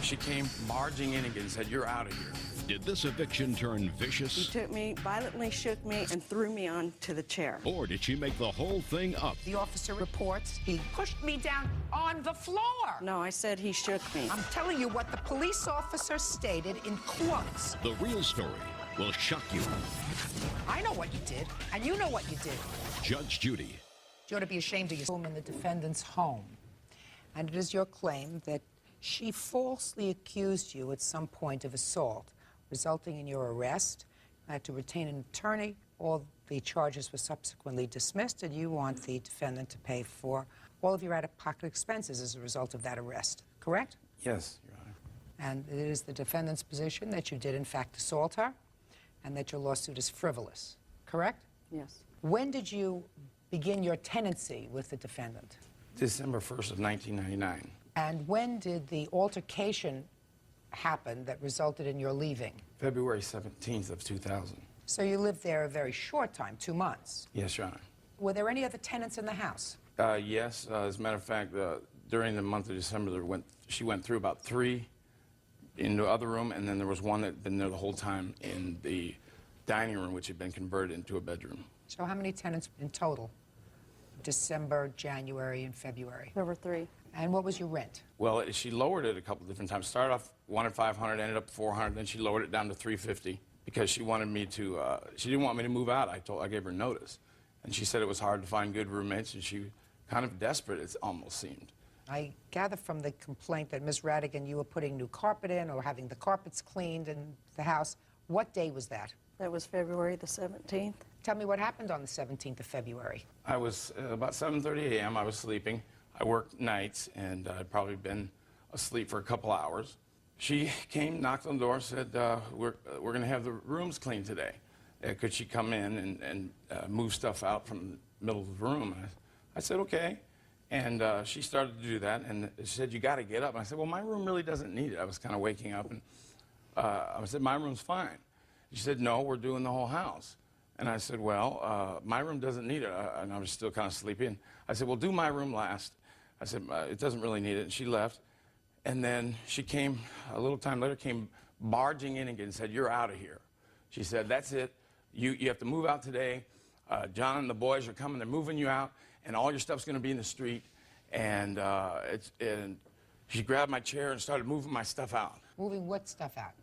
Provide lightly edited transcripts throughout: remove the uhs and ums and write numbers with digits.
She came barging in again and said, "You're out of here." Did this eviction turn vicious? He took me, violently shook me, and threw me onto the chair. Or did she make the whole thing up? The officer reports he pushed me down on the floor. No, I said he shook me. I'm telling you what the police officer stated in quotes. The real story will shock you. I know what you did, and you know what you did. Judge Judy. You ought to be ashamed of yourself in the defendant's home. And it is your claim that she falsely accused you at some point of assault, resulting in your arrest, to retain an attorney. All the charges were subsequently dismissed, and you want the defendant to pay for all of your out-of-pocket expenses as a result of that arrest, correct? Yes, Your Honor. And it is the defendant's position that you did, in fact, assault her, and that your lawsuit is frivolous, correct? Yes. When did you begin your tenancy with the defendant? December 1st of 1999. And when did the altercation happen that resulted in your leaving? February 17th of 2000. So you lived there a very short time, 2 months. Yes, Your Honor. Were there any other tenants in the house? Yes, as a matter of fact, during the month of December, she went through about 3 in the other room, and then there was one that had been there the whole time in the dining room, which had been converted into a bedroom. So how many tenants in total? December, January, and February. There were 3. And what was your rent? Well, she lowered it a couple different times. Started off wanted $500, ended up $400, then she lowered it down to $350 because she wanted me to. She didn't want me to move out. I gave her notice, and she said it was hard to find good roommates, and she kind of desperate. It almost seemed. I gather from the complaint that Ms. Radigan, you were putting new carpet in or having the carpets cleaned in the house. What day was that? That was February the 17th. Tell me what happened on the 17th of February. I was about 7:30 a.m. I was sleeping. I worked nights, and I'd probably been asleep for a couple hours. She came, knocked on the door, said, we're going to have the rooms cleaned today. Could she come in and move stuff out from the middle of the room? And I said, okay. And she started to do that, and she said, you got to get up. And I said, well, my room really doesn't need it. I was kind of waking up, and I said, my room's fine. She said, no, we're doing the whole house. And I said, well, my room doesn't need it. And I was still kind of sleepy. And I said, well, do my room last. I said, it doesn't really need it. And she left. And then she came, a little time later, came barging in again and said, you're out of here. She said, that's it. You have to move out today. John and the boys are coming. They're moving you out. And all your stuff's going to be in the street. And she grabbed my chair and started moving my stuff out. Moving what stuff out?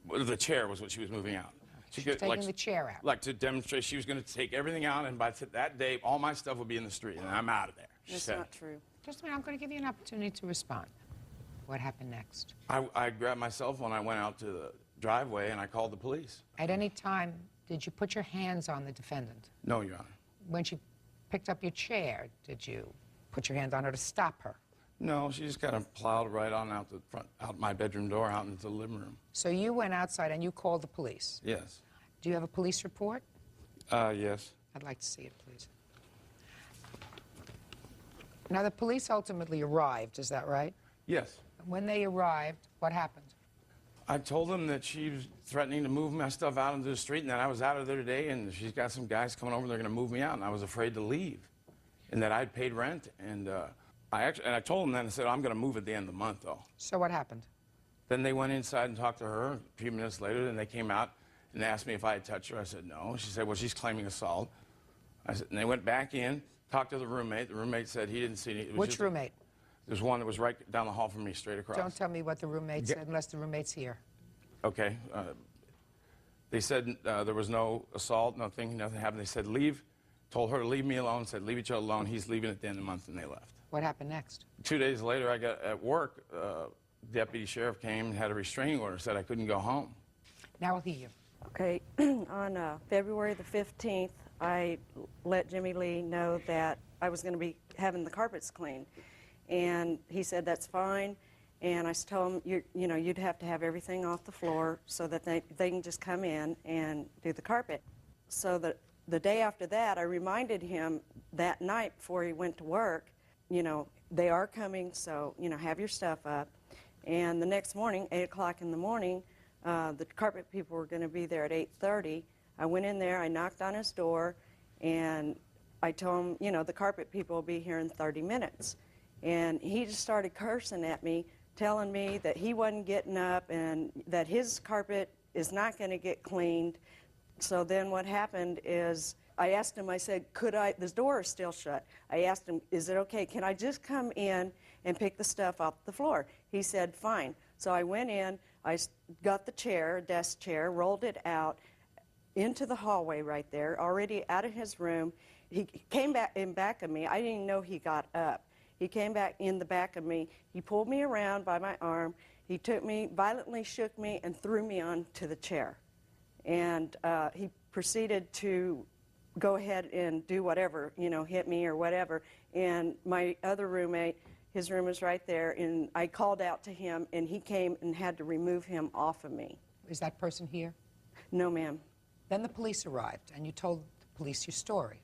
Well, the chair was what she was moving out. She was taking the chair out. Like to demonstrate she was going to take everything out, and by that day, all my stuff would be in the street, and I'm out of there. That's not true. Just a minute, I'm going to give you an opportunity to respond. What happened next? I grabbed my cell phone, I went out to the driveway, and I called the police. At any time, did you put your hands on the defendant? No, Your Honor. When she picked up your chair, did you put your hand on her to stop her? No, she just kind of plowed right on out the front, out my bedroom door, out into the living room. So you went outside and you called the police? Yes. Do you have a police report? Yes. I'd like to see it, please. Now, the police ultimately arrived, is that right? Yes. When they arrived, what happened? I told them that she was threatening to move my stuff out into the street, and that I was out of there today, and she's got some guys coming over, they're going to move me out, and I was afraid to leave, and that I'd paid rent, and I told them that, and I said, I'm going to move at the end of the month, though. So what happened? Then they went inside and talked to her. A few minutes later, then they came out and asked me if I had touched her. I said, no. She said, well, she's claiming assault. I said, and they went back in, talked to the roommate. The roommate said he didn't see any. Which roommate? There's one that was right down the hall from me, straight across. Don't tell me what the roommate said unless the roommate's here. Okay. They said there was no assault, nothing happened. They said, leave. Told her to leave me alone, said, leave each other alone. He's leaving at the end of the month, and they left. What happened next? 2 days later, I got at work, deputy sheriff came and had a restraining order, said I couldn't go home. Now I'll hear you. Okay, on February the 15th, I let Jimmy Lee know that I was going to be having the carpets cleaned. And he said, that's fine. And I told him, you'd have to have everything off the floor so that they can just come in and do the carpet. So the day after that, I reminded him that night before he went to work, they are coming, so, have your stuff up. And the next morning, 8 o'clock in the morning, the carpet people were going to be there at 8:30. I went in there, I knocked on his door, and I told him, the carpet people will be here in 30 minutes. And he just started cursing at me telling me that he wasn't getting up and that his carpet is not going to get cleaned. So then what happened is I asked him, I said, the door is still shut. I asked him, is it okay, can I just come in and pick the stuff off the floor? He said, fine. So I went in, I got the chair, desk chair, rolled it out into the hallway right there, already out of his room. He came back in back of me. I didn't even know he got up. He came back in the back of me. He pulled me around by my arm. He took me, violently shook me, and threw me onto the chair. And he proceeded to go ahead and do whatever, you know, hit me or whatever. And my other roommate, his room was right there, and I called out to him, and he came and had to remove him off of me. Is that person here? No, ma'am. Then the police arrived, and you told the police your story.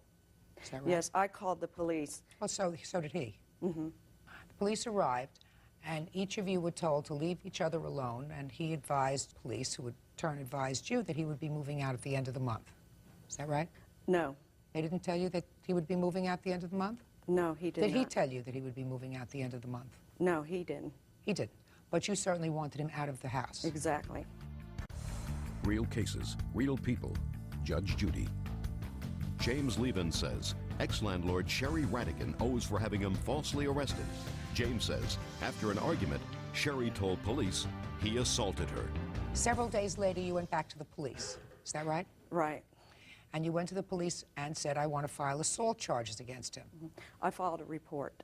Is that right? Yes, I called the police. Oh, so did he. Mm-hmm. The police arrived, and each of you were told to leave each other alone, and he advised police, who in turn advised you, that he would be moving out at the end of the month. Is that right? No. They didn't tell you that he would be moving out at the end of the month? No, he did not. Did he tell you that he would be moving out at the end of the month? No, he didn't. He didn't. But you certainly wanted him out of the house. Exactly. Real cases, real people. Judge Judy. James Levin says ex-landlord Sherry Radigan owes for having him falsely arrested. James says after an argument, Sherry told police he assaulted her. Several days later, you went back to the police. Is that right? Right. And you went to the police and said, I want to file assault charges against him. I filed a report.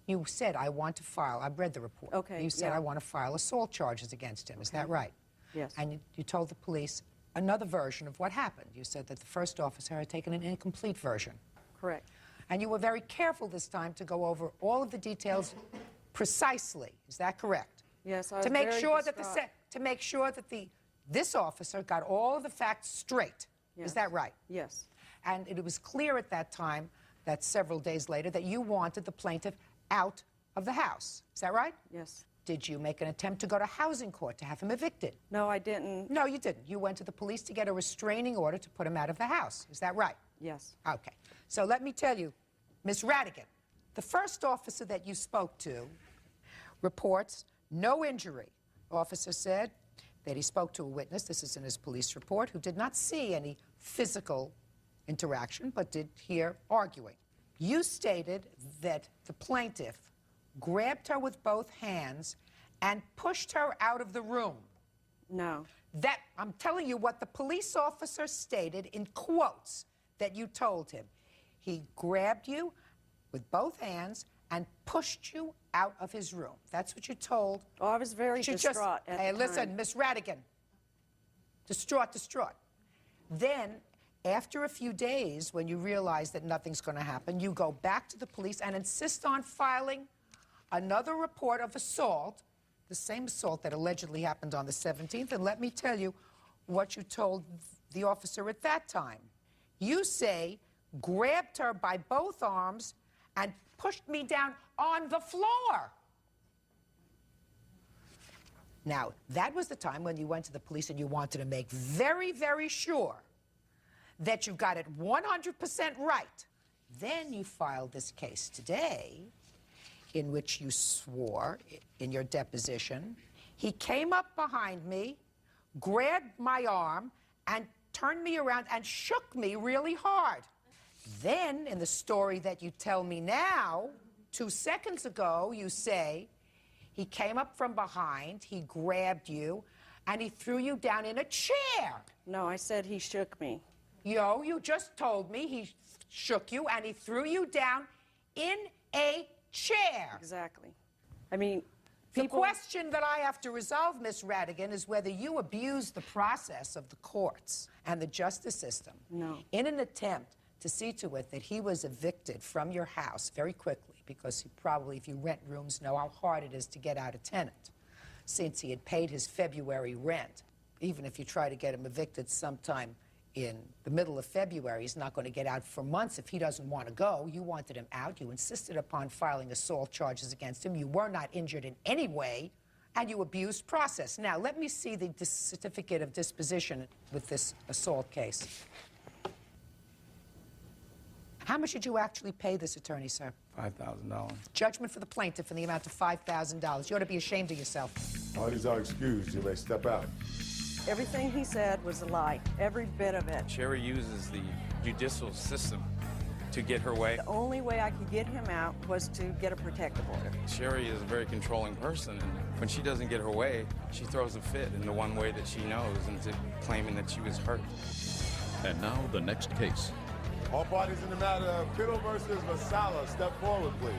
You said, I want to file, I've read the report. Okay, You said, yeah. I want to file assault charges against him. Is that right? Yes. And you told the police another version of what happened. You said that the first officer had taken an incomplete version. Correct. And you were very careful this time to go over all of the details precisely. Is that correct? Yes, I was to make very sure distraught. that this officer got all of the facts straight. Yes. Is that right? Yes. And it was clear at that time, that several days later, that you wanted the plaintiff out of the house. Is that right? Yes. Did you make an attempt to go to housing court to have him evicted? No, I didn't. No, you didn't. You went to the police to get a restraining order to put him out of the house. Is that right? Yes. Okay. So let me tell you, Miss Radigan, the first officer that you spoke to reports no injury. Officer said that he spoke to a witness, this is in his police report, who did not see any physical interaction, but did hear arguing. You stated that the plaintiff grabbed her with both hands and pushed her out of the room. No. That, I'm telling you what the police officer stated in quotes that you told him. He grabbed you with both hands and pushed you out of his room. That's what you told. Oh, I was very distraught at Hey, the listen, time. Miss Radigan. Distraught. Then, after a few days, when you realize that nothing's going to happen, you go back to the police and insist on filing another report of assault, the same assault that allegedly happened on the 17th. And let me tell you what you told the officer at that time. You say, grabbed her by both arms and pushed me down on the floor. Now, that was the time when you went to the police and you wanted to make very, very sure that you got it 100% right. Then you filed this case today, in which you swore in your deposition, he came up behind me, grabbed my arm, and turned me around and shook me really hard. Then, in the story that you tell me now, 2 seconds ago, you say, he came up from behind, he grabbed you, and he threw you down in a chair. No, I said he shook me. Yo, you just told me he shook you and he threw you down in a chair. Exactly. I mean, The people... question that I have to resolve, Miss Radigan, is whether you abuse the process of the courts and the justice system in an attempt to see to it that he was evicted from your house very quickly, because he probably, if you rent rooms, know how hard it is to get out a tenant, since he had paid his February rent. Even if you try to get him evicted sometime in the middle of February, he's not going to get out for months if he doesn't want to go. You wanted him out. You insisted upon filing assault charges against him. You were not injured in any way, and you abused process. Now, let me see the certificate of disposition with this assault case. How much did you actually pay this attorney, sir, $5,000. Judgment for the plaintiff in the amount of $5,000. You ought to be ashamed of yourself. All these are excused. You may step out. Everything he said was a lie, every bit of it. Sherry uses the judicial system to get her way. The only way I could get him out was to get a protective order. Sherry is a very controlling person, and when she doesn't get her way, she throws a fit in the one way that she knows, into claiming that she was hurt. And now the next case. All parties in the matter of Kittle versus Vasala, step forward, please.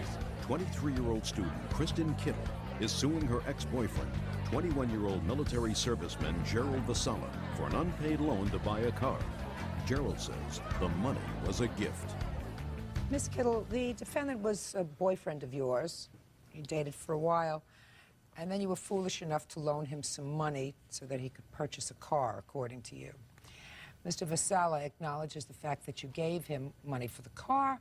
23-year-old student Kristen Kittle is suing her ex-boyfriend, 21-year-old military serviceman Gerald Vasala, for an unpaid loan to buy a car. Gerald says the money was a gift. Miss Kittle, the defendant was a boyfriend of yours. You dated for a while, and then you were foolish enough to loan him some money so that he could purchase a car, according to you. Mr. Vasala acknowledges the fact that you gave him money for the car,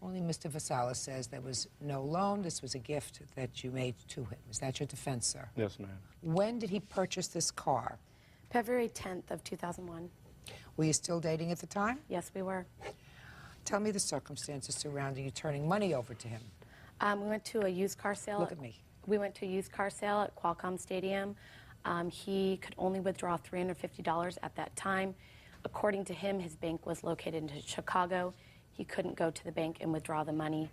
only Mr. Vasala says there was no loan. This was a gift that you made to him. Is that your defense, sir? Yes, ma'am. When did he purchase this car? February 10th of 2001. Were you still dating at the time? Yes, we were. Tell me the circumstances surrounding you turning money over to him. We went to a used car sale. Look at me. We went to a used car sale at Qualcomm Stadium. He could only withdraw $350 at that time. According to him, his bank was located in Chicago. He couldn't go to the bank and withdraw the money.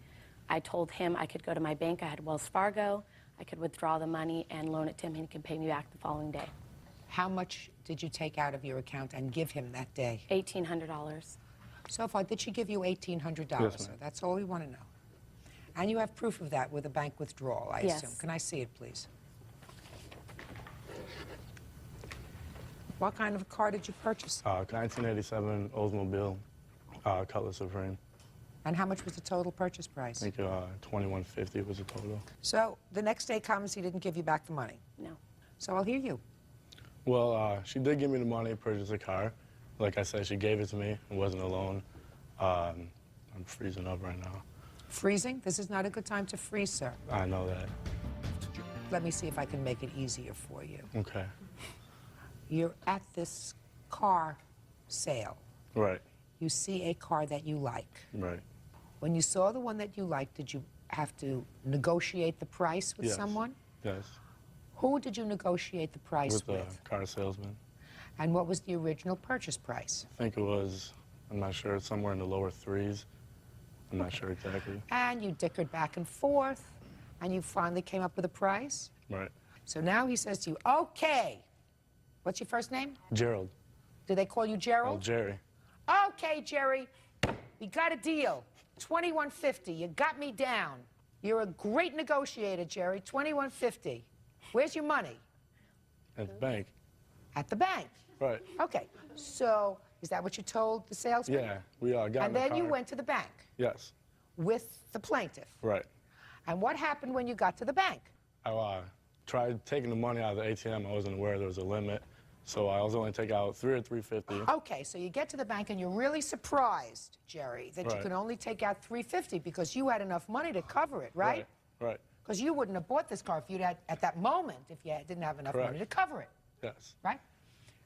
I told him I could go to my bank. I had Wells Fargo. I could withdraw the money and loan it to him, and he could pay me back the following day. How much did you take out of your account and give him that day? $1,800. So far, did she give you $1,800? Yes, ma'am. So that's all we want to know. And you have proof of that with a bank withdrawal, I Yes. assume. Can I see it, please? What kind of a car did you purchase? 1987 Oldsmobile Color Supreme. And how much was the total purchase price? I think $21.50 was the total. So the next day comes, he didn't give you back the money. No. So I'll hear you. Well, she did give me the money to purchase a car. Like I said, she gave it to me. It wasn't a loan. I'm freezing up right now. Freezing? This is not a good time to freeze, sir. I know that. Let me see if I can make it easier for you. Okay. You're at this car sale. Right, You see a car that you like. right. When you saw the one that you liked, did you have to negotiate the price with Yes. someone? Yes. Who did you negotiate the price With with? the car salesman. And what was the original purchase price? I think it was, I'm not sure, somewhere in the lower threes. I'm not sure exactly. And you dickered back and forth, and you finally came up with a price? Right. So now he says to you, okay. What's your first name? Gerald. Do they call you Oh, Gerald? Jerry. Okay, Jerry, we got a deal. $21.50. You got me down. You're a great negotiator, Jerry. $21.50. Where's your money? At the bank. At the bank. Right. Okay. So is that what you told the salesman? Yeah, we got in And the then you car. went to the bank Yes. with the plaintiff. Right. And what happened when you got to the bank? I tried taking the money out of the ATM. I wasn't aware there was a limit, so I was only take out $3 or $3.50. Okay, so you get to the bank and you're really surprised, Jerry, that you Right. can only take out $3.50 because you had enough money to cover it, right? Right. Because you wouldn't have bought this car if you'd had, at that moment, if you didn't have enough Correct. money to cover it, Yes. right?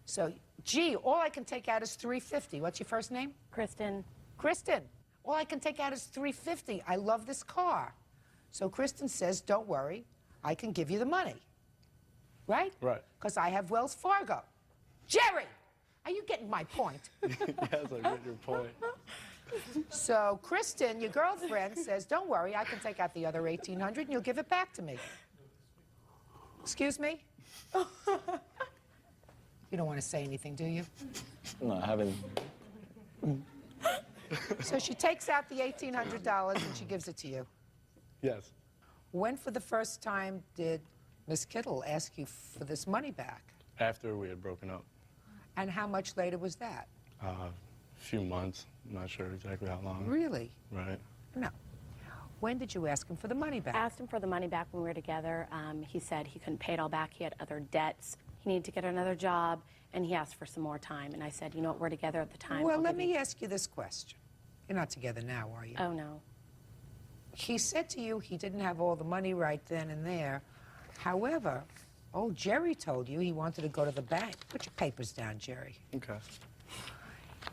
So, gee, all I can take out is $3.50. What's your first name? Kristen. Kristen. All I can take out is $3.50. I love this car. So Kristen says, don't worry, I can give you the money. Right? Right. Because I have Wells Fargo. Jerry, are you getting my point? Yes, I get your point. So Kristen, your girlfriend, says, don't worry, I can take out the other $1,800 and you'll give it back to me. Excuse me? You don't want to say anything, do you? No, I haven't. So she takes out the $1,800 and she gives it to you. Yes. When for the first time did Miss Kittle ask you for this money back? After we had broken up. And how much later was that? A few months. I'm not sure exactly how long. Really? Right. No. When did you ask him for the money back? I asked him for the money back when we were together. He said he couldn't pay it all back. He had other debts. He needed to get another job, and he asked for some more time. And I said, you know what, we're together at the time. Well, I'll let give you-" me ask you this question. You're not together now, are you? Oh, no. He said to you he didn't have all the money right then and there. However, old Jerry told you he wanted to go to the bank. Put your papers down, Jerry. Okay.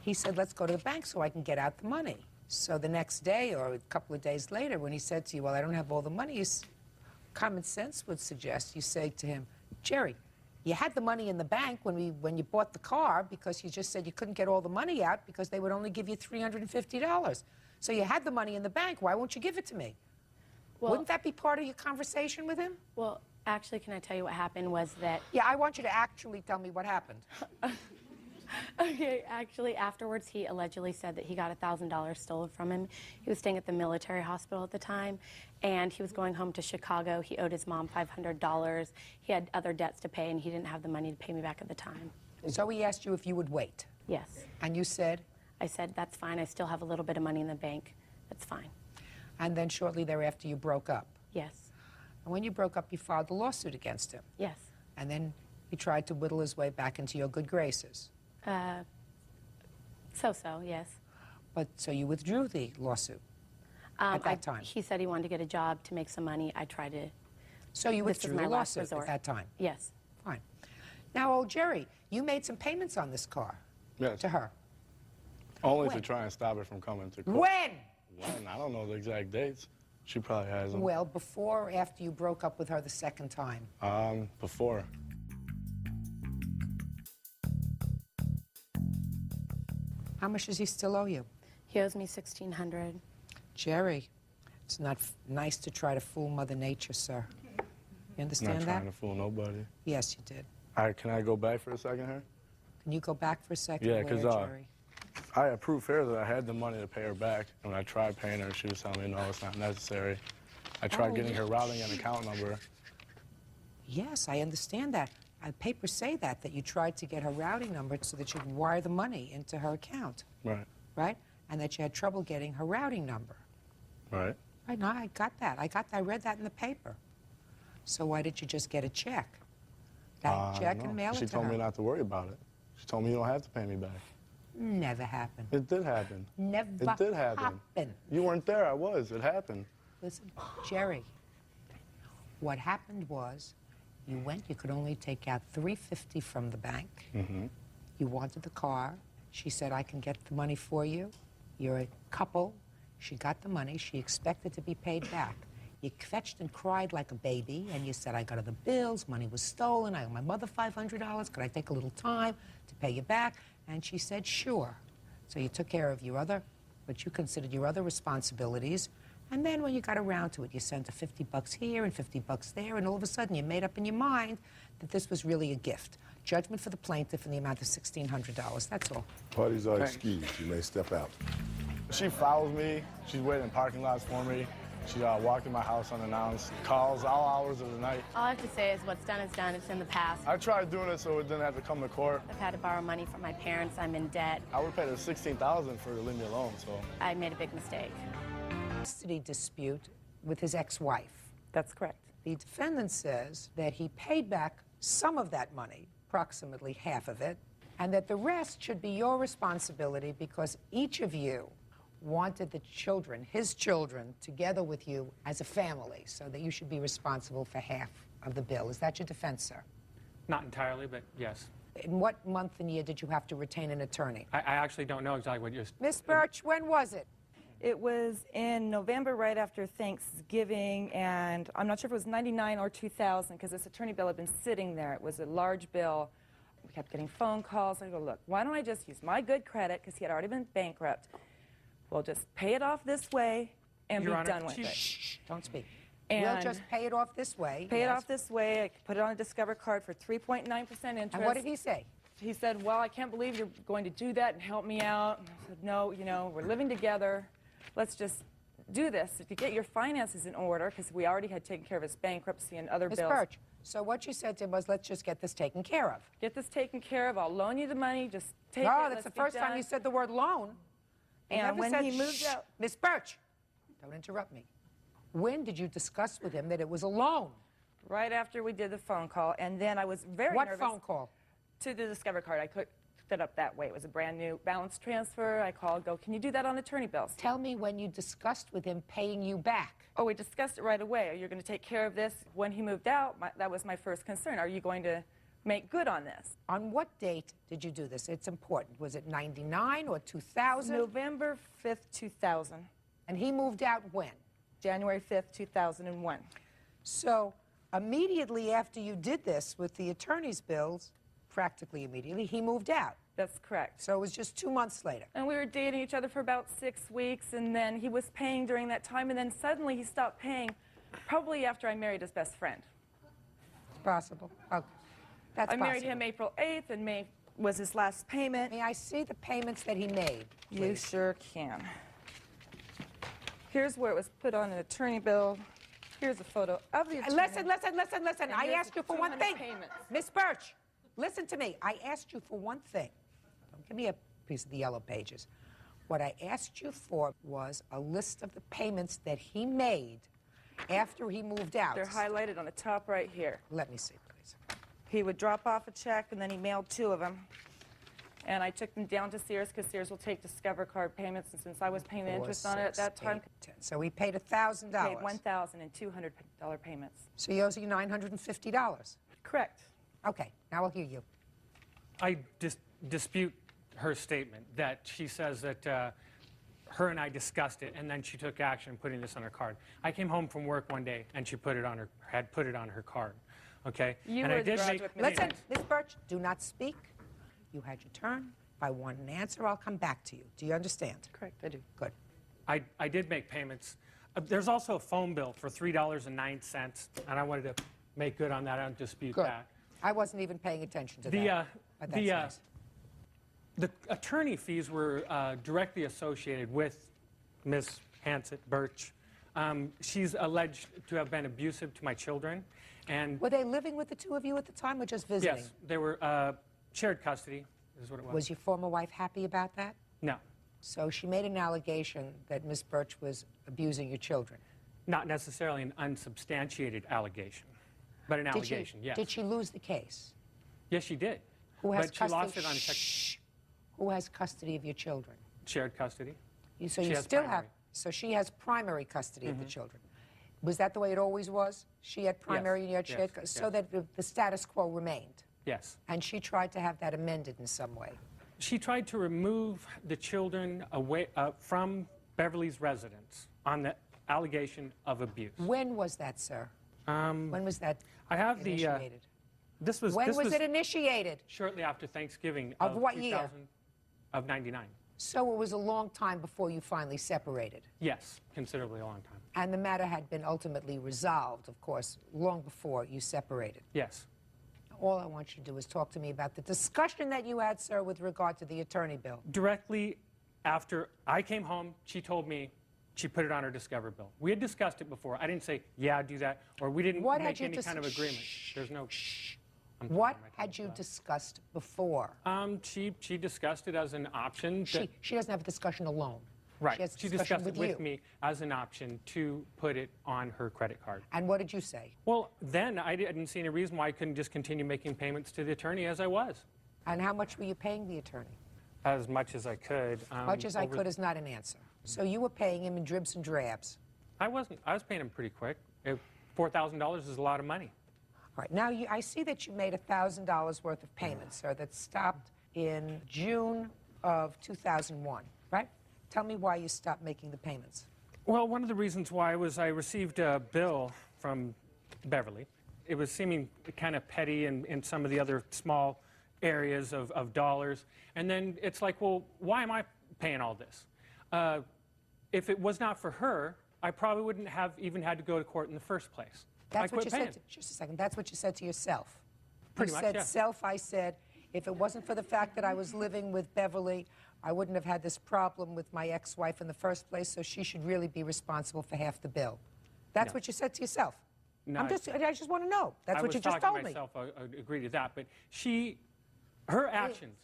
He said, let's go to the bank so I can get out the money. So the next day or a couple of days later, when he said to you, well, I don't have all the money, common sense would suggest you say to him, Jerry, you had the money in the bank when you bought the car because you just said you couldn't get all the money out because they would only give you $350. So you had the money in the bank. Why won't you give it to me? Well, Wouldn't that be part of your conversation with him? well, actually, can I tell you what happened was that... Yeah, I want you to actually tell me what happened. Okay, actually, afterwards, he allegedly said that he got $1,000 stolen from him. He was staying at the military hospital at the time, and he was going home to Chicago. He owed his mom $500. He had other debts to pay, and he didn't have the money to pay me back at the time. So he asked you if you would wait. Yes. And you said? I said, that's fine. I still have a little bit of money in the bank. That's fine. And then shortly thereafter, you broke up. Yes. And when you broke up, you filed a lawsuit against him. Yes. And then he tried to whittle his way back into your good graces. So-so, yes. But so you withdrew the lawsuit at that time. He said he wanted to get a job to make some money. I tried to... So you This is withdrew my the last lawsuit resort. at that time. Yes. Fine. Now, old Jerry, you made some payments on this car Yes. to her. Only When? to try and stop her from coming to court. When? When? I don't know the exact dates. She probably has them. Well, before or after you broke up with her the second time? Before. How much does he still owe you? He owes me $1,600. Jerry, it's not nice to try to fool Mother Nature, sir. You understand Not that? trying to fool nobody. Yes, you did. All right, can I go back for a second here? Can you go back for a second? Yeah, Where, 'cause, Jerry? I had proof here that I had the money to pay her back. And when I tried paying her, she was telling me, no, it's not necessary. I tried Oh, getting her routing and account number. Yes, I understand that. Papers say that you tried to get her routing number so that you could wire the money into her account, Right, right? And that you had trouble getting her routing number. right. Right, no, I got that. I read that in the paper. So why did you just get a check? That check No. and mail it She to told her? me not to worry about it. She told me you don't have to pay me back. Never happened. It did happen. Never It did happen. happened. You weren't there. I was. It happened. Listen, Jerry, what happened was you went, you could only take out $350 from the bank. Mm-hmm. You wanted the car. She said, I can get the money for you. You're a couple. She got the money. She expected to be paid back. You fetched and cried like a baby, and you said, I got other bills, money was stolen, I owe my mother $500, could I take a little time to pay you back? And she said, sure. So you took care of what you considered your other responsibilities, and then when you got around to it, you sent her $50 here and $50 there, and all of a sudden you made up in your mind that this was really a gift. Judgment for the plaintiff in the amount of $1,600, that's all. Parties are excused. You may step out. She follows me. She's waiting in parking lots for me. She walked in my house unannounced, calls all hours of the night. All I have to say is what's done is done. It's in the past. I tried doing it so it didn't have to come to court. I've had to borrow money from my parents. I'm in debt. I would have paid her $16,000 for her to leave me alone, so. I made a big mistake. Custody dispute with his ex-wife. That's correct. The defendant says that he paid back some of that money, approximately half of it, and that the rest should be your responsibility because each of you wanted the children, his children, together with you as a family, so that you should be responsible for half of the bill. Is that your defense, sir? Not entirely, but yes. In what month and year did you have to retain an attorney? I actually don't know exactly what you're... Miss Birch, when was it? It was in November, right after Thanksgiving, and I'm not sure if it was 99 or 2000, because this attorney bill had been sitting there. It was a large bill. We kept getting phone calls. I go, look, why don't I just use my good credit, because he had already been bankrupt. We'll just pay it off this way and Your be Honor, done with it. Shh, don't speak. We'll And just pay it off this way. pay it yes. off this way. I put it on a Discover card for 3.9% interest. And what did he say? He said, well, I can't believe you're going to do that and help me out. And I said, no, you know, we're living together. Let's just do this. If you get your finances in order, because we already had taken care of his bankruptcy and other Ms. bills. Birch, so what you said to him was, let's just get this taken care of. Get this taken care of. I'll loan you the money. Just take it. No, that's Let's the be first time done. you said the word loan. You And never when said, he moved "Shh, out- Miss Birch, don't interrupt me. When did you discuss with him that it was a loan? Right after we did the phone call. And then I was very What nervous. phone call? To the Discover card. I could set up that way. It was a brand new balance transfer. I called, go, can you do that on attorney bills? Tell me when you discussed with him paying you back. Oh, we discussed it right away. You're going to take care of this. When he moved out, that was my first concern. Are you going to make good on this. On what date did you do this? It's important. Was it 99 or 2000? November 5th, 2000. And he moved out when? January 5th, 2001. So immediately after you did this with the attorney's bills, practically immediately, he moved out. That's correct. So it was just 2 months later. And we were dating each other for about 6 weeks, and then he was paying during that time, and then suddenly he stopped paying, probably after I married his best friend. It's possible. Okay. That's I married possible. him April 8th, and May was his last payment. May I see the payments that he made, You please? sure can. Here's where it was put on an attorney bill. Here's a photo of the attorney. Listen. And I here's asked the you for one 200 thing. payments. Miss Birch, listen to me. I asked you for one thing. Don't give me a piece of the yellow pages. What I asked you for was a list of the payments that he made after he moved out. They're highlighted on the top right here. Let me see, please. He would drop off a check, and then he mailed 2 of them. And I took them down to Sears because Sears will take Discover card payments, and since I was paying the 4, interest on it at 6, that time, 8, 10. So he paid $1,000. paid $1,200 payments. So he owes you $950. Correct. Okay, now I'll hear you. I dispute her statement that she says that her and I discussed it, and then she took action putting this on her card. I came home from work one day, and she had put it on her card. Okay? You and were I the did make graduate Listen, payments. Miss Birch, do not speak. You had your turn. If I want an answer, I'll come back to you. Do you understand? Correct, I do. Good. I did make payments. There's also a phone bill for $3.09, and I wanted to make good on that. I don't dispute Good. that. I wasn't even paying attention to that. But that's nice. The attorney fees were directly associated with Ms. Birch. She's alleged to have been abusive to my children. And Were they living with the two of you at the time or just visiting? yes, they were shared custody is what it was. Was your former wife happy about that? No, So she made an allegation that Miss Birch was abusing your children. not necessarily an unsubstantiated allegation, but an allegation, yes. Did she lose the case? Yes, she did. Who has But she custody? lost it on Shh. Who has custody of your children? shared custody. So She you has still primary. have. So she has primary custody of the children. Was that the way it always was? She had primary and you had yes, shared, yes. so that the status quo remained. Yes. And she tried to have that amended in some way. She tried to remove the children away from Beverly's residence on the allegation of abuse. When was that, sir? When was that I have the. initiated? This was. When this was it initiated? Shortly after Thanksgiving Of what 2000 year? Of '99. So it was a long time before you finally separated. Yes, considerably a long time. And the matter had been ultimately resolved, of course, long before you separated. Yes. All I want you to do is talk to me about the discussion that you had, sir, with regard to the attorney bill. Directly after I came home, she told me she put it on her Discover bill. We had discussed it before. I didn't say, yeah, do that, or we didn't What had make you any kind of agreement. There's no. I'm What sorry, my had time's you up. discussed before? She discussed it as an option. That, She doesn't have a discussion alone. right. She has a She discussion discussed it with with you. me as an option to put it on her credit card. And what did you say? Well, then I didn't see any reason why I couldn't just continue making payments to the attorney as I was. And how much were you paying the attorney? As much as I could. Much as I could is not an answer. So you were paying him in dribs and drabs. I wasn't. I was paying him pretty quick. $4,000 is a lot of money. All right, now I see that you made $1,000 worth of payments, sir, that stopped in June of 2001, right? Tell me why you stopped making the payments. Well, one of the reasons why was I received a bill from Beverly. It was seeming kind of petty in some of the other small areas of dollars. And then it's like, well, why am I paying all this? If it was not for her, I probably wouldn't have even had to go to court in the first place. That's I what quit you paying. said. Just a second. That's what you said to yourself. Pretty you much, said yeah. self. I said, if it wasn't for the fact that I was living with Beverly, I wouldn't have had this problem with my ex-wife in the first place. So she should really be responsible for half the bill. That's No. what you said to yourself. No, I just want to know. That's I what you was just talking told to me. myself, I agree to that, but her actions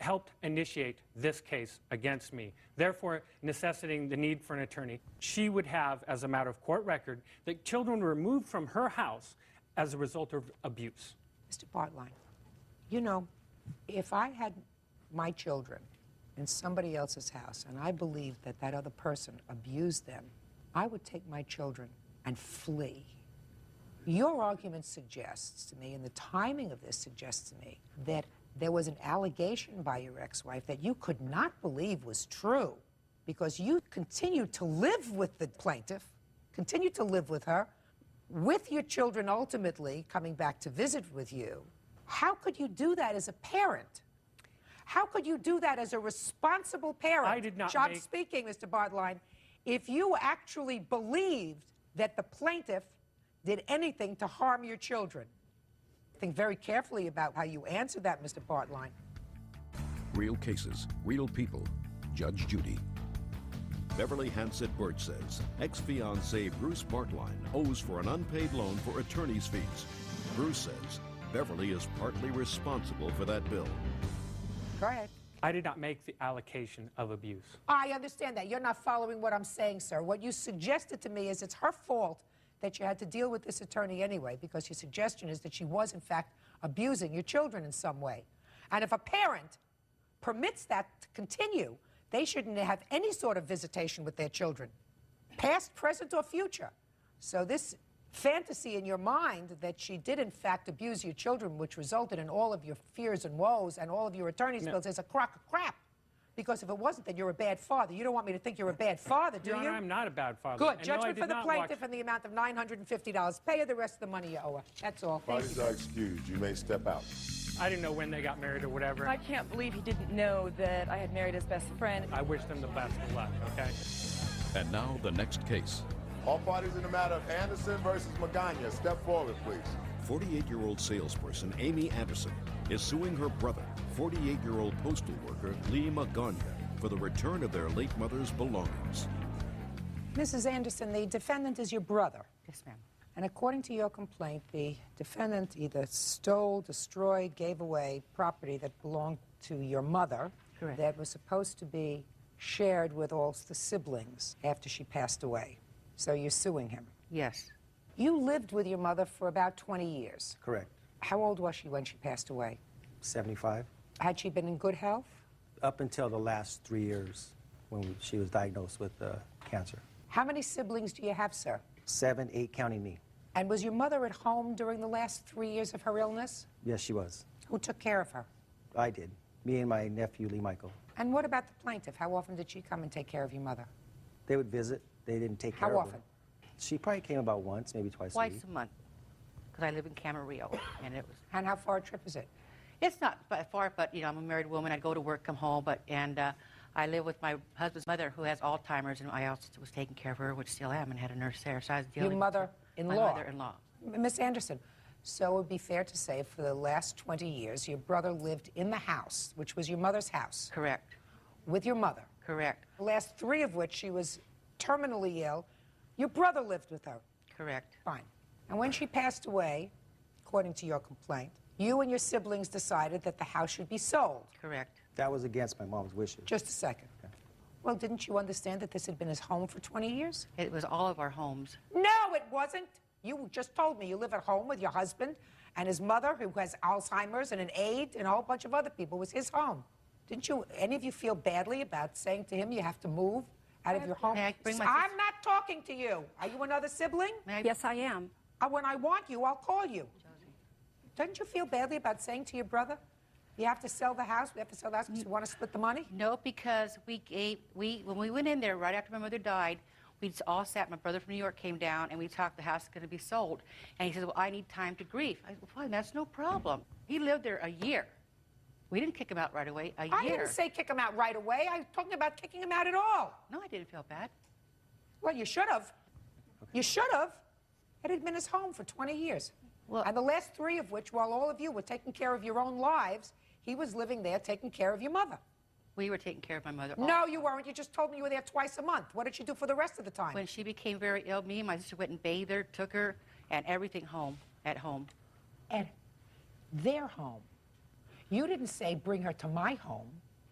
helped initiate this case against me, therefore necessitating the need for an attorney. She would have, as a matter of court record, that children were removed from her house as a result of abuse. Mr. Bartline, you know, if I had my children in somebody else's house and I believed that that other person abused them, I would take my children and flee. Your argument suggests to me, and the timing of this suggests to me, that there was an allegation by your ex-wife that you could not believe was true because you continued to live with the plaintiff, continued to live with her, with your children ultimately coming back to visit with you. How could you do that as a parent? How could you do that as a responsible parent? I did not I'm make... speaking, Mr. Bartline. If you actually believed that the plaintiff did anything to harm your children. Think very carefully about how you answer that, Mr. Bartline. Real cases, real people. Judge Judy. Beverly Hansett Birch says ex-fiancé Bruce Bartline owes for an unpaid loan for attorney's fees. Bruce says Beverly is partly responsible for that bill. Go ahead. I did not make the allocation of abuse. I understand that. You're not following what I'm saying, sir. What you suggested to me is it's her fault that you had to deal with this attorney anyway, because your suggestion is that she was, in fact, abusing your children in some way. And if a parent permits that to continue, they shouldn't have any sort of visitation with their children, past, present, or future. So this fantasy in your mind that she did, in fact, abuse your children, which resulted in all of your fears and woes and all of your attorney's bills, is a crock of crap. Because if it wasn't, then you're a bad father. You don't want me to think you're a bad father, do Your you? Honor, I'm not a bad father. Good. And no, I Judgment did for the not plaintiff watch... in the amount of $950. Pay her the rest of the money you owe her. That's all. Thank Parties you. are excused. You may step out. I didn't know when they got married or whatever. I can't believe he didn't know that I had married his best friend. I wish them the best of luck, okay? And now the next case. All parties in the matter of Anderson versus Magana, step forward, please. 48-year-old salesperson Amy Anderson is suing her brother, 48-year-old postal worker Lee Magana, for the return of their late mother's belongings. Mrs. Anderson, the defendant is your brother. Yes, ma'am. And according to your complaint, the defendant either stole, destroyed, gave away property that belonged to your mother. Correct. That was supposed to be shared with all the siblings after she passed away. So you're suing him. Yes. You lived with your mother for about 20 years. Correct. How old was she when she passed away? 75. Had she been in good health? Up until the last 3 years when she was diagnosed with cancer. How many siblings do you have, sir? 7, 8, counting me. And was your mother at home during the last 3 years of her illness? Yes, she was. Who took care of her? I did. Me and my nephew, Lee Michael. And what about the plaintiff? How often did she come and take care of your mother? They would visit. They didn't take care How of her. often? She probably came about once, maybe twice a Twice week. a month, because I live in Camarillo, and it was. And how far a trip is it? It's not far, but you know, I'm a married woman. I go to work, come home, I live with my husband's mother, who has Alzheimer's, and I also was taking care of her, which still am, and had a nurse there. So I was dealing Your with mother-in-law? my mother-in-law. Miss Anderson, so it would be fair to say for the last 20 years, your brother lived in the house, which was your mother's house, Correct. with your mother. Correct. The last 3 of which she was terminally ill. Your brother lived with her. Correct. Fine. And when she passed away, according to your complaint, you and your siblings decided that the house should be sold. Correct. That was against my mom's wishes. Just a second. Okay. Well, didn't you understand that this had been his home for 20 years? It was all of our homes. No, it wasn't. You just told me you live at home with your husband and his mother, who has Alzheimer's and an aide and a whole bunch of other people. It was his home. Didn't you, any of you feel badly about saying to him you have to move out of your home? May I bring my I'm not talking to you. Are you another sibling? Yes, I am. When I want you, I'll call you. Don't you feel badly about saying to your brother, you have to sell the house, we have to sell the house because you want to split the money? No, because when we went in there right after my mother died, we all sat. My brother from New York came down, and we talked. The house is going to be sold, and he says, "Well, I need time to grieve." I said, "Well, fine, that's no problem." He lived there a year. We didn't kick him out right away. A year. I didn't say kick him out right away. I was talking about kicking him out at all. No, I didn't feel bad. Well, you should have. You should have. It had been his home for 20 years. Well, And the last 3 of which, while all of you were taking care of your own lives, he was living there taking care of your mother. we were taking care of my mother. No, you weren't. You just told me you were there twice a month. What did you do for the rest of the time? When she became very ill, me and my sister went and bathed her, took her, and everything at home. At their home. You didn't say bring her to my home.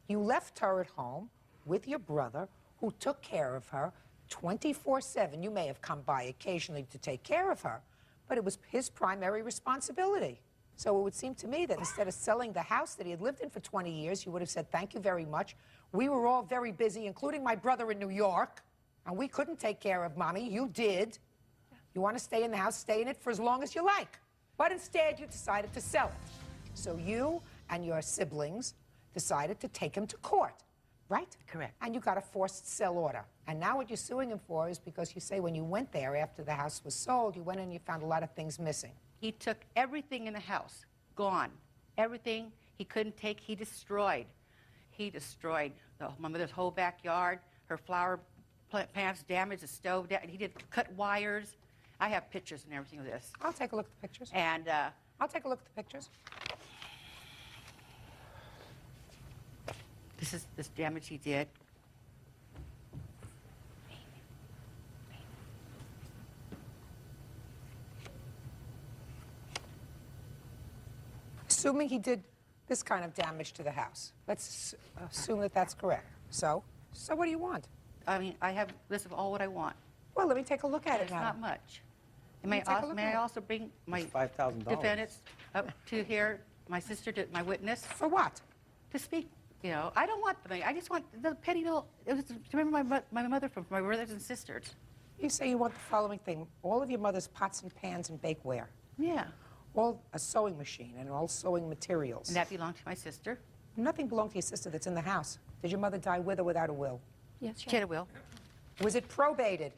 You left her at home with your brother, who took care of her 24/7. You may have come by occasionally to take care of her, but it was his primary responsibility. So it would seem to me that instead of selling the house that he had lived in for 20 years, you would have said, thank you very much. We were all very busy, including my brother in New York, and we couldn't take care of Mommy. You did. You want to stay in the house, stay in it for as long as you like. But instead, you decided to sell it. So you and your siblings decided to take him to court, right? Correct. And you got a forced sell order. And now what you're suing him for is because you say when you went there after the house was sold, you went in and you found a lot of things missing. He took everything in the house, gone. Everything he couldn't take, he destroyed. He destroyed my mother's whole backyard, her flower plants, damaged the stove. He did cut wires. I have pictures and everything of this. I'll take a look at the pictures. And I'll take a look at the pictures. this is this damage he did. Assuming he did this kind of damage to the house. Let's assume that that's correct. So what do you want? I mean, I have a list of all what I want. Well, let me take a look at it It's now. not much. And Let me take a look may at I it. also bring my It's $5,000. defendants up to here, my sister, my witness, For what? to speak? You know, I don't want the money. I just want the petty little, it was to remember my mother from my brothers and sisters. You say you want the following thing. All of your mother's pots and pans and bakeware. Yeah. All a sewing machine and all sewing materials. And that belonged to my sister. Nothing belonged to your sister that's in the house. Did your mother die with or without a will? Yes, She had a will. Was it probated?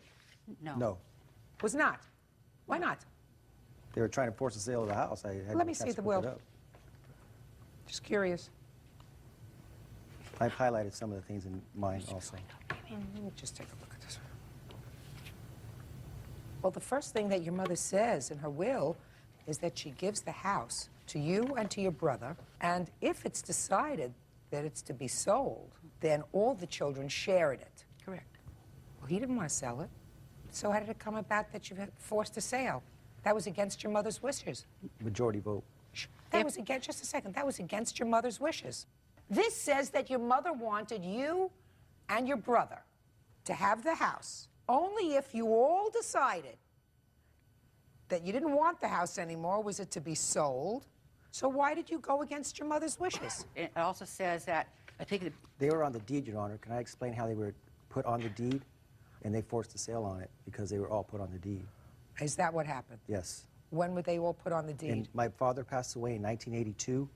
No. No. Was not. Why not? They were trying to force the sale of the house. I had Let me to see the split will. it up. Just curious. I've highlighted some of the things in mine also. Let me just take a look at this. Well, the first thing that your mother says in her will is that she gives the house to you and to your brother, and if it's decided that it's to be sold, then all the children share in it. Correct. Well, he didn't want to sell it. So how did it come about that you had forced a sale? That was against your mother's wishes. Majority vote. That was against, just a second, that was against your mother's wishes. This says that your mother wanted you and your brother to have the house only if you all decided that you didn't want the house anymore, was it to be sold. So why did you go against your mother's wishes? It also says that, I think They were on the deed, Your Honor. Can I explain how they were put on the deed? And they forced the sale on it because they were all put on the deed. Is that what happened? Yes. When were they all put on the deed? And my father passed away in 1982.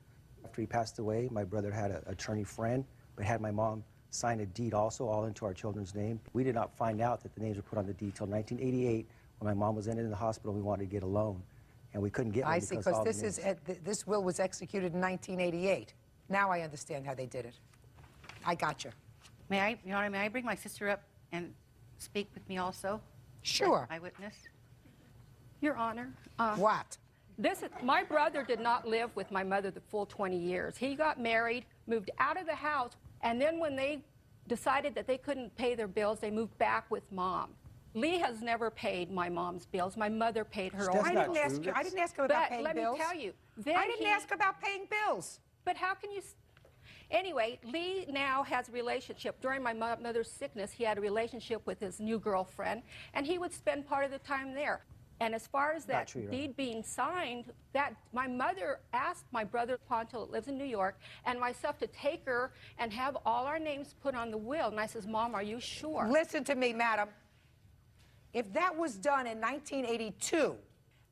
After he passed away, my brother had an attorney friend, but had my mom sign a deed also, all into our children's name. We did not find out that the names were put on the deed till 1988, when my mom was in the hospital. We wanted to get a loan, and we couldn't get one I see, because because all the this names. this will was executed in 1988. Now I understand how they did it. I got you. may I, Your Honor, may I bring my sister up and speak with me also? Sure. My witness? Your Honor, What? my brother did not live with my mother the full 20 years. He got married, moved out of the house, and then when they decided that they couldn't pay their bills, they moved back with Mom. Lee has never paid my mom's bills. My mother paid her That's own. not I true. didn't ask him about But paying let bills. me tell you, then I didn't he- ask about paying bills. But how can you... Anyway, Lee now has a relationship. During my mother's sickness, he had a relationship with his new girlfriend, and he would spend part of the time there. And as far as that true, Your deed being signed, that my mother asked my brother Ponto, that lives in New York, and myself to take her and have all our names put on the will. And I says, Mom, are you sure? Listen to me, madam. If that was done in 1982,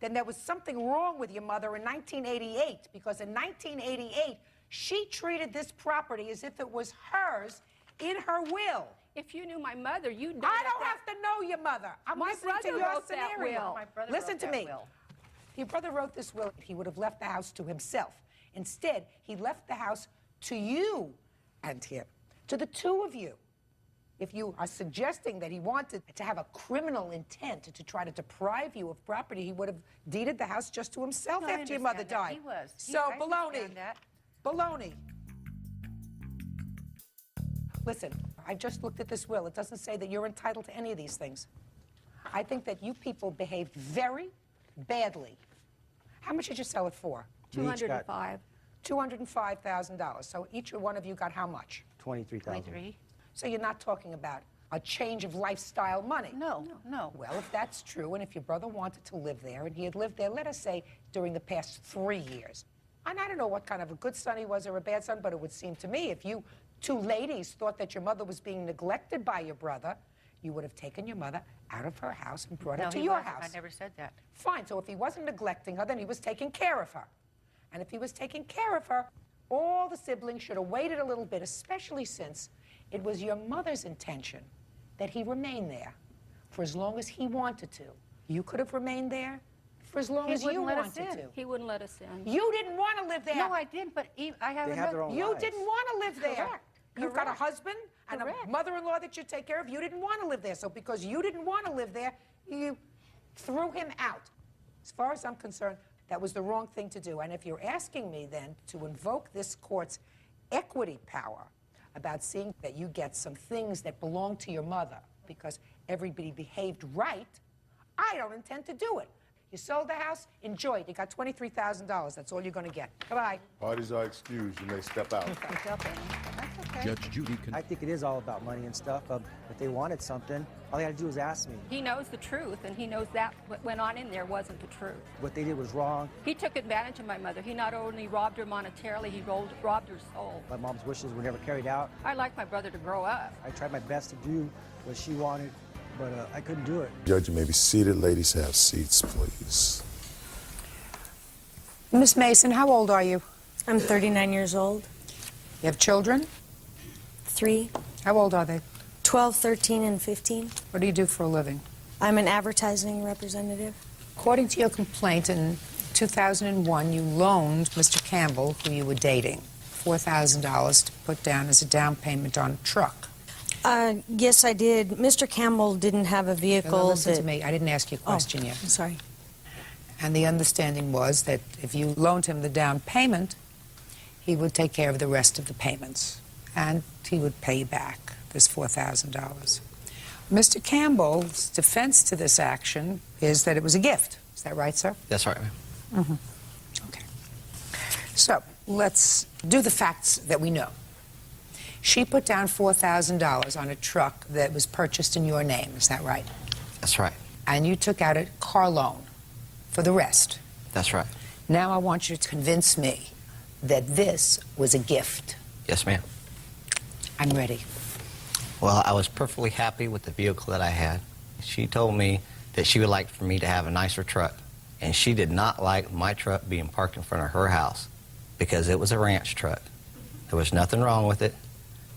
then there was something wrong with your mother in 1988, because in 1988, she treated this property as if it was hers in her will. If you knew my mother, you'd know I that don't have to know your mother. I'm My listening to brother your wrote that scenario. will. My brother Listen wrote to that me. will. If your brother wrote this will, he would have left the house to himself. Instead, he left the house to you and him, to the two of you. If you are suggesting that he wanted to have a criminal intent to try to deprive you of property, he would have deeded the house just to himself No, I after your mother understand that. died. He was. So, I baloney. understand that. Baloney. Listen, I just looked at this will. It doesn't say that you're entitled to any of these things. I think that you people behaved very badly. How much did you sell it for? We each got 205. $205,000. So each one of you got how much? 23,000. 23? So you're not talking about a change of lifestyle money. No, no. Well, if that's true, and if your brother wanted to live there, and he had lived there, let us say, during the past 3 years, and I don't know what kind of a good son he was or a bad son, but it would seem to me if you two ladies thought that your mother was being neglected by your brother, you would have taken your mother out of her house and brought her No, to he your wasn't. house. I never said that. Fine, so if he wasn't neglecting her, then he was taking care of her. And if he was taking care of her, all the siblings should have waited a little bit, especially since it was your mother's intention that he remain there for as long as he wanted to. You could have remained there for as long as you wouldn't let us wanted in. to. He wouldn't let us in. You didn't want to live there. No, I didn't, but I have They have their own You lives. didn't want to live there. Correct. You've got a Correct. husband and Correct. a mother-in-law that you take care of. You didn't want to live there. So because you didn't want to live there, you threw him out. As far as I'm concerned, that was the wrong thing to do. And if you're asking me then to invoke this court's equity power about seeing that you get some things that belong to your mother because everybody behaved right, I don't intend to do it. You sold the house, enjoy it. You got $23,000. That's all you're going to get. Goodbye. Parties are excused. You may step out. That's okay. Judge Judy I think it is all about money and stuff. If they wanted something, all they had to do was ask me. He knows the truth, and he knows that what went on in there wasn't the truth. What they did was wrong. He took advantage of my mother. He not only robbed her monetarily, he robbed her soul. My mom's wishes were never carried out. I'd like my brother to grow up. I tried my best to do what she wanted, but I couldn't do it. Judge, you may be seated. Ladies, have seats, please. Miss Mason, how old are you? I'm 39 years old. You have children? 3, How old are they? 12, 13, and 15. What do you do for a living? I'm an advertising representative. According to your complaint, in 2001, you loaned Mr. Campbell, who you were dating, $4,000 to put down as a down payment on a truck. Yes, I did. Mr. Campbell didn't have a Now, vehicle listen to that... me. I didn't ask you a question yet. I'm sorry. And the understanding was that if you loaned him the down payment, he would take care of the rest of the payments, and he would pay you back this $4,000. Mr. Campbell's defense to this action is that it was a gift. Is that right, sir? That's right, ma'am. Okay. So let's do the facts that we know. She put down $4,000 on a truck that was purchased in your name. Is that right? That's right. And you took out a car loan for the rest. That's right. Now I want you to convince me that this was a gift. Yes, ma'am. I'm ready. Well, I was perfectly happy with the vehicle that I had. She told me that she would like for me to have a nicer truck, and she did not like my truck being parked in front of her house because it was a ranch truck. There was nothing wrong with it.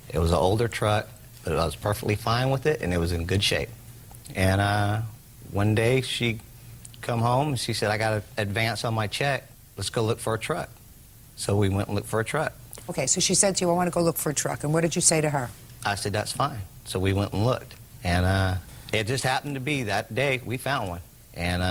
It was an older truck, but I was perfectly fine with it, and it was in good shape. And one day she come home and she said, I got an advance on my check. Let's go look for a truck. So we went and looked for a truck. Okay, so she said to you, I want to go look for a truck. And what did you say to her? I said, that's fine. So we went and looked. And it just happened to be that day we found one. And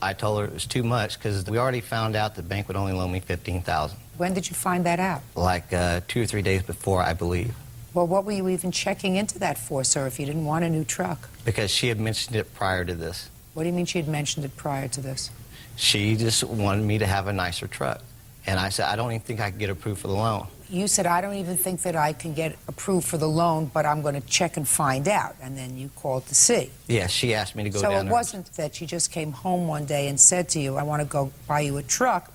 I told her it was too much because we already found out the bank would only loan me $15,000. When did you find that out? Like 2 or 3 days before, I believe. Well, what were you even checking into that for, sir, if you didn't want a new truck? Because she had mentioned it prior to this. What do you mean she had mentioned it prior to this? She just wanted me to have a nicer truck. And I said, I don't even think I can get approved for the loan. You said, I don't even think that I can get approved for the loan, but I'm going to check and find out. And then you called to see. Yeah, she asked me to go down So it there. wasn't that she just came home one day and said to you, I want to go buy you a truck.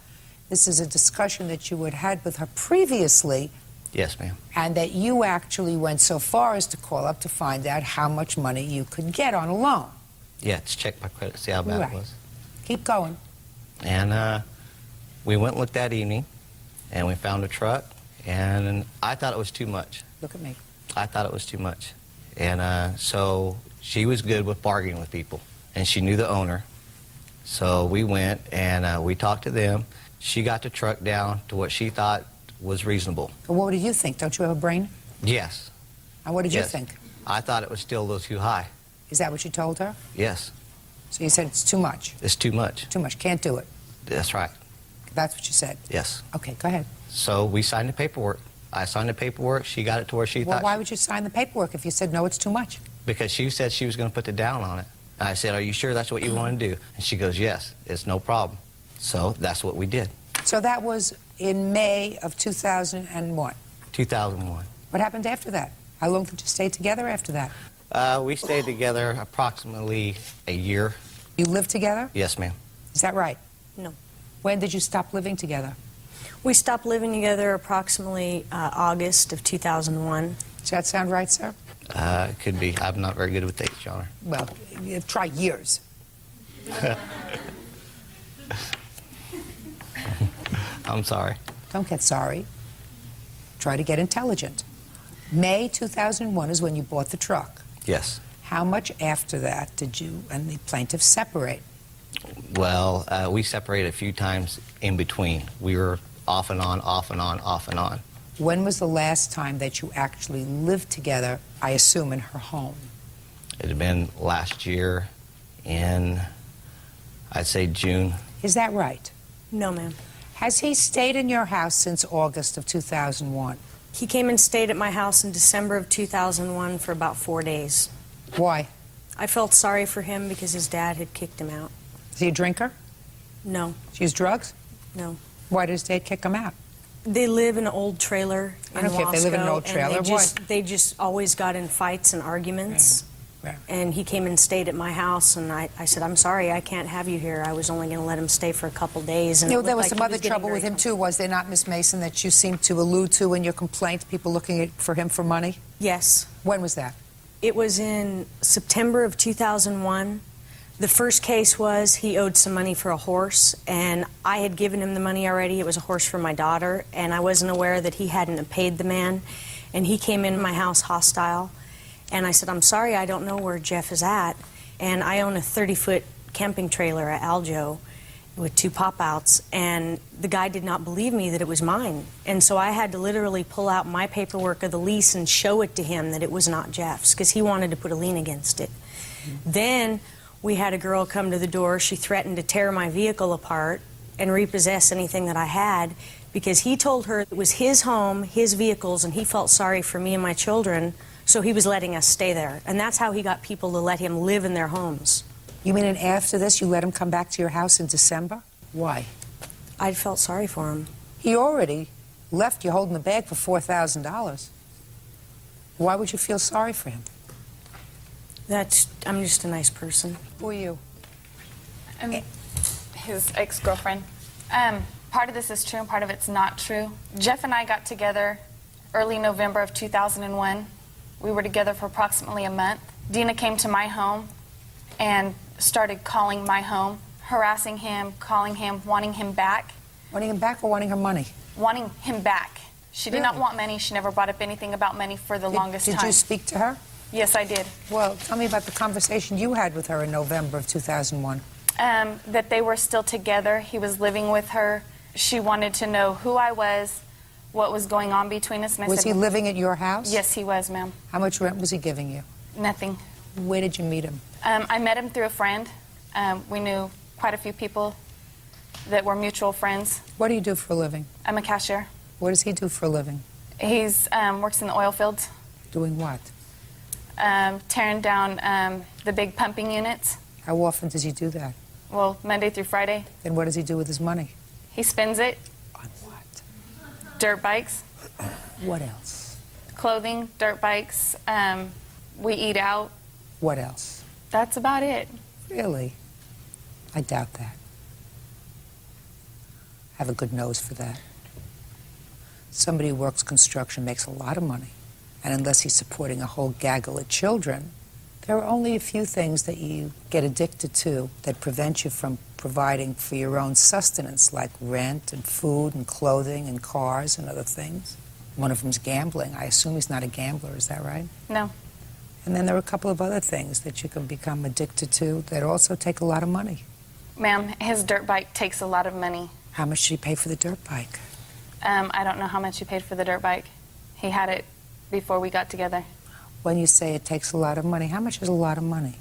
This is a discussion that you had had with her previously, Yes, ma'am. and that you actually went so far as to call up to find out how much money you could get on a loan. Yeah, to check my credit, see how bad Right. it was. Keep going. And we went and looked that evening, and we found a truck, and I thought it was too much. Look at me. I thought it was too much. And so she was good with bargaining with people, and she knew the owner. So we went, and we talked to them. She got the truck down to what she thought was reasonable. But what did you think? Don't you have a brain? Yes. And what did you Yes. think? I thought it was still a little too high. Is that what you told her? Yes. So you said it's too much. It's too much. Too much. Can't do it. That's right. That's what you said. Yes. Okay, go ahead. So we signed the paperwork. I signed the paperwork. She got it to where she Well, thought. why would you sign the paperwork if you said, no, it's too much? Because she said she was going to put the down on it. And I said, are you sure that's what you want to do? And she goes, yes, it's no problem. So that's what we did. So that was in May of 2001. 2001. What happened after that? How long did you stay together after that? We stayed together approximately a year. You lived together? Yes, ma'am. Is that right? No. When did you stop living together? We stopped living together approximately August of 2001. Does that sound right, sir? Could be. I'm not very good with dates, Your Honor. Well, try years. I'm sorry. Don't get sorry. Try to get intelligent. May 2001 is when you bought the truck. Yes. How much after that did you and the plaintiff separate? Well, we separated a few times in between. We were off and on, off and on, off and on. When was the last time that you actually lived together, I assume in her home? It had been last year in, I'd say, June. Is that right? No, ma'am. Has he stayed in your house since August of 2001? He came and stayed at my house in December of 2001 for about 4 days. Why? I felt sorry for him because his dad had kicked him out. Is he a drinker? No. Does he use drugs? No. Why did his dad kick him out? They live in an old trailer in I don't care if they live in an Wasco, old trailer. and What? they just always got in fights and arguments. Yeah. And he came and stayed at my house, and I said, I'm sorry, I can't have you here. I was only going to let him stay for a couple days. And You know, it there looked was some like he other getting trouble very with him, too, was there not, Miss Mason, that you seem to allude to in your complaint, people looking for him for money? Yes. When was that? It was in September of 2001. The first case was he owed some money for a horse, and I had given him the money already. It was a horse for my daughter, and I wasn't aware that he hadn't paid the man. And he came in my house hostile, and I said, I'm sorry, I don't know where Jeff is at. And I own a 30-foot camping trailer at Aljo with 2 pop-outs, and the guy did not believe me that it was mine. And so I had to literally pull out my paperwork of the lease and show it to him that it was not Jeff's, because he wanted to put a lien against it. Then we had a girl come to the door. She threatened to tear my vehicle apart and repossess anything that I had, because he told her it was his home, his vehicles, and he felt sorry for me and my children, so he was letting us stay there. And that's how he got people to let him live in their homes. You mean, and after this, you let him come back to your house in December? Why? I felt sorry for him. He already left you holding the bag for $4,000. Why would you feel sorry for him? I'm just a nice person. Who are you? I'm his ex-girlfriend. Part of this is true and part of it's not true. Jeff and I got together early November of 2001. We were together for approximately a month. Dina came to my home and started calling my home, harassing him, calling him, wanting him back. Wanting him back or wanting her money? Wanting him back. She did not want money. She never brought up anything about money for the longest time. Did you speak to her? Yes, I did. Well, tell me about the conversation you had with her in November of 2001. That they were still together. He was living with her. She wanted to know who I was, what was going on between us. And I Was said, he living at your house? Yes, he was, ma'am. How much rent was he giving you? Nothing. Where did you meet him? I met him through a friend. We knew quite a few people that were mutual friends. What do you do for a living? I'm a cashier. What does he do for a living? He's works in the oil fields. Doing what? Tearing down the big pumping units. How often does he do that? Well, Monday through Friday. Then what does he do with his money? He spends it. On what? Dirt bikes. What else? Clothing, dirt bikes. We eat out. What else? That's about it. Really? I doubt that. I have a good nose for that. Somebody who works construction makes a lot of money, and unless he's supporting a whole gaggle of children, there are only a few things that you get addicted to that prevent you from providing for your own sustenance, like rent and food and clothing and cars and other things. One of them's gambling. I assume he's not a gambler, is that right? No. And then there are a couple of other things that you can become addicted to that also take a lot of money. Ma'am, his dirt bike takes a lot of money. How much did he pay for the dirt bike? I don't know how much he paid for the dirt bike. He had it before we got together. When you say it takes a lot of money, how much is a lot of money?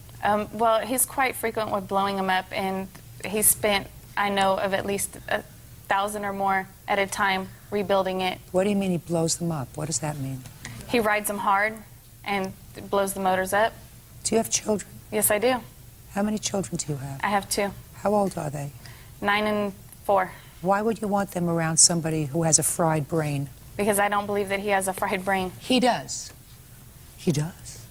Well, he's quite frequent with blowing them up, and he spent, I know, of at least $1,000 or more at a time rebuilding it. What do you mean he blows them up? What does that mean? He rides them hard and blows the motors up. Do you have children? Yes, I do. How many children do you have? I have 2. How old are they? 9 and 4. Why would you want them around somebody who has a fried brain? Because I don't believe that he has a fried brain. He does. He does.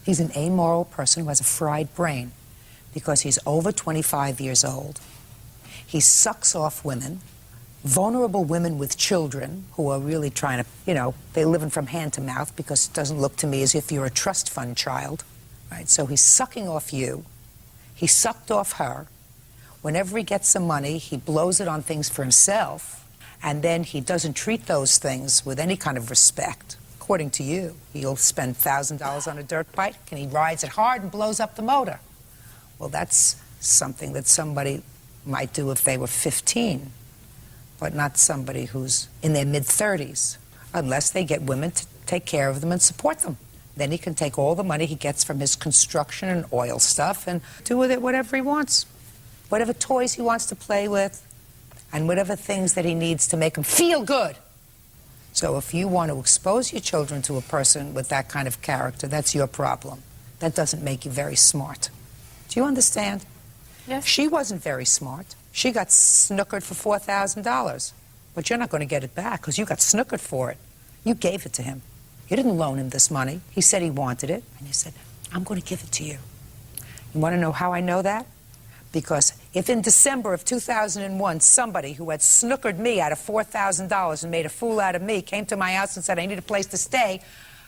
He's an amoral person who has a fried brain because he's over 25 years old. He sucks off women. vulnerable women with children who are really trying to, they're living from hand to mouth because it doesn't look to me as if you're a trust fund child, right? So he's sucking off you. He sucked off her. Whenever he gets some money, he blows it on things for himself, and then he doesn't treat those things with any kind of respect. According to you, he'll spend $1,000 on a dirt bike, and he rides it hard and blows up the motor. Well, that's something that somebody might do if they were 15, but not somebody who's in their mid-30s, unless they get women to take care of them and support them. Then he can take all the money he gets from his construction and oil stuff and do with it whatever he wants. Whatever toys he wants to play with, and whatever things that he needs to make him feel good. So if you want to expose your children to a person with that kind of character, that's your problem. That doesn't make you very smart. Do you understand? Yes. She wasn't very smart. She got snookered for $4,000. But you're not going to get it back because you got snookered for it. You gave it to him. You didn't loan him this money. He said he wanted it, and you said, I'm going to give it to you. You want to know how I know that? Because if in December of 2001, somebody who had snookered me out of $4,000 and made a fool out of me came to my house and said, I need a place to stay,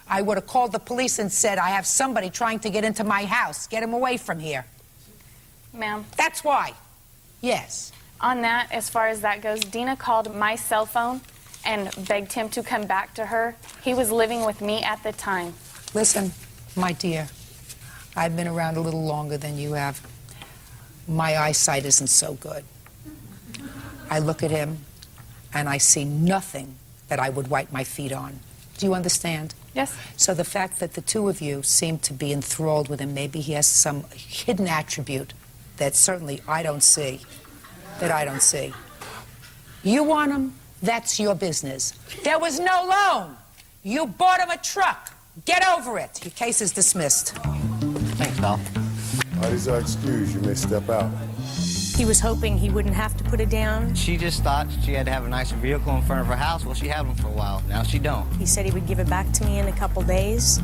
I would have called the police and said, I have somebody trying to get into my house. Get him away from here. Ma'am. That's why. Yes. On that, as far as that goes, Dina called my cell phone and begged him to come back to her. He was living with me at the time. Listen, my dear, I've been around a little longer than you have. My eyesight isn't so good. I look at him, and I see nothing that I would wipe my feet on. Do you understand? Yes. So the fact that the two of you seem to be enthralled with him, maybe he has some hidden attribute that certainly I don't see, You want him, that's your business. There was no loan. You bought him a truck. Get over it. Your case is dismissed. Thanks, Val. Parties are excused. You may step out. He was hoping he wouldn't have to put it down. She just thought she had to have a nicer vehicle in front of her house. Well, she had one for a while. Now she don't. He said he would give it back to me in a couple days.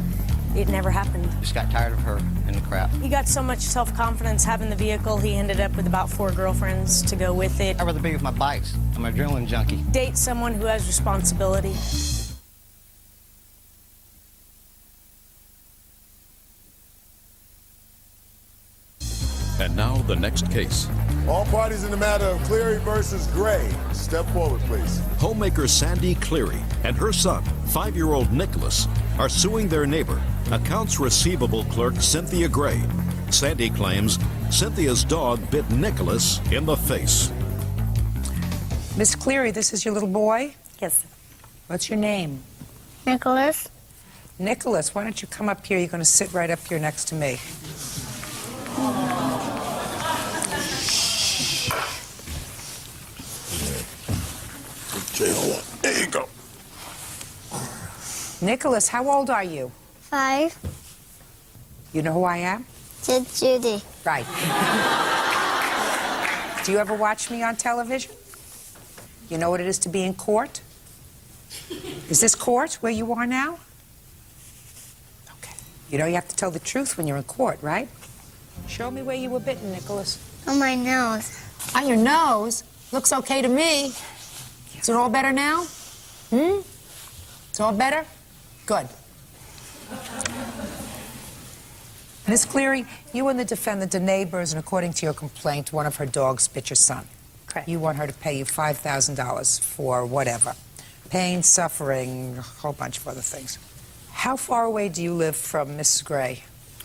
It never happened. Just got tired of her and the crap. He got so much self-confidence having the vehicle, he ended up with about 4 girlfriends to go with it. I'd rather be with my bikes. I'm an adrenaline junkie. Date someone who has responsibility. And now the next case. All parties in the matter of Cleary versus Gray, step forward, please. Homemaker Sandy Cleary and her son, 5-year-old Nicholas, are suing their neighbor, accounts receivable clerk Cynthia Gray. Sandy claims Cynthia's dog bit Nicholas in the face. Miss Cleary, this is your little boy? Yes. What's your name? Nicholas. Nicholas, why don't you come up here? You're going to sit right up here next to me. There you go. Nicholas, how old are you? 5. You know who I am? Judge Judy. Right. Do you ever watch me on television? You know what it is to be in court? Is this court where you are now? Okay. You know you have to tell the truth when you're in court, right? Show me where you were bitten, Nicholas. On my nose. On your nose? Looks okay to me. Is it all better now? It's all better? Good. Miss Cleary, you and the defendant are neighbors, and according to your complaint, one of her dogs bit your son. Correct. You want her to pay you $5,000 for whatever. Pain, suffering, a whole bunch of other things. How far away do you live from Mrs. Gray?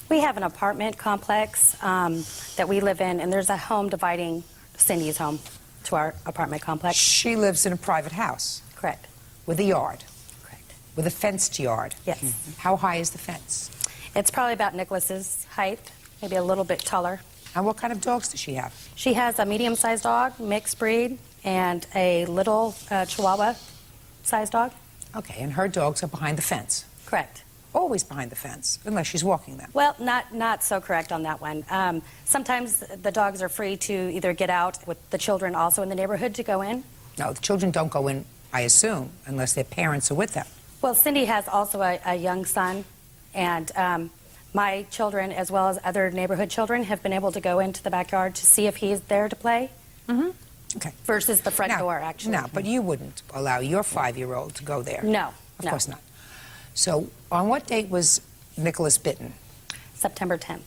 We have an apartment complex that we live in, and there's a home dividing Cindy's home to our apartment complex. She lives in a private house? Correct. With a yard? Correct. With a fenced yard? Yes. How high is the fence? It's probably about Nicholas's height, maybe a little bit taller. And what kind of dogs does she have? She has a medium-sized dog, mixed breed, and a little Chihuahua-sized dog. Okay, and her dogs are behind the fence? Correct. Always behind the fence, unless she's walking them. Well, not so correct on that one. Sometimes the dogs are free to either get out with the children also in the neighborhood to go in. No, the children don't go in, I assume, unless their parents are with them. Well, Cindy has also a young son, and my children, as well as other neighborhood children, have been able to go into the backyard to see if he's there to play. Okay. versus the front Now- door, actually. No, but you wouldn't allow your 5-year-old to go there. No, Of no. course not. So on what date was Nicholas bitten? September 10th.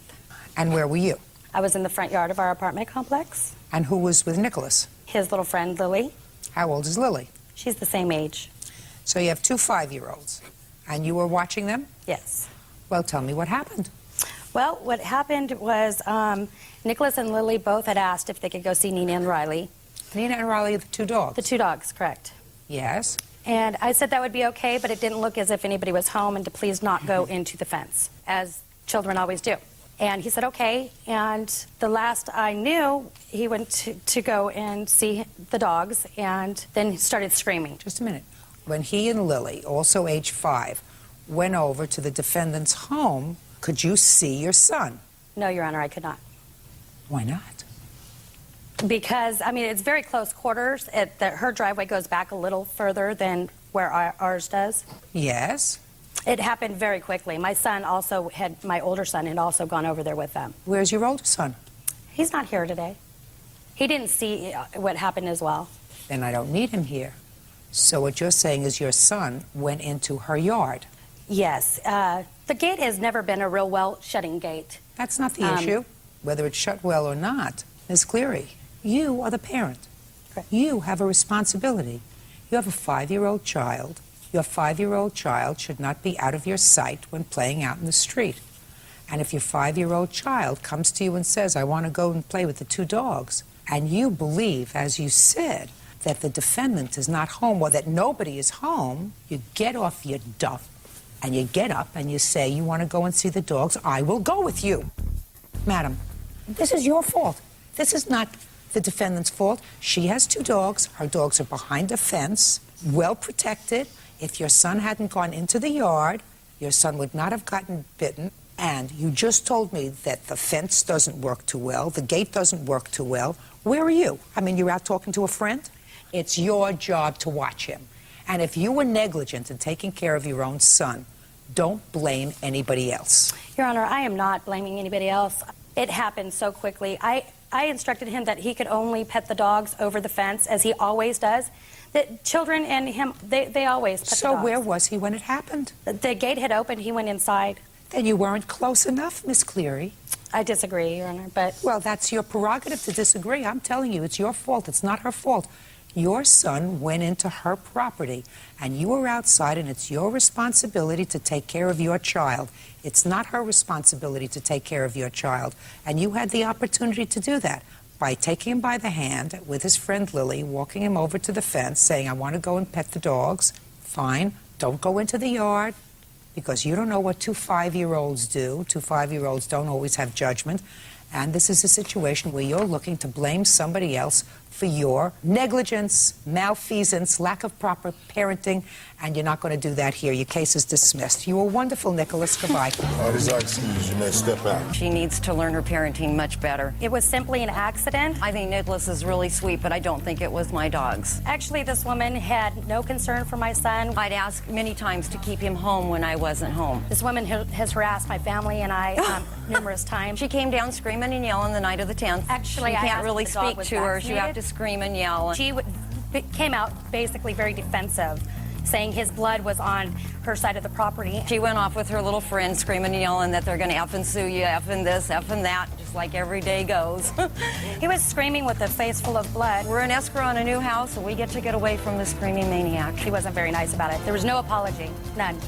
And where were you? I was in the front yard of our apartment complex. And who was with Nicholas? His little friend, Lily. How old is Lily? She's the same age. So you have two 5-year-olds. And you were watching them? Yes. Well, tell me what happened. Well, what happened was Nicholas and Lily both had asked if they could go see Nina and Riley. Nina and Riley are the two dogs? The two dogs, correct. Yes. And I said that would be okay, but it didn't look as if anybody was home and to please not go into the fence, as children always do. And he said, okay. And the last I knew, he went to go and see the dogs and then started screaming. Just a minute. When he and Lily, also age 5, went over to the defendant's home, could you see your son? No, Your Honor, I could not. Why not? Because, I mean, it's very close quarters. Her driveway goes back a little further than where ours does. Yes. It happened very quickly. My older son had also gone over there with them. Where's your older son? He's not here today. He didn't see what happened as well. Then I don't need him here. So what you're saying is your son went into her yard. Yes. The gate has never been a real well-shutting gate. That's not the issue, whether it's shut well or not. Ms. Cleary, you are the parent. Correct. You have a responsibility. You have a 5-year-old child. Your 5-year-old child should not be out of your sight when playing out in the street. And if your 5-year-old child comes to you and says, I want to go and play with the two dogs, and you believe, as you said, that the defendant is not home or that nobody is home, you get off your duff and you get up and you say, you want to go and see the dogs, I will go with you. Madam, this is your fault. This is not the defendant's fault. She has two dogs. Her dogs are behind a fence, well protected. If your son hadn't gone into the yard, your son would not have gotten bitten. And you just told me that the fence doesn't work too well, the gate doesn't work too well. Where are you? I mean, you're out talking to a friend? It's your job to watch him. And if you were negligent in taking care of your own son, don't blame anybody else. Your Honor, I am not blaming anybody else. It happened so quickly. I instructed him that he could only pet the dogs over the fence, as he always does. That children and him, they always pet the dogs. So where was he when it happened? The gate had opened. He went inside. Then you weren't close enough, Miss Cleary. I disagree, Your Honor, but... Well, that's your prerogative to disagree. I'm telling you, it's your fault. It's not her fault. Your son went into her property, and you were outside, and it's your responsibility to take care of your child. It's not her responsibility to take care of your child, and you had the opportunity to do that by taking him by the hand with his friend Lily, walking him over to the fence, saying, I want to go and pet the dogs. Fine. Don't go into the yard, because you don't know what two 5-year-olds do. Two 5-year-olds don't always have judgment. And this is a situation where you're looking to blame somebody else for your negligence, malfeasance, lack of proper parenting, and you're not going to do that here. Your case is dismissed. You were wonderful, Nicholas. Goodbye. All these are excused. You may step out. She needs to learn her parenting much better. It was simply an accident. I think Nicholas is really sweet, but I don't think it was my dogs. Actually, this woman had no concern for my son. I'd ask many times to keep him home when I wasn't home. This woman has harassed my family and I numerous times. She came down screaming and yelling the night of the 10th. Actually, you I can't asked really if the dog speak was to her. You have vaccinated. to scream and yell. She came out basically very defensive, saying his blood was on her side of the property. She went off with her little friend screaming and yelling that they're going to effing sue you, effing this, effing that, just like every day goes. He was screaming with a face full of blood. We're in escrow on a new house, and we get away from the screaming maniac. He wasn't very nice about it. There was no apology, none.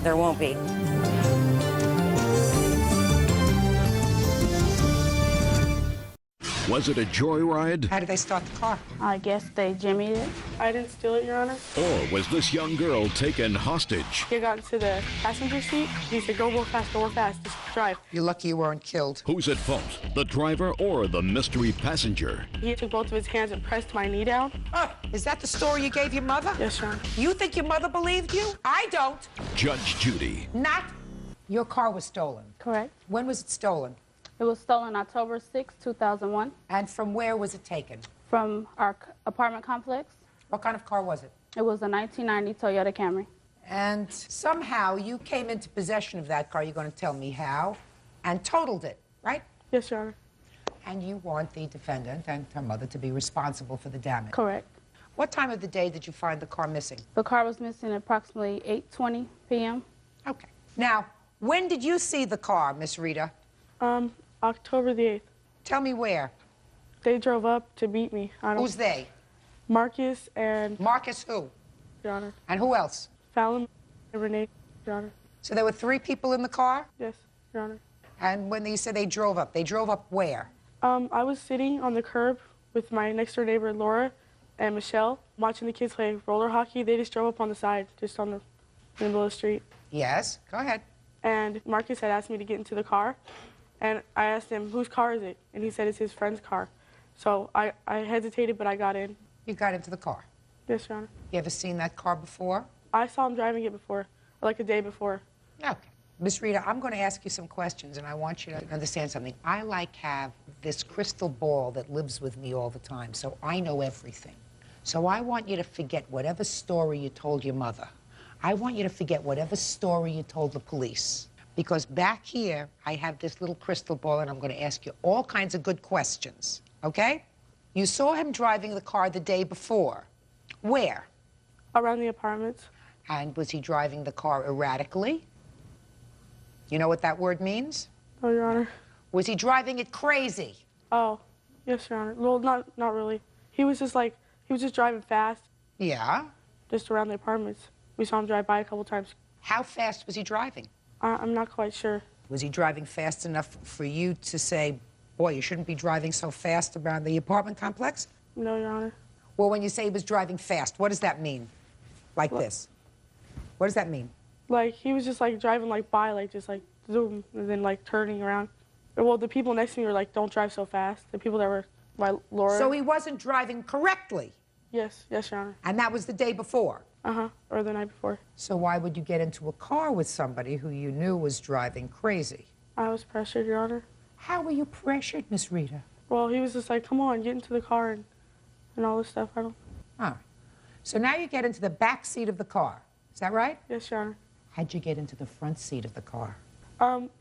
There won't be. Was it a joyride? How did they start the car? I guess they jimmied it. I didn't steal it, Your Honor. Or was this young girl taken hostage? He got into the passenger seat. He said, go real fast, just drive. You're lucky you weren't killed. Who's at fault, the driver or the mystery passenger? He took both of his hands and pressed my knee down. Oh, is that the story you gave your mother? Yes, Your Honor. You think your mother believed you? I don't. Judge Judy. Not. Your car was stolen. Correct. When was it stolen? It was stolen October 6, 2001. And from where was it taken? From our apartment complex. What kind of car was it? It was a 1990 Toyota Camry. And somehow you came into possession of that car, you're going to tell me how, and totaled it, right? Yes, Your Honor. And you want the defendant and her mother to be responsible for the damage? Correct. What time of the day did you find the car missing? The car was missing at approximately 8:20 p.m. Okay. Now, when did you see the car, Miss Rita? October the 8th. Tell me where. They drove up to beat me. Who's they? Marcus and... Marcus who? Your Honor. And who else? Fallon and Renee, Your Honor. So there were 3 people in the car? Yes, Your Honor. And when you said they drove up where? I was sitting on the curb with my next-door neighbor, Laura, and Michelle, watching the kids play roller hockey. They just drove up on the side, just in the middle of the street. Yes, go ahead. And Marcus had asked me to get into the car, and I asked him, whose car is it? And he said it's his friend's car. So I hesitated, but I got in. You got into the car? Yes, Your Honor. You ever seen that car before? I saw him driving it before, like a day before. Okay. Miss Rita, I'm going to ask you some questions, and I want you to understand something. I have this crystal ball that lives with me all the time, so I know everything. So I want you to forget whatever story you told your mother. I want you to forget whatever story you told the police. Because back here, I have this little crystal ball, and I'm going to ask you all kinds of good questions, okay? You saw him driving the car the day before. Where? Around the apartments. And was he driving the car erratically? You know what that word means? Oh, Your Honor. Was he driving it crazy? Oh, yes, Your Honor. Well, not really. He was just driving fast. Yeah? Just around the apartments. We saw him drive by a couple times. How fast was he driving? I'm not quite sure. Was he driving fast enough for you to say, boy, you shouldn't be driving so fast around the apartment complex? No, Your Honor. Well, when you say he was driving fast, what does that mean? Like this? What does that mean? Like, he was just, like, driving, like, by, like, just, like, zoom, and then, like, turning around. Well, the people next to me were like, don't drive so fast. The people that were by Laura. So he wasn't driving correctly? Yes, Your Honor. And that was the day before? Uh-huh, or the night before. So why would you get into a car with somebody who you knew was driving crazy? I was pressured, Your Honor. How were you pressured, Miss Rita? Well, he was just like, come on, get into the car and all this stuff. I don't... Ah. So now you get into the back seat of the car. Is that right? Yes, Your Honor. How'd you get into the front seat of the car?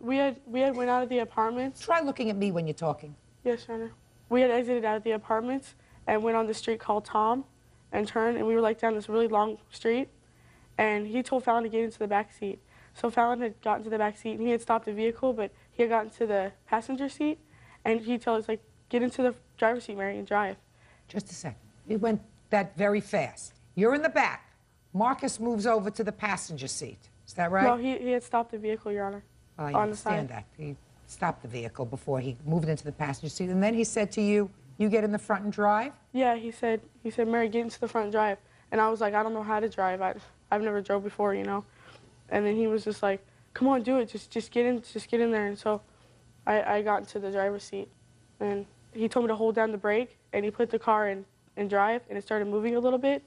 We had went out of the apartments. Try looking at me when you're talking. Yes, Your Honor. We had exited out of the apartments and went on the street called Tom and turned, and we were like down this really long street, and he told Fallon to get into the back seat. So Fallon had gotten to the back seat, and he had stopped the vehicle, but he had gotten to the passenger seat, and he told us, like, get into the driver's seat, Mary, and drive. Just a second. It went that very fast. You're in the back. Marcus moves over to the passenger seat. Is that right? No, he had stopped the vehicle, Your Honor. I on the side. understand that. He stopped the vehicle before he moved into the passenger seat, and then he said to you, you get in the front and drive? Yeah, he said, Mary, get into the front and drive. And I was like, I don't know how to drive. I've never drove before, you know. And then he was just like, come on, do it. Just get in there. And so I got into the driver's seat, and he told me to hold down the brake, and he put the car in drive, and it started moving a little bit.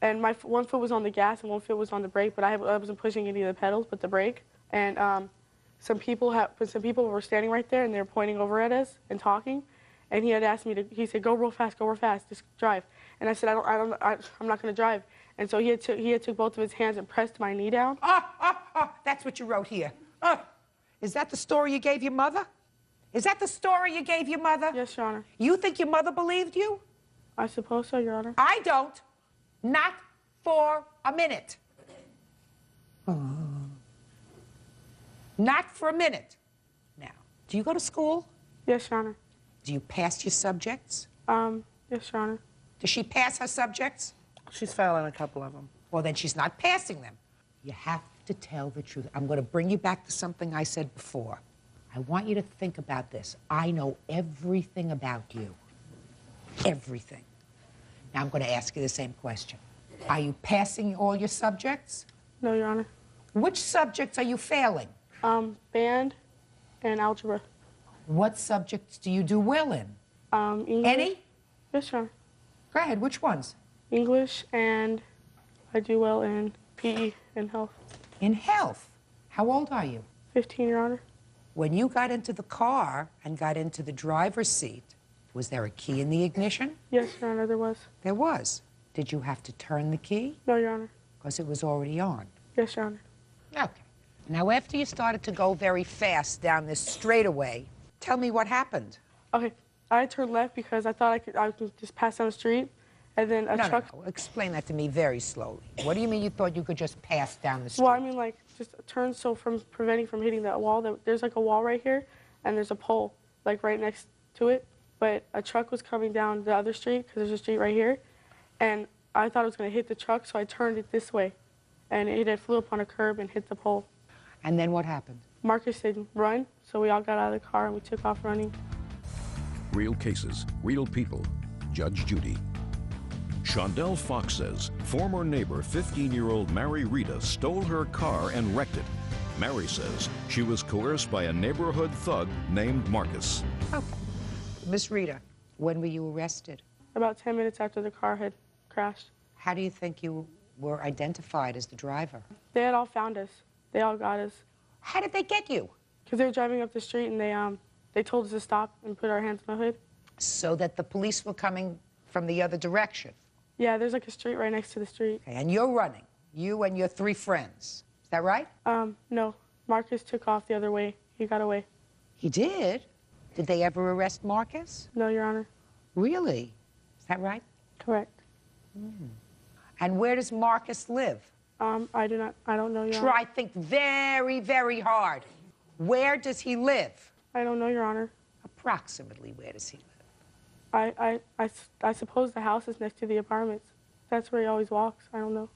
And my one foot was on the gas and one foot was on the brake, but I wasn't pushing any of the pedals but the brake. And some people were standing right there, and they were pointing over at us and talking. And he had asked me he said, go real fast, just drive. And I said, I'm not going to drive. And so he had took both of his hands and pressed my knee down. That's what you wrote here. Is that the story you gave your mother? Is that the story you gave your mother? Yes, Your Honor. You think your mother believed you? I suppose so, Your Honor. I don't. Not for a minute. Not for a minute. Now, do you go to school? Yes, Your Honor. Do you pass your subjects? Yes, Your Honor. Does she pass her subjects? She's failing a couple of them. Well, then she's not passing them. You have to tell the truth. I'm going to bring you back to something I said before. I want you to think about this. I know everything about you. Everything. Now I'm going to ask you the same question. Are you passing all your subjects? No, Your Honor. Which subjects are you failing? Band and algebra. What subjects do you do well in? English. Any? Yes, Your Honor. Go ahead, which ones? English, and I do well in PE and health. In health? How old are you? 15, Your Honor. When you got into the car and got into the driver's seat, was there a key in the ignition? Yes, Your Honor, there was. There was. Did you have to turn the key? No, Your Honor. Because it was already on. Yes, Your Honor. Okay. Now, after you started to go very fast down this straightaway, tell me what happened. Okay, I turned left because I thought I could just pass down the street, and then a truck. No. Explain that to me very slowly. What do you mean you thought you could just pass down the street? Well, I mean, like, just turn so preventing from hitting that wall. There's like a wall right here, and there's a pole, like, right next to it. But a truck was coming down the other street, because there's a street right here, and I thought it was going to hit the truck, so I turned it this way, and it had flew up on a curb and hit the pole. And then what happened? Marcus said, run, so we all got out of the car, and we took off running. Real cases, real people. Judge Judy. Shondell Fox says former neighbor 15-year-old Mary Rita stole her car and wrecked it. Mary says she was coerced by a neighborhood thug named Marcus. Okay. Miss Rita, when were you arrested? About 10 minutes after the car had crashed. How do you think you were identified as the driver? They had all found us. They all got us. How did they get you? Because they were driving up the street, and they told us to stop and put our hands on the hood. So that the police were coming from the other direction? Yeah, there's like a street right next to the street. Okay, and you're running, you and your 3 friends. Is that right? No. Marcus took off the other way. He got away. He did? Did they ever arrest Marcus? No, Your Honor. Really? Is that right? Correct. And where does Marcus live? I don't know, Your Honor. Try think very, very hard. Where does he live? I don't know, Your Honor. Approximately where does he live? I suppose the house is next to the apartments. That's where he always walks. I don't know.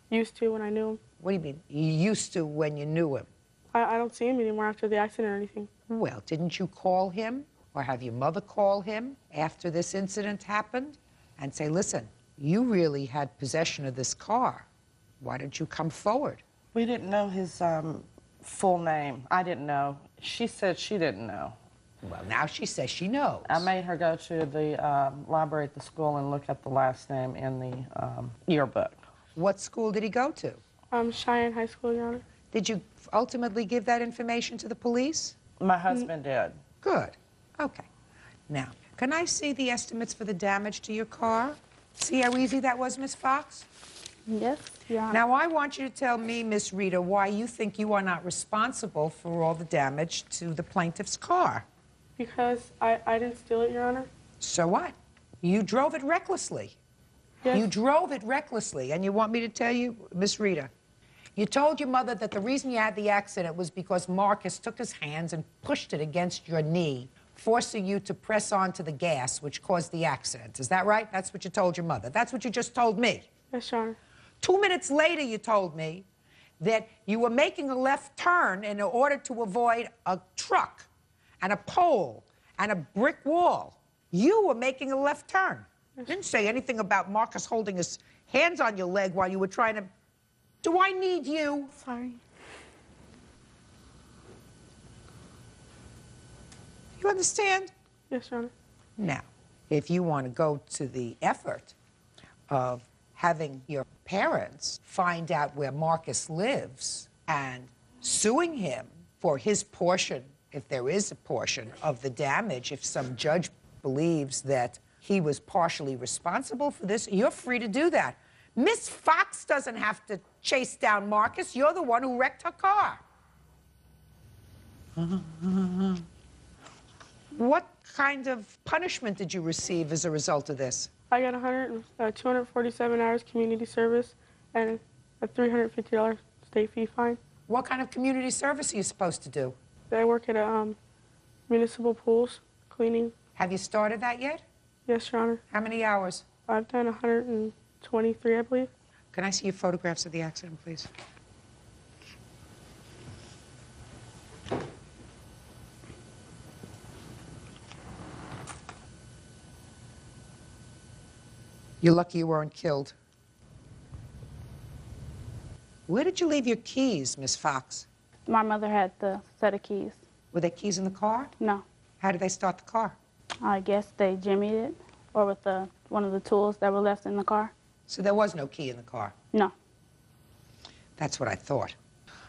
Used to when I knew him. What do you mean? You used to when you knew him? I don't see him anymore after the accident or anything. Well, didn't you call him or have your mother call him after this incident happened and say, listen, you really had possession of this car. Why don't you come forward? We didn't know his full name. I didn't know. She said she didn't know. Well, now she says she knows. I made her go to the library at the school and look at the last name in the yearbook. What school did he go to? Cheyenne High School, Your Honor. Did you ultimately give that information to the police? My husband did. Good. Okay. Now, can I see the estimates for the damage to your car? See how easy that was, Miss Fox? Yes, Your Honor. Now, I want you to tell me, Miss Rita, why you think you are not responsible for all the damage to the plaintiff's car. Because I didn't steal it, Your Honor. So what? You drove it recklessly. Yes. You drove it recklessly, and you want me to tell you, Miss Rita, you told your mother that the reason you had the accident was because Marcus took his hands and pushed it against your knee, forcing you to press onto the gas, which caused the accident. Is that right? That's what you told your mother. That's what you just told me. Yes, Your Honor. 2 minutes later, you told me that you were making a left turn in order to avoid a truck and a pole and a brick wall. You were making a left turn. You didn't say anything about Marcus holding his hands on your leg while you were trying to... Do I need you? Sorry. You understand? Yes, Your Honor. Now, if you want to go to the effort of having your parents find out where Marcus lives and suing him for his portion, if there is a portion of the damage, if some judge believes that he was partially responsible for this, you're free to do that. Miss Fox doesn't have to chase down Marcus. You're the one who wrecked her car. What kind of punishment did you receive as a result of this? I got 247 hours community service and a $350 state fee fine. What kind of community service are you supposed to do? I work at municipal pools, cleaning. Have you started that yet? Yes, Your Honor. How many hours? I've done 123, I believe. Can I see your photographs of the accident, please? You're lucky you weren't killed. Where did you leave your keys, Miss Fox? My mother had the set of keys. Were there keys in the car? No. How did they start the car? I guess they jimmied it, or with one of the tools that were left in the car. So there was no key in the car? No. That's what I thought.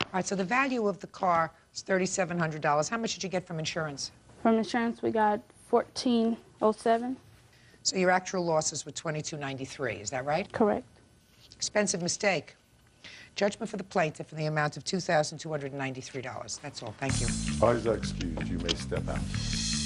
All right, so the value of the car is $3,700. How much did you get from insurance? From insurance, we got $1,407. So your actual losses were $2,293, is that right? Correct. Expensive mistake. Judgment for the plaintiff in the amount of $2,293. That's all. Thank you. All is excused. You may step out.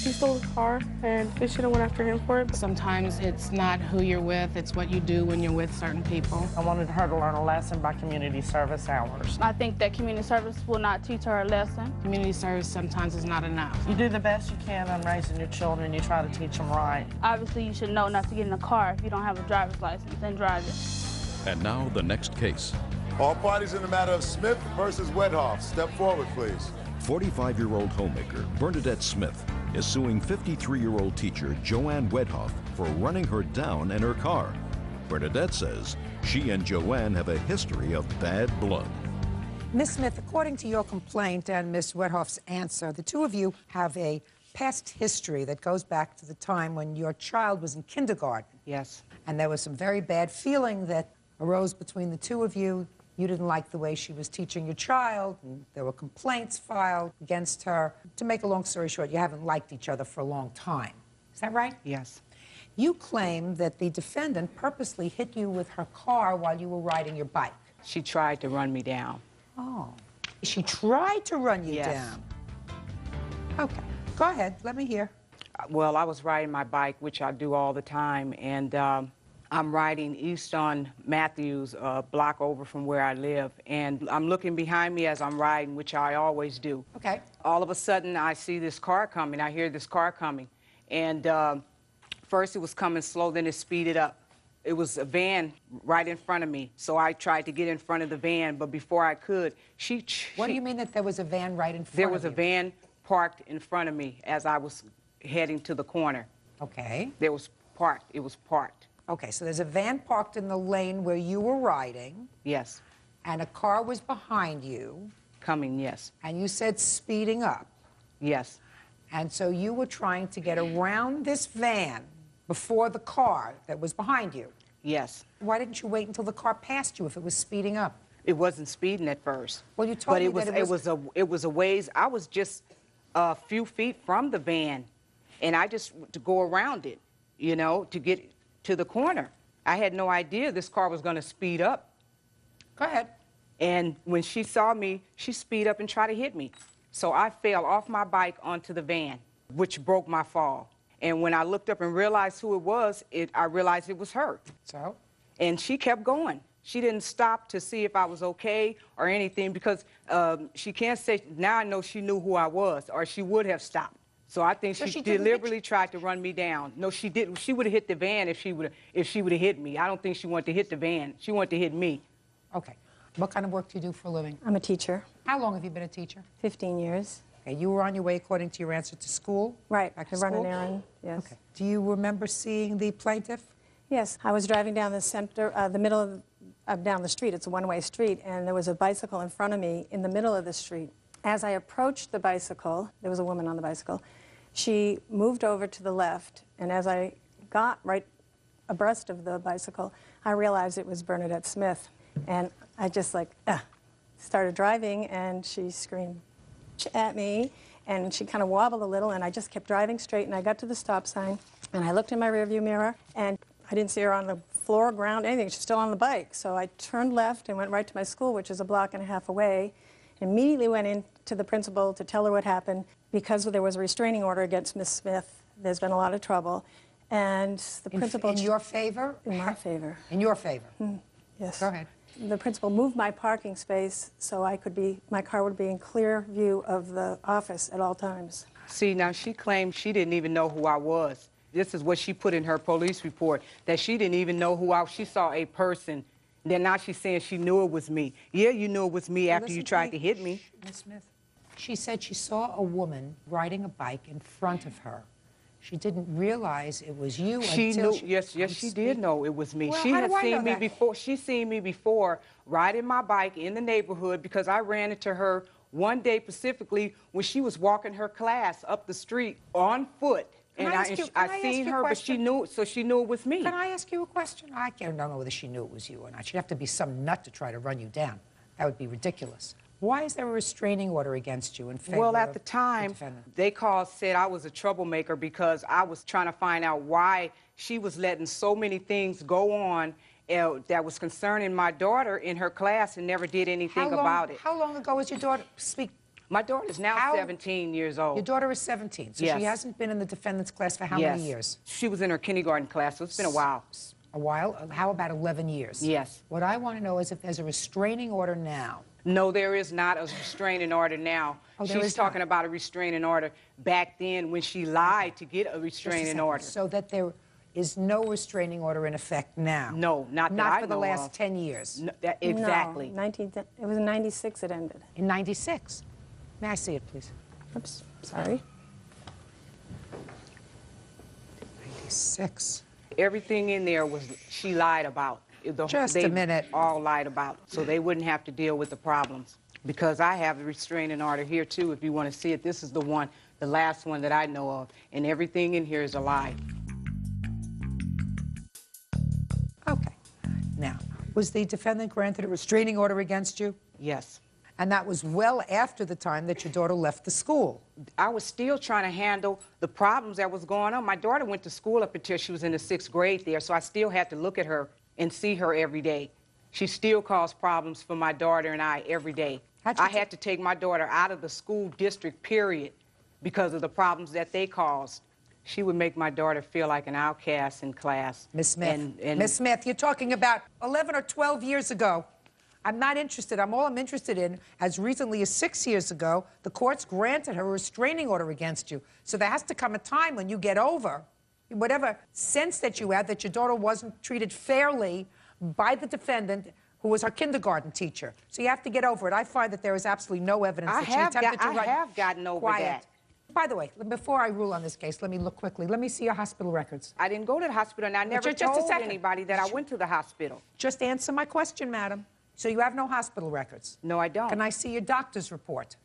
he stole the car, and they should have went after him for it. Sometimes it's not who you're with, it's what you do when you're with certain people. I wanted her to learn a lesson by community service hours. I think that community service will not teach her a lesson. Community service sometimes is not enough. You do the best you can on raising your children. You try to teach them right. Obviously, you should know not to get in a car if you don't have a driver's license and drive it. And now the next case. All parties in the matter of Smith versus Wedhoff. Step forward, please. 45-year-old homemaker Bernadette Smith is suing 53-year-old teacher Joanne Wedhoff for running her down in her car. Bernadette says she and Joanne have a history of bad blood. Miss Smith, according to your complaint and Miss Wedhoff's answer, the two of you have a past history that goes back to the time when your child was in kindergarten. Yes. And there was some very bad feeling that arose between the two of you. You didn't like the way she was teaching your child. There were complaints filed against her. To make a long story short, you haven't liked each other for a long time. Is that right? Yes. You claim that the defendant purposely hit you with her car while you were riding your bike. She tried to run me down. Oh. She tried to run you Yes. down. Okay. Go ahead. Let me hear. Well, I was riding my bike, which I do all the time, and I'm riding east on Matthews, a block over from where I live, and I'm looking behind me as I'm riding, which I always do. Okay. All of a sudden, I see this car coming. I hear this car coming, and first it was coming slow, then it speeded up. It was a van right in front of me, so I tried to get in front of the van, but before I could, What do you mean that there was a van right in front of you? There was a van parked in front of me as I was heading to the corner. Okay. It was parked. Okay, so there's a van parked in the lane where you were riding. Yes. And a car was behind you. Coming, yes. And you said speeding up. Yes. And so you were trying to get around this van before the car that was behind you. Yes. Why didn't you wait until the car passed you if it was speeding up? It wasn't speeding at first. Well, you told me that it was a ways. I was just a few feet from the van, and I just to go around it, you know, to get to the corner. I had no idea this car was going to speed up. Go ahead. And when she saw me, she speed up and tried to hit me. So I fell off my bike onto the van, which broke my fall. And when I looked up and realized who it was, I realized it was her. So? And she kept going. She didn't stop to see if I was okay or anything, because she can't say, now I know she knew who I was, or she would have stopped. So I think she deliberately tried to run me down. No, she didn't. She would have hit the van if she would have hit me. I don't think she wanted to hit the van. She wanted to hit me. Okay. What kind of work do you do for a living? I'm a teacher. How long have you been a teacher? 15 years. Okay, you were on your way according to your answer to school? Right, Back to to run school? an errand, yes. Okay. Do you remember seeing the plaintiff? Yes, I was driving down the center, the middle of down the street. It's a one-way street, and there was a bicycle in front of me in the middle of the street. As I approached the bicycle, there was a woman on the bicycle. She moved over to the left, and as I got right abreast of the bicycle, I realized it was Bernadette Smith, and I just started driving, and she screamed at me, and she kind of wobbled a little, and I just kept driving straight, and I got to the stop sign, and I looked in my rearview mirror, and I didn't see her on the floor, ground, anything. She's still on the bike. So I turned left and went right to my school, which is a block and a half away, and immediately went in to the principal to tell her what happened. Because there was a restraining order against Miss Smith, there's been a lot of trouble, and the principal... In your favor? In my favor. In your favor? Yes. Go ahead. The principal moved my parking space so my car would be in clear view of the office at all times. See, now she claimed she didn't even know who I was. This is what she put in her police report, that she didn't even know who I was. She saw a person. Then now she's saying she knew it was me. Yeah, you knew it was me after you tried to hit me. Ms. Smith, she said she saw a woman riding a bike in front of her. She didn't realize it was you until she knew. Yes, she did know it was me. Well, She how had do I know seen me that? before. She's seen me before riding my bike in the neighborhood, because I ran into her one day specifically when she was walking her class up the street on foot. Can And I ask you- can I I ask seen you a her, but question? she knew, so she knew it was me. Can I ask you a question? I don't know whether she knew it was you or not. She'd have to be some nut to try to run you down. That would be ridiculous. Why is there a restraining order against you in favor Well, at of the time, defendant? they said I was a troublemaker because I was trying to find out why she was letting so many things go on that was concerning my daughter in her class and never did anything about it. How long ago was your daughter? My daughter's now 17 years old. Your daughter is 17, so Yes. she hasn't been in the defendant's class for how Yes. many years? She was in her kindergarten class, so it's been a while. A while? How about 11 years? Yes. What I want to know is if there's a restraining order now. No, there is not a restraining order now. Oh, there She's is not. talking about a restraining order back then when she lied to get a Just a restraining second. order. So that there is no restraining order in effect now? No, not that Not I for the know last of. 10 years? No, exactly. No, it was in 96 it ended. In 96? May I see it, please? Oops, sorry. 96. Everything in there was she lied about. Just a minute. All lied about, so they wouldn't have to deal with the problems. Because I have the restraining order here too, if you want to see it. This is the one, the last one that I know of, and everything in here is a lie. Okay. Now, was the defendant granted a restraining order against you? Yes. And that was well after the time that your daughter left the school. I was still trying to handle the problems that was going on. My daughter went to school up until she was in the 6th grade there, so I still had to look at her and see her every day. She still caused problems for my daughter and I every day. I had to take my daughter out of the school district, period, because of the problems that they caused. She would make my daughter feel like an outcast in class. Miss Smith, Miss Smith, you're talking about 11 or 12 years ago. I'm not interested. All I'm interested in, as recently as 6 years ago, the courts granted her a restraining order against you. So there has to come a time when you get over whatever sense that you had that your daughter wasn't treated fairly by the defendant, who was her kindergarten teacher. So you have to get over it. I find that there is absolutely no evidence that she attempted to write. I have gotten over Quiet. that. By the way, before I rule on this case, let me look quickly. Let me see your hospital records. I didn't go to the hospital, and I never told anybody that I went to the hospital. Just answer my question, madam. So you have no hospital records? No, I don't. Can I see your doctor's report?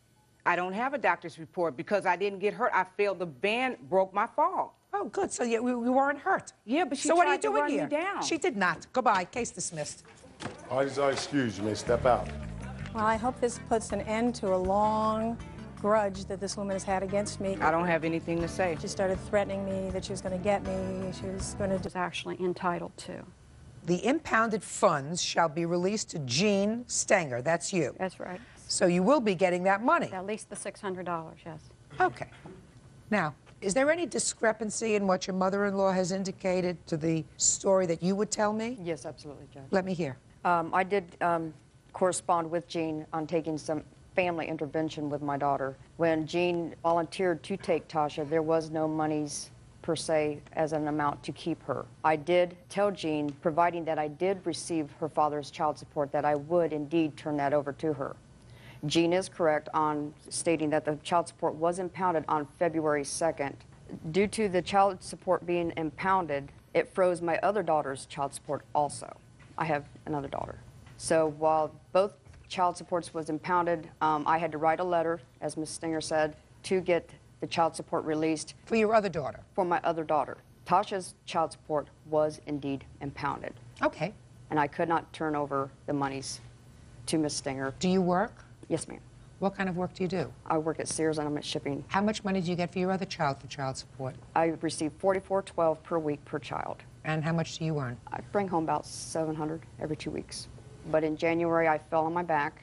I don't have a doctor's report because I didn't get hurt. I fell. The band broke my fall. Oh, good. So we weren't hurt. Yeah, but she so what are tried you to doing run here? me down. She did not. Goodbye. Case dismissed. Parties are excused. You may step out. Well, I hope this puts an end to a long grudge that this woman has had against me. I don't have anything to say. She started threatening me that she was going to get me. She was going to... Was actually entitled to. The impounded funds shall be released to Jean Stenger. That's you. That's right. So you will be getting that money. At least the $600, yes. Okay. Now, is there any discrepancy in what your mother-in-law has indicated to the story that you would tell me? Yes, absolutely, Judge. Let me hear. I did correspond with Jean on taking some family intervention with my daughter. When Jean volunteered to take Tasha, there was no monies per se as an amount to keep her. I did tell Jean, providing that I did receive her father's child support, that I would indeed turn that over to her. Jean is correct on stating that the child support was impounded on February 2nd. Due to the child support being impounded, it froze my other daughter's child support also. I have another daughter. So while both child supports was impounded, I had to write a letter, as Ms. Stenger said, to get the child support released. For your other daughter? For my other daughter. Tasha's child support was indeed impounded. Okay. And I could not turn over the monies to Ms. Stenger. Do you work? Yes, ma'am. What kind of work do you do? I work at Sears and I'm at shipping. How much money do you get for your other child for child support? I receive $44.12 per week per child. And how much do you earn? I bring home about $700 every 2 weeks. But in January, I fell on my back.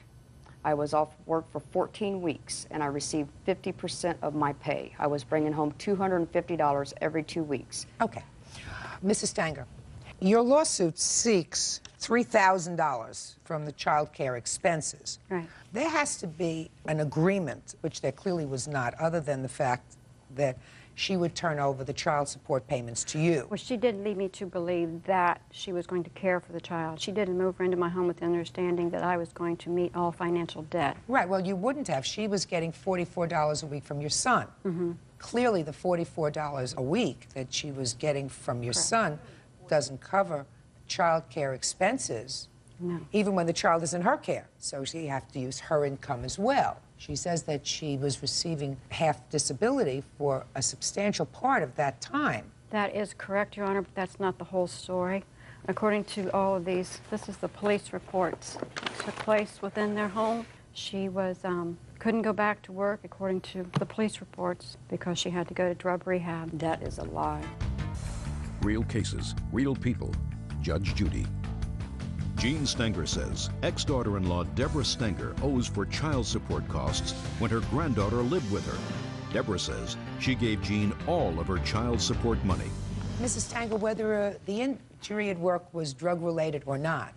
I was off work for 14 weeks, and I received 50% of my pay. I was bringing home $250 every 2 weeks. Okay. Mrs. Stenger, your lawsuit seeks $3,000 from the child care expenses. Right. There has to be an agreement, which there clearly was not, other than the fact that she would turn over the child support payments to you. Well, she did lead me to believe that she was going to care for the child. She didn't move her into my home with the understanding that I was going to meet all financial debt. Right, well, you wouldn't have. She was getting $44 a week from your son. Mm-hmm. Clearly, the $44 a week that she was getting from your son doesn't cover child care expenses, even when the child is in her care. So she has to use her income as well. She says that she was receiving half disability for a substantial part of that time. That is correct, Your Honor, but that's not the whole story. According to all of these, this is the police reports that took place within their home. She was couldn't go back to work, according to the police reports, because she had to go to drug rehab. That is a lie. Real cases, real people. Judge Judy. Jean Stenger says ex-daughter-in-law Deborah Stenger owes for child support costs when her granddaughter lived with her. Deborah says she gave Jean all of her child support money. Mrs. Stenger, whether the injury at work was drug-related or not,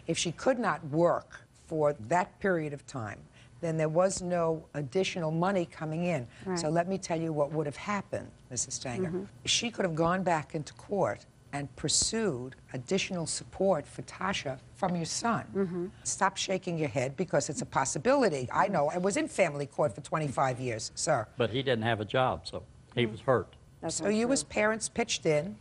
if she could not work for that period of time, then there was no additional money coming in. Right. So let me tell you what would have happened, Mrs. Stenger. She could have gone back into court and pursued additional support for Tasha from your son. Stop shaking your head, because it's a possibility. I know. I was in family court for 25 years, sir. But he didn't have a job, so he was hurt. So you as parents pitched in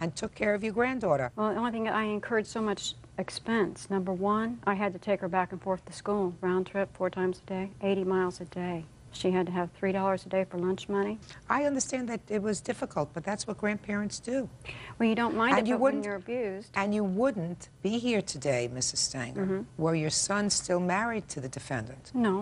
and took care of your granddaughter. Well, the only thing, I incurred so much expense. Number one, I had to take her back and forth to school, round trip 4 times a day, 80 miles a day. She had to have $3 a day for lunch money. I understand that it was difficult, but that's what grandparents do. Well, you don't mind And it you but when wouldn't- you're abused. And you wouldn't be here today, Mrs. Stenger, were your son still married to the defendant. No.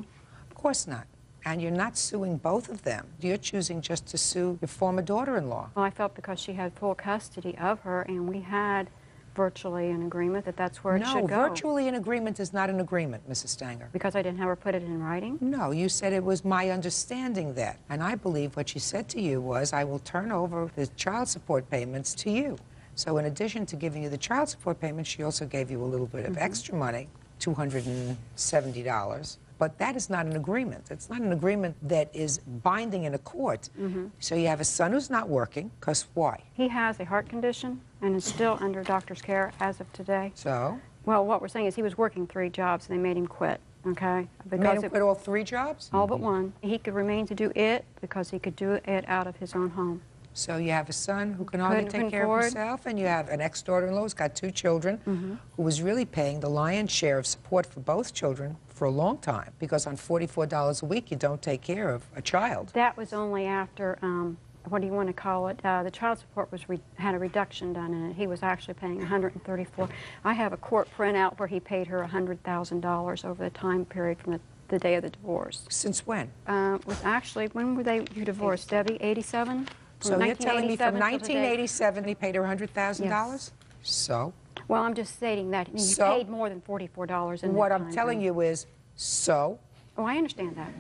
Of course not. And you're not suing both of them. You're choosing just to sue your former daughter-in-law. Well, I felt because she had full custody of her, and we had virtually an agreement that that's where it should go. No, virtually an agreement is not an agreement, Mrs. Stanger. Because I didn't have her put it in writing? No, you said it was my understanding that. And I believe what she said to you was, I will turn over the child support payments to you. So in addition to giving you the child support payments, she also gave you a little bit of extra money, $270. But that is not an agreement. It's not an agreement that is binding in a court. So you have a son who's not working, because why? He has a heart condition and is still under doctor's care as of today. So? Well, what we're saying is he was working 3 jobs and they made him quit, okay? Made him quit all 3 jobs? All but one. He could remain to do it because he could do it out of his own home. So you have a son who can hardly take care of himself, and you have an ex-daughter-in-law who's got 2 children, who was really paying the lion's share of support for both children for a long time, because on $44 a week, you don't take care of a child. That was only after, what do you want to call it? The child support was had a reduction done in it. He was actually paying $134. I have a court printout where he paid her $100,000 over the time period from the day of the divorce. Since when? Was actually, when were you divorced, Debbie? 87? So you're telling me from 1987 1987 he paid her $100,000? Yes. So? Well, I'm just stating that he paid more than $44 in What that I'm time telling frame. you is, so? Oh, I understand that.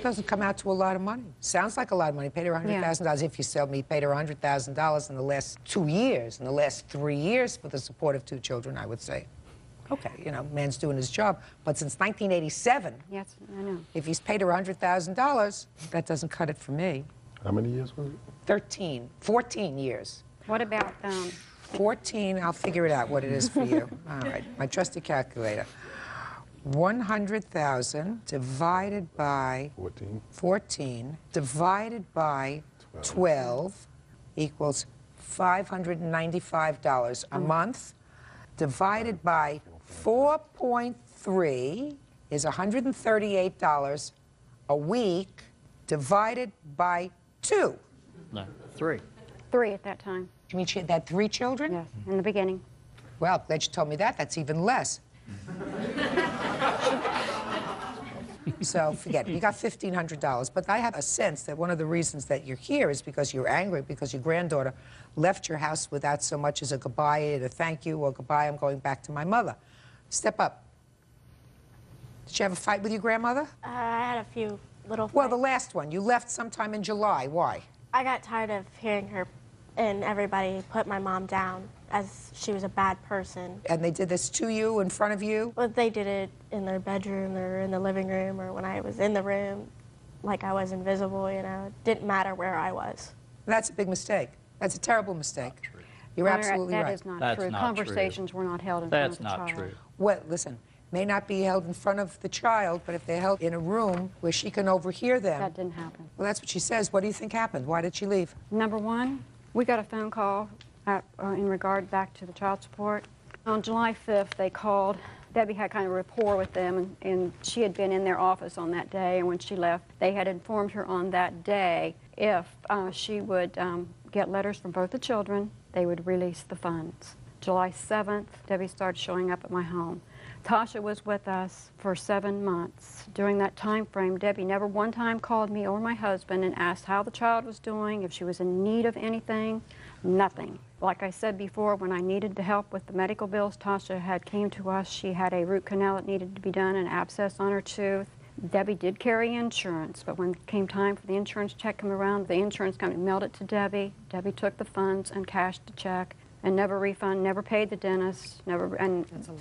Doesn't come out to a lot of money. Sounds like a lot of money. Paid her $100,000. If you sell me, paid her $100,000 in the last 2 years, in the last 3 years for the support of 2 children, I would say. Okay, you know, man's doing his job. But since 1987, yes, I know. If he's paid her $100,000, that doesn't cut it for me. How many years was it? 14 years. What about 14, I'll figure it out what it is for you. All right, my trusty calculator. 100,000 divided by 14 divided by 12 equals $595 a month. Divided by 4.3 is $138 a week. Divided by 2. No, 3. 3 at that time. You mean she had 3 children? Yes, in the beginning. Well, glad you told me that. That's even less. So forget it. You got $1,500. But I have a sense that one of the reasons that you're here is because you're angry because your granddaughter left your house without so much as a goodbye, a thank you, or goodbye, I'm going back to my mother. Step up. Did you have a fight with your grandmother? I had a few little fights. Well, the last one. You left sometime in July. Why? I got tired of hearing her and everybody put my mom down as she was a bad person. And they did this to you, in front of you? Well, they did it in their bedroom or in the living room or when I was in the room, like I was invisible, you know. It didn't matter where I was. That's a big mistake. That's a terrible mistake. You're absolutely right. That is not true. Conversations were not held in front of the child. That's not true. Well, listen, may not be held in front of the child, but if they're held in a room where she can overhear them. That didn't happen. Well, that's what she says. What do you think happened? Why did she leave? Number one, we got a phone call in regard back to the child support. On July 5th, they called. Debbie had kind of rapport with them, and she had been in their office on that day, and when she left, they had informed her on that day if she would get letters from both the children, they would release the funds. July 7th, Debbie started showing up at my home. Tasha was with us for 7 months. During that time frame, Debbie never one time called me or my husband and asked how the child was doing, if she was in need of anything. Nothing. Like I said before, when I needed the help with the medical bills, Tasha came to us. She had a root canal that needed to be done, an abscess on her tooth. Debbie did carry insurance, but when it came time for the insurance check to come around, the insurance company mailed it to Debbie. Debbie took the funds and cashed the check and never refunded, never paid the dentist, never. And That's a lie.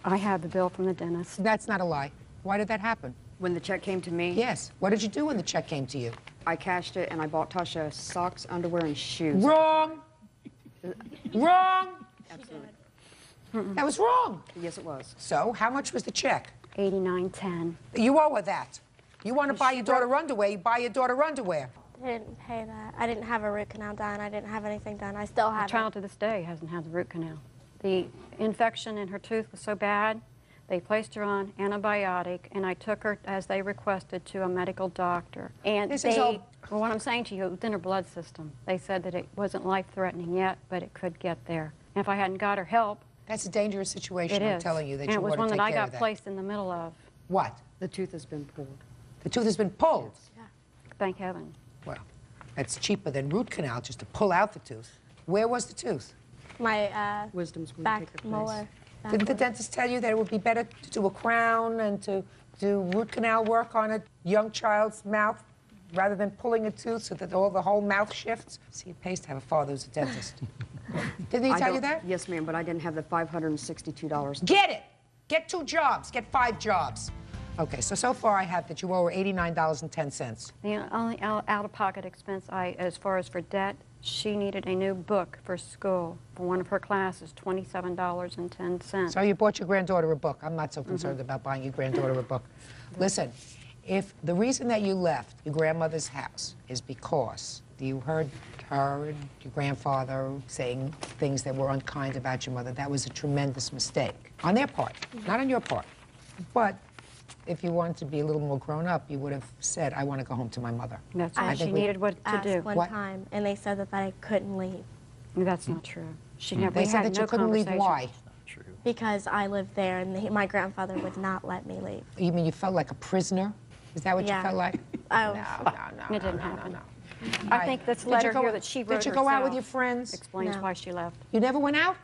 I had the bill from the dentist. That's not a lie. Why did that happen? When the check came to me? Yes. What did you do when the check came to you? I cashed it and I bought Tasha socks, underwear, and shoes. Wrong. Wrong. Absolutely. That was wrong. Yes, it was. So, how much was the check? $89.10. You owe her that. You want to buy your daughter underwear, you buy your daughter underwear. I didn't pay that. I didn't have a root canal done. I didn't have anything done. I still The have child to this day hasn't had the root canal. The infection in her tooth was so bad, they placed her on antibiotic, and I took her, as they requested, to a medical doctor. And well, what I'm saying to you, it was in her blood system. They said that it wasn't life-threatening yet, but it could get there. And if I hadn't got her help, that's a dangerous situation. I'm telling you that and you it was want to one take that I care got of that. placed in the middle of. What? The tooth has been pulled. The tooth has been pulled? Yeah. Thank heaven. Well, that's cheaper than root canal, just to pull out the tooth. Where was the tooth? My Wisdom's going back to take her place. molar. Didn't the dentist tell you that it would be better to do a crown and to do root canal work on a young child's mouth rather than pulling a tooth so that the whole mouth shifts? See, it pays to have a father who's a dentist. Didn't he tell you that? Yes, ma'am, but I didn't have the $562. Get it! Get 2 jobs. Get 5 jobs. Okay, so far I have that you owe her $89.10. The only out-of-pocket expense, as far as for debt, she needed a new book for school for one of her classes, $27.10. So you bought your granddaughter a book. I'm not so concerned about buying your granddaughter a book. Listen, if the reason that you left your grandmother's house is because you heard her and your grandfather saying things that were unkind about your mother, that was a tremendous mistake on their part, not on your part. But if you wanted to be a little more grown up, you would have said, I want to go home to my mother. That's what she needed to do. One time, and they said that I couldn't leave. That's not true. She never. They said that you couldn't leave. Why? Because I lived there, and my grandfather would not let me leave. You mean you felt like a prisoner? Is that what you felt like? No, it didn't happen. I think this letter here that she wrote Did you go out with your friends? Explains why she left. You never went out?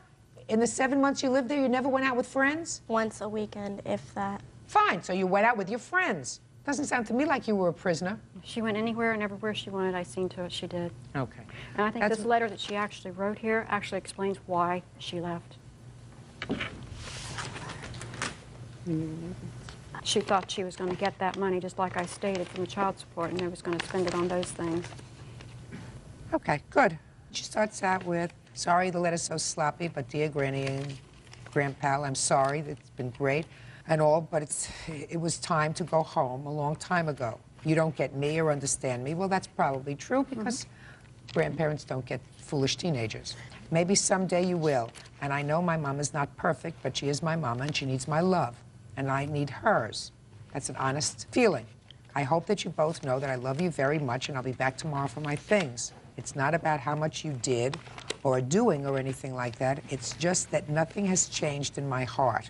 In the 7 months you lived there, you never went out with friends? Once a weekend, if that. Fine, so you went out with your friends. Doesn't sound to me like you were a prisoner. She went anywhere and everywhere she wanted. I seen to it she did. Okay. And I think this letter that she actually wrote here actually explains why she left. She thought she was going to get that money, just like I stated, from the child support, and they was going to spend it on those things. Okay, good. She starts out with, sorry the letter's so sloppy, but dear Granny and Grandpal, I'm sorry. It's been great and all, but it was time to go home a long time ago. You don't get me or understand me. Well, that's probably true because grandparents don't get foolish teenagers. Maybe someday you will. And I know my mama's not perfect, but she is my mama and she needs my love. And I need hers. That's an honest feeling. I hope that you both know that I love you very much and I'll be back tomorrow for my things. It's not about how much you did or are doing or anything like that. It's just that nothing has changed in my heart.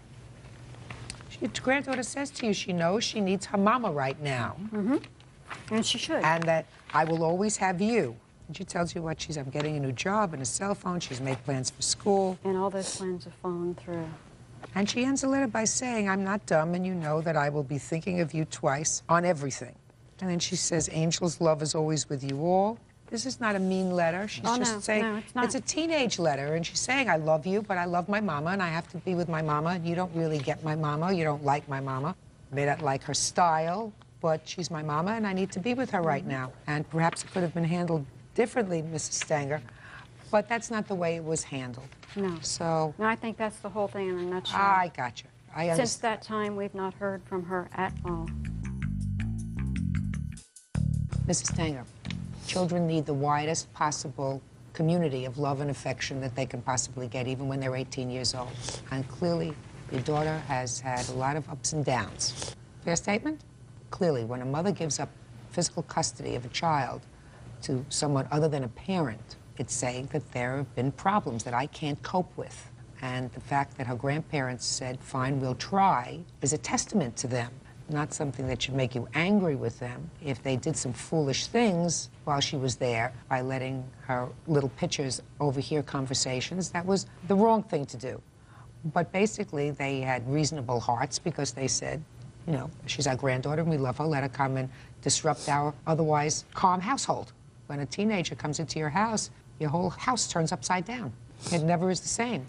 Your granddaughter says to you she knows she needs her mama right now. And she should. And that I will always have you. And she tells you what I'm getting a new job and a cell phone. She's made plans for school. And all those plans have fallen through. And she ends the letter by saying, I'm not dumb and you know that I will be thinking of you twice on everything. And then she says, Angel's love is always with you all. This is not a mean letter. She's just saying, it's a teenage letter. And she's saying, I love you, but I love my mama and I have to be with my mama. And you don't really get my mama. You don't like my mama. You may not like her style, but she's my mama and I need to be with her right now. And perhaps it could have been handled differently, Mrs. Stanger, but that's not the way it was handled. No. So. No, I think that's the whole thing in a nutshell. I got you. I understand. Since that time, we've not heard from her at all. Mrs. Stanger, children need the widest possible community of love and affection that they can possibly get, even when they're 18 years old. And clearly, your daughter has had a lot of ups and downs. Fair statement? Clearly, when a mother gives up physical custody of a child to someone other than a parent, it's saying that there have been problems that I can't cope with. And the fact that her grandparents said, fine, we'll try, is a testament to them not something that should make you angry with them. If they did some foolish things while she was there by letting her little pictures overhear conversations, that was the wrong thing to do. But basically, they had reasonable hearts because they said, you know, she's our granddaughter and we love her, let her come and disrupt our otherwise calm household. When a teenager comes into your house, your whole house turns upside down. It never is the same.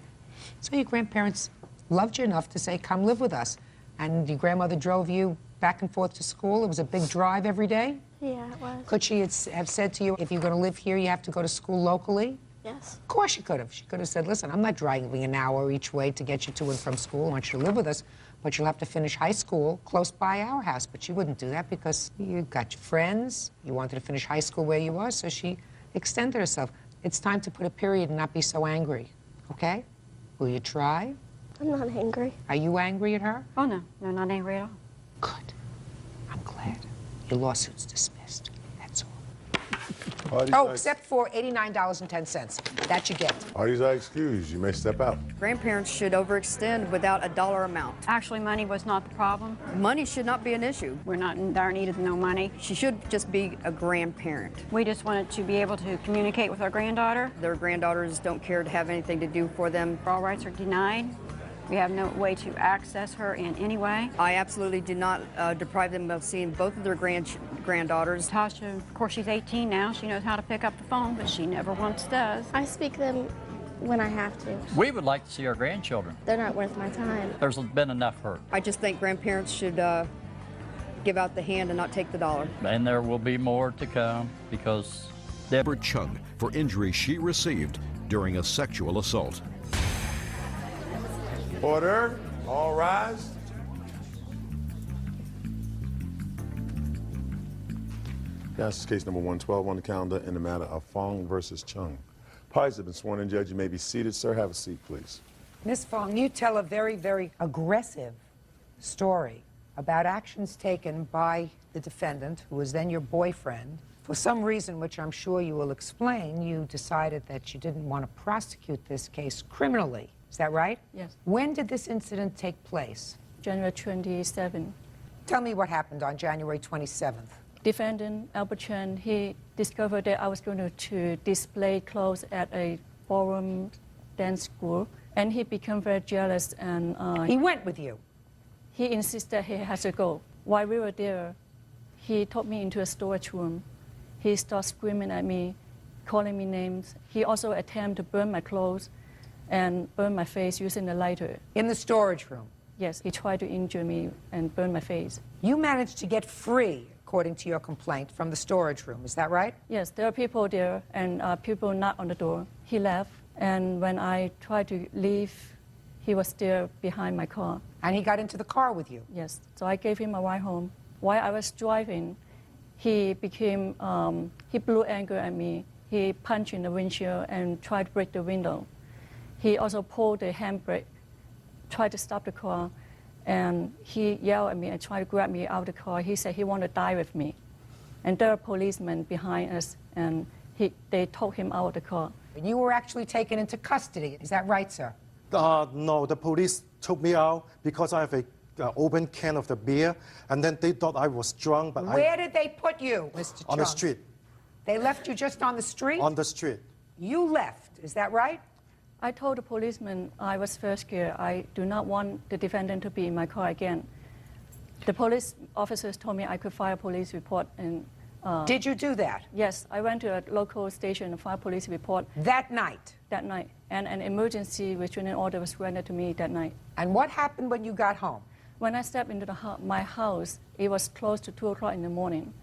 So your grandparents loved you enough to say, come live with us. And your grandmother drove you back and forth to school. It was a big drive every day? Yeah, it was. Could she have said to you, if you're going to live here, you have to go to school locally? Yes. Of course she could have. She could have said, listen, I'm not driving an hour each way to get you to and from school. I want you to live with us, but you'll have to finish high school close by our house. But she wouldn't do that because you got your friends. You wanted to finish high school where you are, so she extended herself. It's time to put a period and not be so angry, okay? Will you try? I'm not angry. Are you angry at her? Oh, no. No, not angry at all. Good. I'm glad. Your lawsuit's dismissed. That's all. Oh, except for $89.10. That you get. Parties are excused. You may step out. Grandparents should overextend without a dollar amount. Actually, money was not the problem. Money should not be an issue. We're not in dire need of no money. She should just be a grandparent. We just wanted to be able to communicate with our granddaughter. Their granddaughters don't care to have anything to do for them. All rights are denied. We have no way to access her in any way. I absolutely did not deprive them of seeing both of their granddaughters. Tasha, of course, she's 18 now. She knows how to pick up the phone, but she never once does. I speak them when I have to. We would like to see our grandchildren. They're not worth my time. There's been enough hurt. I just think grandparents should give out the hand and not take the dollar. And there will be more to come because Deborah Chung for injuries she received during a sexual assault. Order. All rise. This is case number 112 on the calendar in the matter of Fong versus Chung. Parties have been sworn in. Judge, you may be seated. Sir, have a seat, please. Miss Fong, you tell a very, very aggressive story about actions taken by the defendant, who was then your boyfriend. For some reason, which I'm sure you will explain, you decided that you didn't want to prosecute this case criminally. Is that right? Yes. When did this incident take place? January 27. Tell me what happened on January 27th. Defendant Albert Chen, he discovered that I was going to display clothes at a ballroom dance school, and he became very jealous. And he went with you? He insisted he has to go. While we were there, he took me into a storage room. He started screaming at me, calling me names. He also attempted to burn my clothes and burn my face using a lighter. In the storage room? Yes, he tried to injure me and burn my face. You managed to get free, according to your complaint, from the storage room. Is that right? Yes, there are people there and people knocked on the door. He left, and when I tried to leave, he was there behind my car. And he got into the car with you? Yes, so I gave him a ride home. While I was driving, he blew anger at me. He punched in the windshield and tried to break the window. He also pulled the handbrake, tried to stop the car, and he yelled at me and tried to grab me out of the car. He said he wanted to die with me. And there are policemen behind us, and they took him out of the car. And you were actually taken into custody. Is that right, sir? No, the police took me out because I have an open can of the beer, and then they thought I was drunk. But Where did they put you, Mr. Chung? On the street. They left you just on the street? On the street. You left, is that right? I told the policeman I was very scared. I do not want the defendant to be in my car again. The police officers told me I could file a police report. And did you do that? Yes, I went to a local station and filed a police report. That night? That night. And an emergency restraining order was granted to me that night. And what happened when you got home? When I stepped into my house, it was close to 2 o'clock in the morning.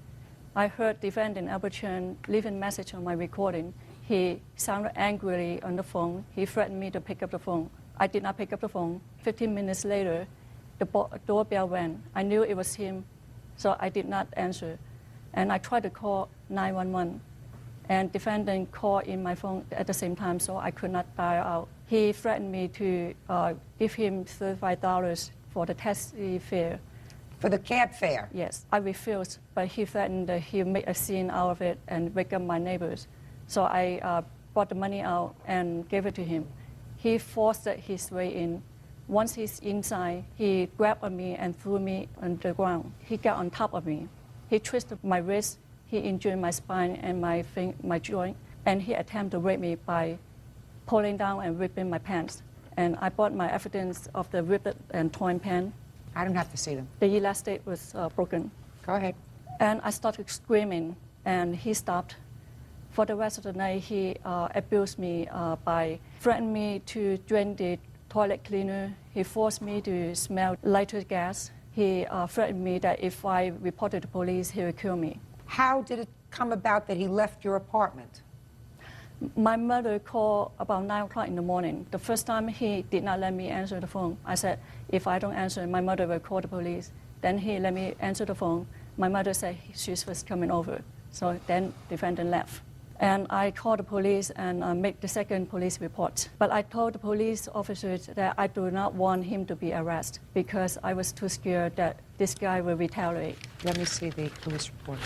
I heard defendant Albert Chen leave a message on my recording. He sounded angrily on the phone. He threatened me to pick up the phone. I did not pick up the phone. 15 minutes later, the doorbell rang. I knew it was him, so I did not answer. And I tried to call 911. And defendant called in my phone at the same time, so I could not dial out. He threatened me to give him $35 for the taxi fare. For the cab fare? Yes. I refused, but he threatened that he'll make a scene out of it and wake up my neighbors. So I brought the money out and gave it to him. He forced his way in once he's inside, he grabbed me and threw me on the ground. He got on top of me. He twisted my wrist. He injured my spine and my joint. And he attempted to rape me by pulling down and ripping my pants. And I brought my evidence of the ripped and torn pants. I don't have to see them. The elastic was broken. Go ahead. And I started screaming, and he stopped. For the rest of the night, he abused me by threatening me to drain the toilet cleaner. He forced me to smell lighter gas. He threatened me that if I reported to police, he would kill me. How did it come about that he left your apartment? My mother called about 9 o'clock in the morning. The first time he did not let me answer the phone. I said, if I don't answer, my mother will call the police. Then he let me answer the phone. My mother said she was coming over. So then the defendant left. And I called the police and made the second police report. But I told the police officers that I do not want him to be arrested because I was too scared that this guy will retaliate. Let me see the police report.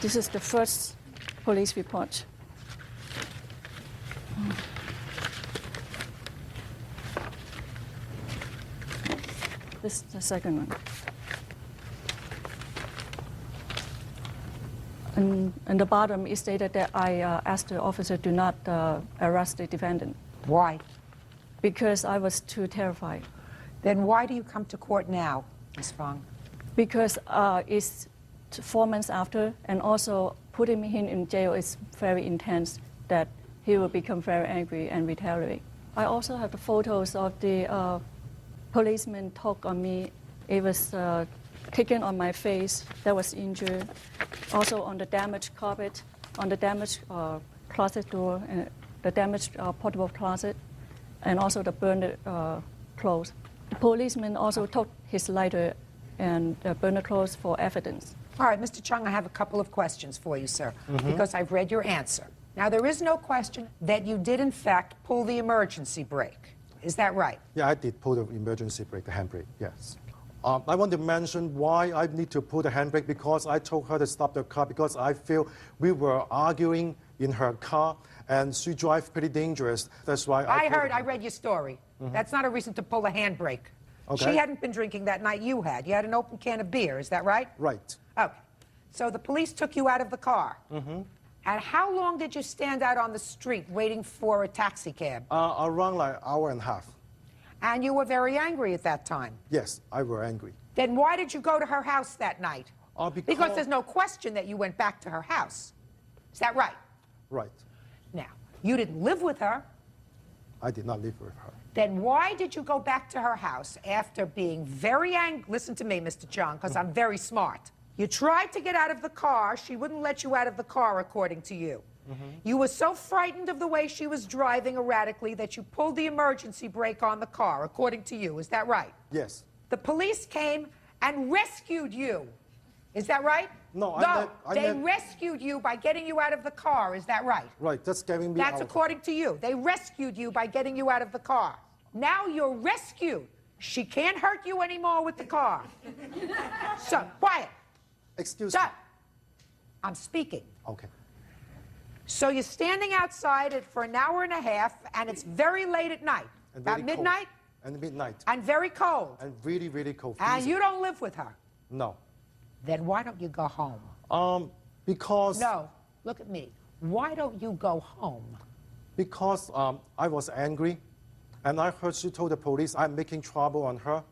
This is the first police report. This is the second one. And the bottom is stated that I asked the officer to not arrest the defendant. Why? Because I was too terrified. Then why do you come to court now, Ms. Fong? Because it's 4 months after, and also putting him in jail is very intense, that he will become very angry and retaliate. I also have the photos of the policeman talk on me. It was kicking on my face that was injured. Also on the damaged carpet, on the damaged closet door, the damaged portable closet, and also the burned clothes. The policeman also took his lighter and burned clothes for evidence. All right, Mr. Chung, I have a couple of questions for you, sir, because I've read your answer. Now, there is no question that you did, in fact, pull the emergency brake. Is that right? Yeah, I did pull the emergency brake, the handbrake, yes. I want to mention why I need to pull the handbrake, because I told her to stop the car because I feel we were arguing in her car and she drives pretty dangerous. That's why I read your story. That's not a reason to pull a handbrake. Okay. She hadn't been drinking that night you had. You had an open can of beer, is that right? Right. Okay. So the police took you out of the car. And how long did you stand out on the street waiting for a taxi cab? Around like an hour and a half. And you were very angry at that time. Yes, I was angry. Then why did you go to her house that night? Because there's no question that you went back to her house. Is that right? Right. Now, you didn't live with her. I did not live with her. Then why did you go back to her house after being very angry? Listen to me, Mr. Chung, because I'm very smart. You tried to get out of the car. She wouldn't let you out of the car, according to you. You were so frightened of the way she was driving erratically that you pulled the emergency brake on the car, according to you. Is that right? Yes. The police came and rescued you. Is that right? No, they rescued you by getting you out of the car. Is that right? Right, that's getting me That's out. according to you. They rescued you by getting you out of the car. Now you're rescued. She can't hurt you anymore with the car. So, quiet. Excuse me. me. I'm speaking. Okay. So you're standing outside it for an hour and a half, and it's very late at night. And About very midnight? Cold. And midnight. And very cold. And really, really cold. And you don't live with her. No. Then why don't you go home? Because... No, look at me. Why don't you go home? Because I was angry, and I heard she told the police I'm making trouble on her,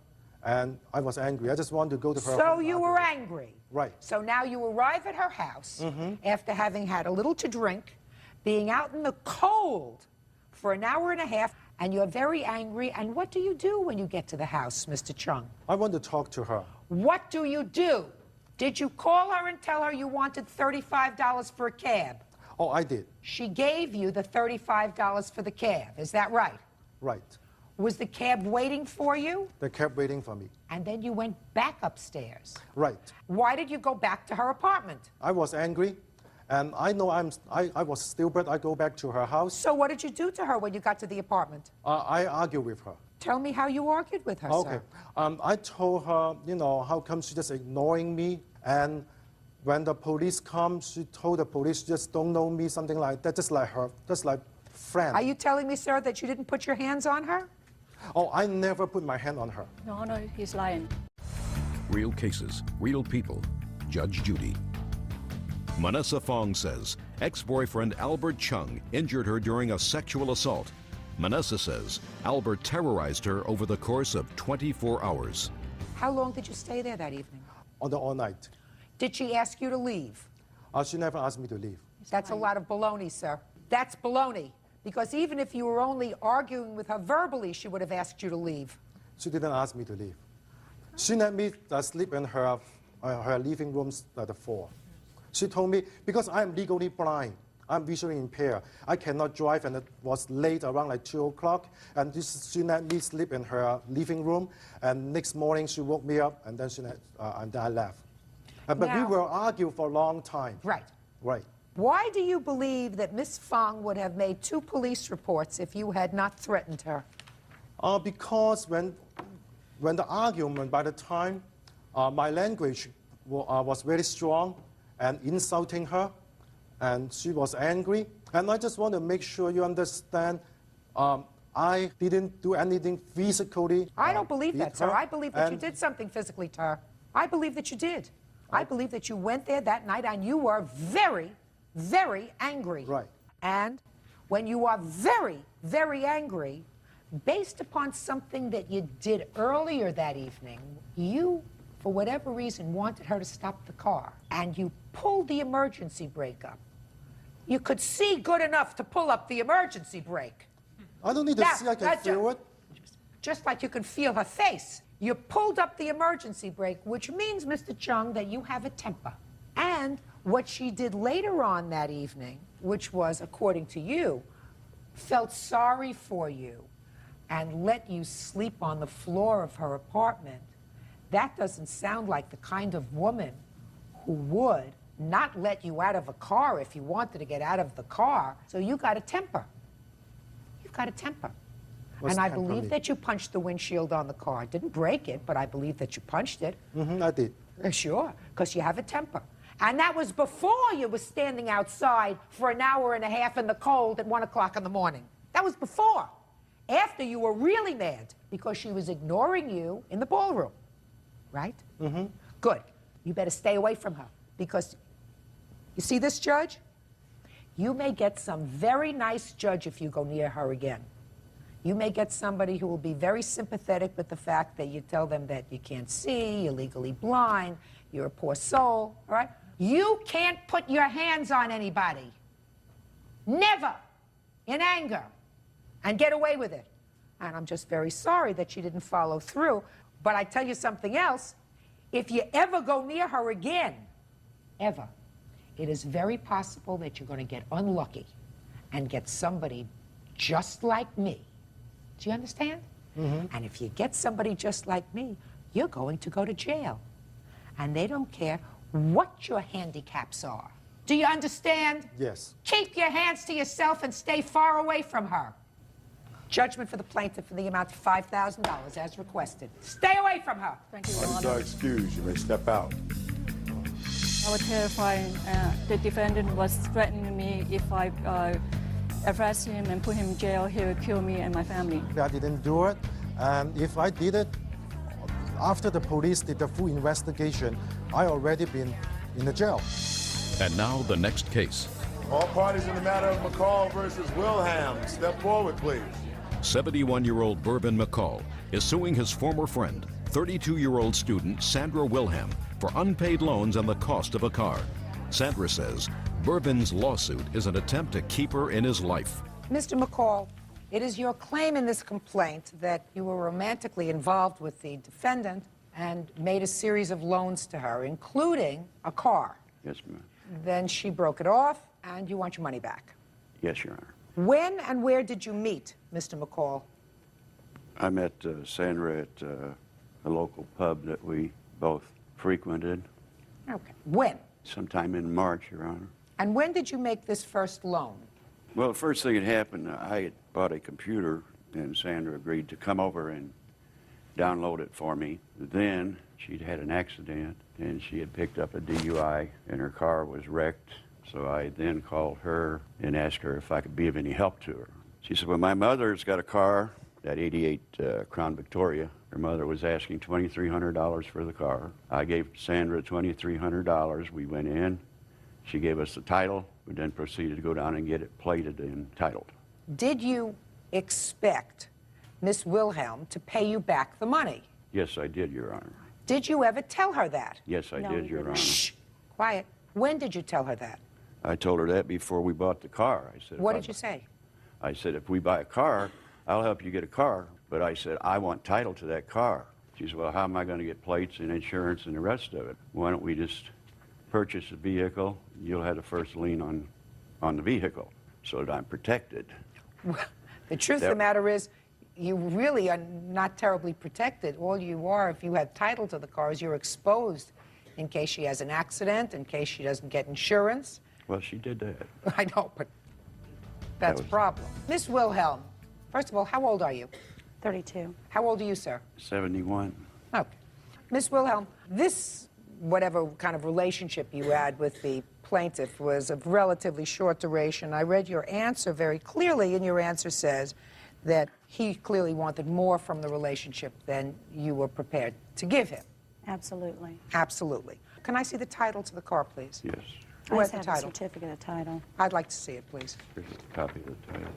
and I was angry. I just wanted to go to her home. So you were angry. Right. So now you arrive at her house after having had a little to drink, being out in the cold for an hour and a half, and you're very angry. And what do you do when you get to the house, Mr. Chung? I want to talk to her. What do you do? Did you call her and tell her you wanted $35 for a cab? Oh, I did. She gave you the $35 for the cab. Is that right? Right. Was the cab waiting for you? They kept waiting for me. And then you went back upstairs. Right. Why did you go back to her apartment? I was angry, and I know I was stupid. I go back to her house. So what did you do to her when you got to the apartment? I argued with her. Tell me how you argued with her, okay. sir. I told her, you know, how come she just ignoring me? And when the police come, she told the police just don't know me, something like that, just like her, just like friend. Are you telling me, sir, that you didn't put your hands on her? Oh, I never put my hand on her. No, no, he's lying. Real cases, real people. Judge Judy. Manessa Fong says ex-boyfriend Albert Chung injured her during a sexual assault. Manessa says Albert terrorized her over the course of 24 hours. How long did you stay there that evening? All night. Did she ask you to leave? She never asked me to leave. That's a lot of baloney, sir. That's baloney. Because even if you were only arguing with her verbally, she would have asked you to leave. She didn't ask me to leave. She let me sleep in her living room at the floor. She told me, because I'm legally blind, I'm visually impaired, I cannot drive, and it was late, around like 2 o'clock, and she let me sleep in her living room, and next morning she woke me up, and then I left. But we were arguing for a long time. Right. Right. Why do you believe that Miss Fong would have made 2 police reports if you had not threatened her? Because when the argument, by the time, my language was very strong and insulting her, and she was angry. And I just want to make sure you understand, I didn't do anything physically. I don't believe that, sir. her. I believe that you did something physically to her. I believe that you did. I believe that you went there that night and you were very, very angry. Right. And when you are very, very angry, based upon something that you did earlier that evening, you, for whatever reason, wanted her to stop the car, and you pulled the emergency brake up. You could see good enough to pull up the emergency brake. I don't need to see, I can feel it. Just like you can feel her face. You pulled up the emergency brake, which means, Mr. Chung, that you have a temper. And what she did later on that evening, which was, according to you, felt sorry for you and let you sleep on the floor of her apartment, that doesn't sound like the kind of woman who would not let you out of a car if you wanted to get out of the car. So you got a temper. You've got a temper. What's and I temper believe mean? that you punched the windshield on the car. Didn't break it, but I believe that you punched it. I did. Sure, because you have a temper. And that was before you were standing outside for an hour and a half in the cold at 1 o'clock in the morning. That was before. After you were really mad because she was ignoring you in the ballroom. Right? Mm-hmm. Good. You better stay away from her because, you see this judge? You may get some very nice judge if you go near her again. You may get somebody who will be very sympathetic with the fact that you tell them that you can't see, you're legally blind, you're a poor soul, all right? You can't put your hands on anybody. Never. In anger. And get away with it. And I'm just very sorry that she didn't follow through. But I tell you something else. If you ever go near her again, ever, it is very possible that you're going to get unlucky and get somebody just like me. Do you understand? Mm-hmm. And if you get somebody just like me, you're going to go to jail. And they don't care what your handicaps are. Do you understand? Yes. Keep your hands to yourself and stay far away from her. Judgment for the plaintiff in the amount of $5,000 as requested. Stay away from her. Thank you, Your You Honor. are excused. You may step out. I was terrified. The defendant was threatening me if I arrest him and put him in jail, he will kill me and my family. I didn't do it, and if I did it, after the police did the full investigation, I already been in the jail. And now the next case. All parties in the matter of McCall versus Wilhelm. Step forward, please. 71-year-old Bourbon McCall is suing his former friend, 32-year-old student Sandra Wilhelm, for unpaid loans and the cost of a car. Sandra says Bourbon's lawsuit is an attempt to keep her in his life. Mr. McCall, it is your claim in this complaint that you were romantically involved with the defendant and made a series of loans to her, including a car. Yes, ma'am. Then she broke it off, and you want your money back. Yes, Your Honor. When and where did you meet Mr. McCall? I met Sandra at a local pub that we both frequented. Okay. When? Sometime in March, Your Honor. And when did you make this first loan? Well, the first thing that happened, I had bought a computer, and Sandra agreed to come over and download it for me. Then she'd had an accident, and she had picked up a DUI, and her car was wrecked. So I then called her and asked her if I could be of any help to her. She said, well, my mother's got a car, that 88 Crown Victoria. Her mother was asking $2,300 for the car. I gave Sandra $2,300. We went in. She gave us the title. We then proceeded to go down and get it plated and titled. Did you expect Miss Wilhelm to pay you back the money? Yes, I did, Your Honor. Did you ever tell her that? Yes, I did, Your Honor. Shh, quiet. When did you tell her that? I told her that before we bought the car. I said, What did you say? I said, if we buy a car, I'll help you get a car. But I said, I want title to that car. She said, well, how am I going to get plates and insurance and the rest of it? Why don't we just purchase a vehicle? You'll have the first lien on the vehicle so that I'm protected. Well, the truth of the matter is, you really are not terribly protected. All you are, if you have title to the car, is you're exposed in case she has an accident, in case she doesn't get insurance. Well, she did that. I know, but that's a problem. Miss Wilhelm, first of all, how old are you? 32. How old are you, sir? 71. Okay. Miss Wilhelm, this, whatever kind of relationship you had with the plaintiff was of relatively short duration. I read your answer very clearly, and your answer says that he clearly wanted more from the relationship than you were prepared to give him. Absolutely. Absolutely. Can I see the title to the car, please? Yes. Who I has just the have a title? certificate of title. I'd like to see it, please. Here's a copy of the title.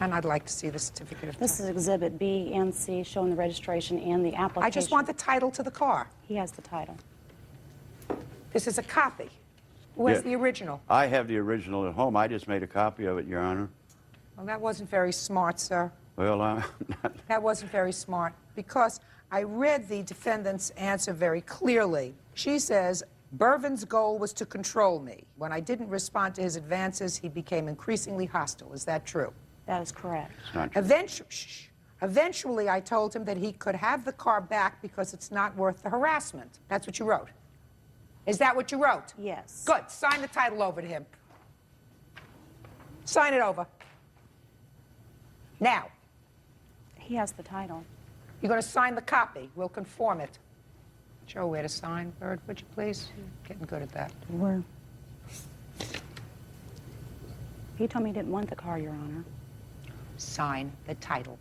And I'd like to see the certificate of title. This is Exhibit B and C showing the registration and the application. I just want the title to the car. He has the title. This is a copy. Who has Yeah. the original? I have the original at home. I just made a copy of it, Your Honor. Well, that wasn't very smart, sir. Well, I'm not. That wasn't very smart because I read the defendant's answer very clearly. She says, Bervin's goal was to control me. When I didn't respond to his advances, he became increasingly hostile. Is that true? That is correct. It's not true. Eventually, I told him that he could have the car back because it's not worth the harassment. That's what you wrote. Is that what you wrote? Yes. Good. Sign the title over to him. Sign it over. Now. He has the title. You're going to sign the copy. We'll conform it. Show where to sign, Bird, would you please? You're getting good at that. Where? He told me he didn't want the car, Your Honor. Sign the title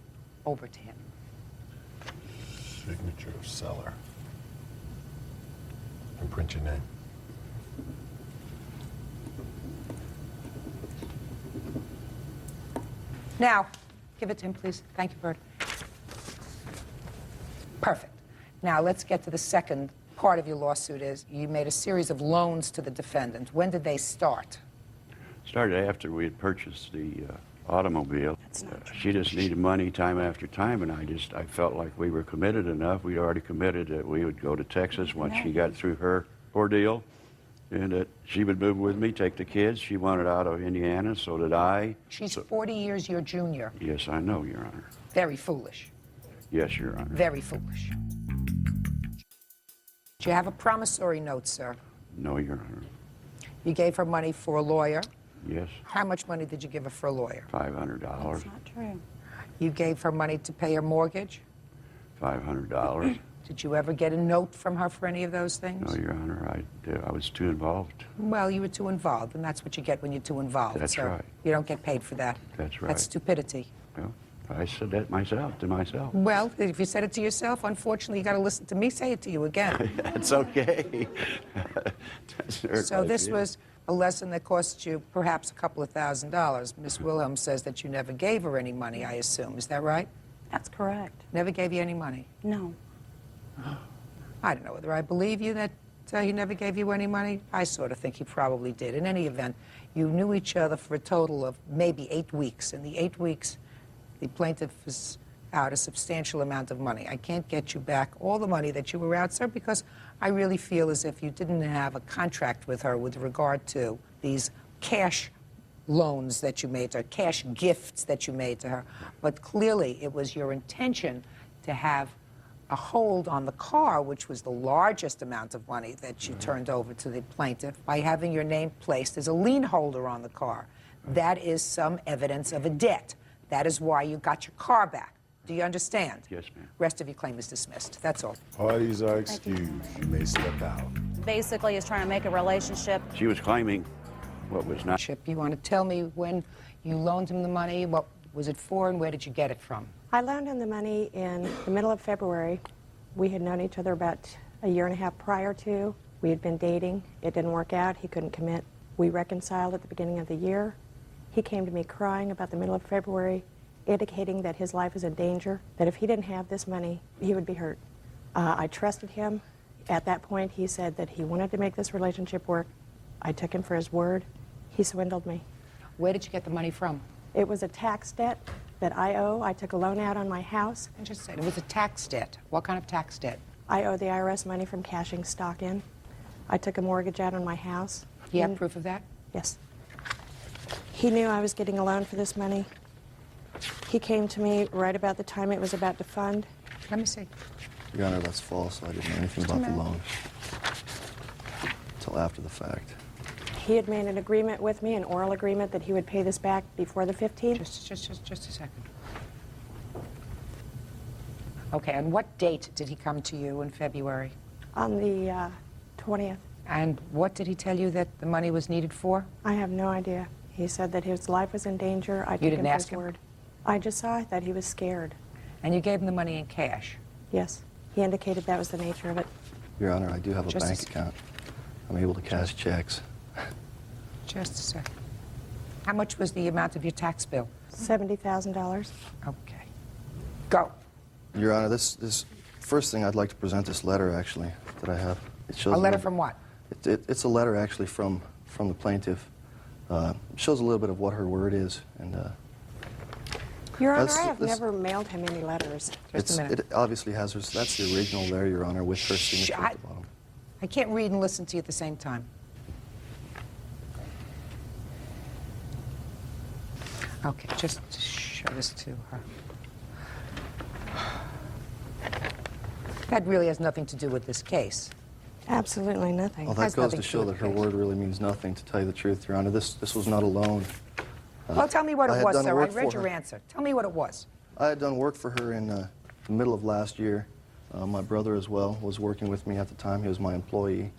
over to him. Signature of seller. And print your name. Now, give it to him, please. Thank you, Bird. Perfect. Now, let's get to the second part of your lawsuit is you made a series of loans to the defendant. When did they start? Started after we had purchased the automobile. She just needed money time after time, and I felt like we were committed enough. We'd already committed that we would go to Texas once she got through her ordeal, and that she would move with me, take the kids. She wanted out of Indiana, so did I. She's 40 years your junior. Yes, I know, Your Honor. Very foolish. Yes, Your Honor. Very foolish. Do you have a promissory note, sir? No, Your Honor. You gave her money for a lawyer. Yes, How much money did you give her for a lawyer? $500. That's not true. You gave her money to pay her mortgage. $500. Did you ever get a note from her for any of those things? No, Your Honor, I was too involved. Well, you were too involved, and that's what you get when you're too involved, That's sir. right. You don't get paid for that. That's right. That's stupidity. Well, I said that myself, to myself. Well, if you said it to yourself, unfortunately, you got to listen to me say it to you again. That's okay. So this was a lesson that cost you perhaps a couple of $1,000s. Miss Wilhelm says that you never gave her any money, I assume. Is that right? That's correct. Never gave you any money? No. I don't know whether I believe you that he never gave you any money. I sort of think he probably did. In any event, you knew each other for a total of maybe 8 weeks. In the 8 weeks, the plaintiff is out a substantial amount of money. I can't get you back all the money that you were out, sir, because I really feel as if you didn't have a contract with her with regard to these cash loans that you made to her, cash gifts that you made to her. But clearly, it was your intention to have a hold on the car, which was the largest amount of money that you turned over to the plaintiff, by having your name placed as a lien holder on the car. That is some evidence of a debt. That is why you got your car back. Do you understand? Yes, ma'am. Rest of your claim is dismissed. That's all. Parties are excused. You may step out. Basically, is trying to make a relationship. She was claiming what was not. You want to tell me when you loaned him the money, what was it for, and where did you get it from? I loaned him the money in the middle of February. We had known each other about a year and a half prior to. We had been dating. It didn't work out. He couldn't commit. We reconciled at the beginning of the year. He came to me crying about the middle of February, indicating that his life was in danger, that if he didn't have this money, he would be hurt. I trusted him. At that point, he said that he wanted to make this relationship work. I took him for his word. He swindled me. Where did you get the money from? It was a tax debt that I owe. I took a loan out on my house. I just said it was a tax debt. What kind of tax debt? I owe the IRS money from cashing stock in. I took a mortgage out on my house. Do you have proof of that? Yes. He knew I was getting a loan for this money. He came to me right about the time it was about to fund. Let me see. Your Honor, that's false. I didn't know anything about the loan until after the fact. He had made an agreement with me, an oral agreement, that he would pay this back before the 15th. Just a second. Okay, and what date did he come to you in February? On the 20th. And what did he tell you that the money was needed for? I have no idea. He said that his life was in danger. I took him for his word. I just saw that he was scared. And you gave him the money in cash? Yes. He indicated that was the nature of it. Your Honor, I do have a bank account. I'm able to cash checks. Just a second. How much was the amount of your tax bill? $70,000. Okay. Go. Your Honor, this first thing I'd like to present this letter, actually, that I have. It shows A letter from what? It's a letter, actually, from the plaintiff. It shows a little bit of what her word is. And Your Honor, I have never mailed him any letters. Just a minute. It obviously has her. That's the original there, Your Honor, with her signature at the bottom. I can't read and listen to you at the same time. Okay, just show this to her. That really has nothing to do with this case. Absolutely nothing. Well, that goes to show that her word really means nothing, to tell you the truth, Your Honor. This was not a loan. Well, tell me what it was, sir. I read your answer. Tell me what it was. I had done work for her in the middle of last year. My brother as well was working with me at the time. He was my employee.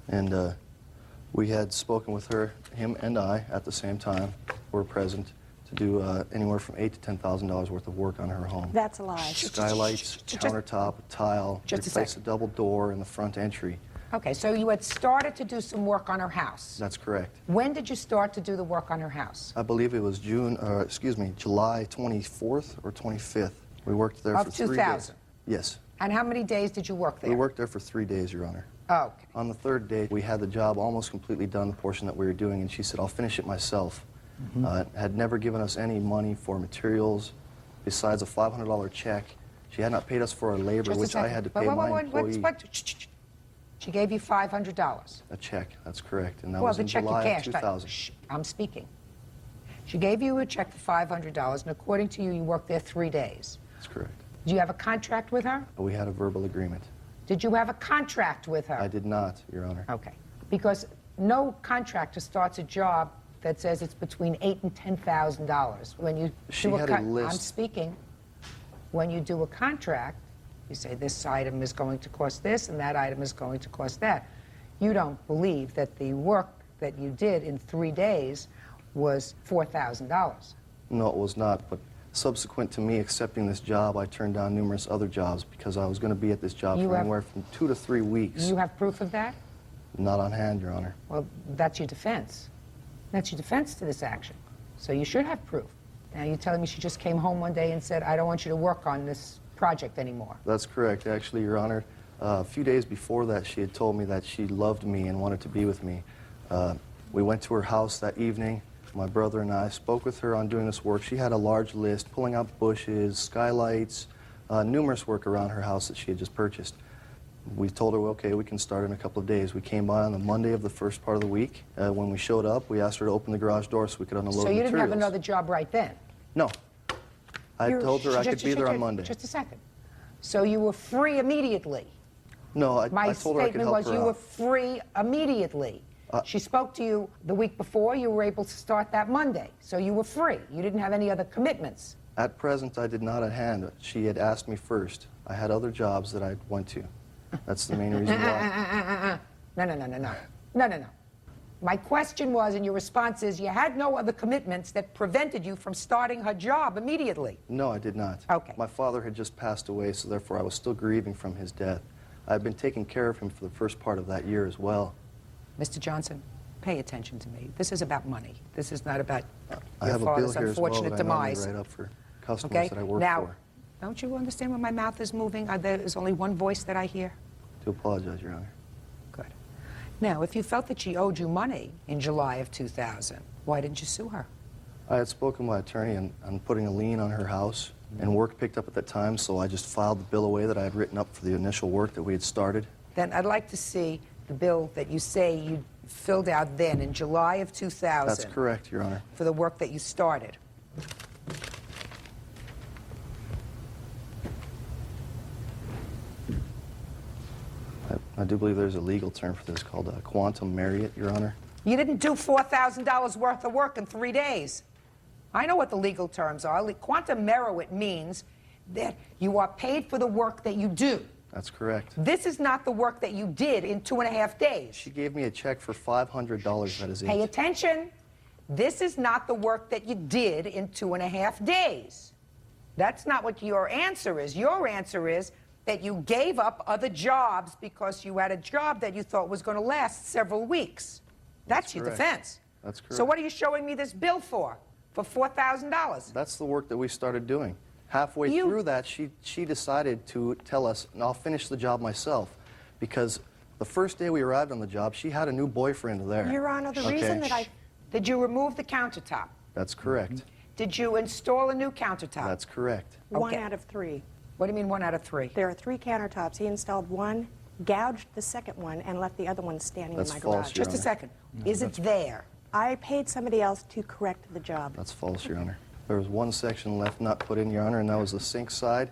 And we had spoken with her, him and I, at the same time, were present, to do anywhere from $8,000 to $10,000 worth of work on her home. That's a lie. Skylights, countertop, tile, replace a double door in the front entry. Okay, so you had started to do some work on her house. That's correct. When did you start to do the work on her house? I believe it was July 24th or 25th. We worked there for 3 days. 2000? Yes. And how many days did you work there? We worked there for 3 days, Your Honor. Oh, okay. On the third day, we had the job almost completely done, the portion that we were doing, and she said, I'll finish it myself. Had never given us any money for materials besides a $500 check. She had not paid us for our labor, which I had to pay my employee. She gave you $500. A check, that's correct, and that Well, was the in check you July of cashed. 2000. I'm speaking. She gave you a check for $500, and according to you, you worked there 3 days. That's correct. Do you have a contract with her? We had a verbal agreement. Did you have a contract with her? I did not, Your Honor. Okay. Because no contractor starts a job that says it's between $8,000 and $10,000. When you She do had a list. I'm speaking. When you do a contract, you say this item is going to cost this and that item is going to cost that. You don't believe that the work that you did in 3 days was $4,000. No, it was not, but subsequent to me accepting this job, I turned down numerous other jobs because I was going to be at this job for anywhere from 2 to 3 weeks. You have proof of that? Not on hand, Your Honor. Well, that's your defense. That's your defense to this action. So you should have proof. Now you're telling me she just came home one day and said, I don't want you to work on this project anymore. That's correct, actually, Your Honor. A few days before that, she had told me that she loved me and wanted to be with me. We went to her house that evening. My brother and I spoke with her on doing this work. She had a large list, pulling out bushes, skylights, numerous work around her house that she had just purchased. We told her, okay, we can start in a couple of days. We came by on the Monday of the first part of the week. When we showed up, we asked her to open the garage door so we could unload So you materials. didn't have another job right then? No. I told her I could be there on Monday. Just a second. So you were free immediately? No, I My told her I could statement help was her you out. were free immediately. She spoke to you the week before. You were able to start that Monday. So you were free. You didn't have any other commitments. At present, I did not at hand. She had asked me first. I had other jobs that I went to. That's the main reason why. No. My question was, and your response is, you had no other commitments that prevented you from starting her job immediately. No, I did not. Okay. My father had just passed away, so therefore I was still grieving from his death. I had been taking care of him for the first part of that year as well. Mr. Johnson, pay attention to me. This is about money. This is not about I your have a bill father's here as well unfortunate that I normally demise. write up for customers Okay? that I work Now, for. don't you understand when my mouth is moving? There is only one voice that I hear. I do apologize, Your Honor. Good. Now, if you felt that she owed you money in July of 2000, why didn't you sue her? I had spoken to my attorney on putting a lien on her house, and work picked up at that time, so I just filed the bill away that I had written up for the initial work that we had started. Then I'd like to see the bill that you say you filled out then in July of 2000. That's correct, Your Honor. For the work that you started. I do believe there's a legal term for this called quantum merit, Your Honor. You didn't do $4,000 worth of work in 3 days. I know what the legal terms are. Quantum merit means that you are paid for the work that you do. That's correct. This is not the work that you did in 2.5 days. She gave me a check for $500, that is it. Pay attention. This is not the work that you did in 2.5 days. That's not what your answer is. Your answer is that you gave up other jobs because you had a job that you thought was going to last several weeks. That's your correct. defense. That's correct. So what are you showing me this bill for $4,000? That's the work that we started doing. Halfway through that, she decided to tell us, and I'll finish the job myself, because the first day we arrived on the job, she had a new boyfriend there. Your Honor, the reason that I... Did you remove the countertop? That's correct. Did you install a new countertop? That's correct. One out of 3. What do you mean 1 out of 3? There are 3 countertops. He installed one, gouged the second one, and left the other one standing That's in my false, garage. Your Just a Honor. second. Is it there? I paid somebody else to correct the job. That's false, Your Honor. There was one section left not put in, Your Honor, and that was the sink side,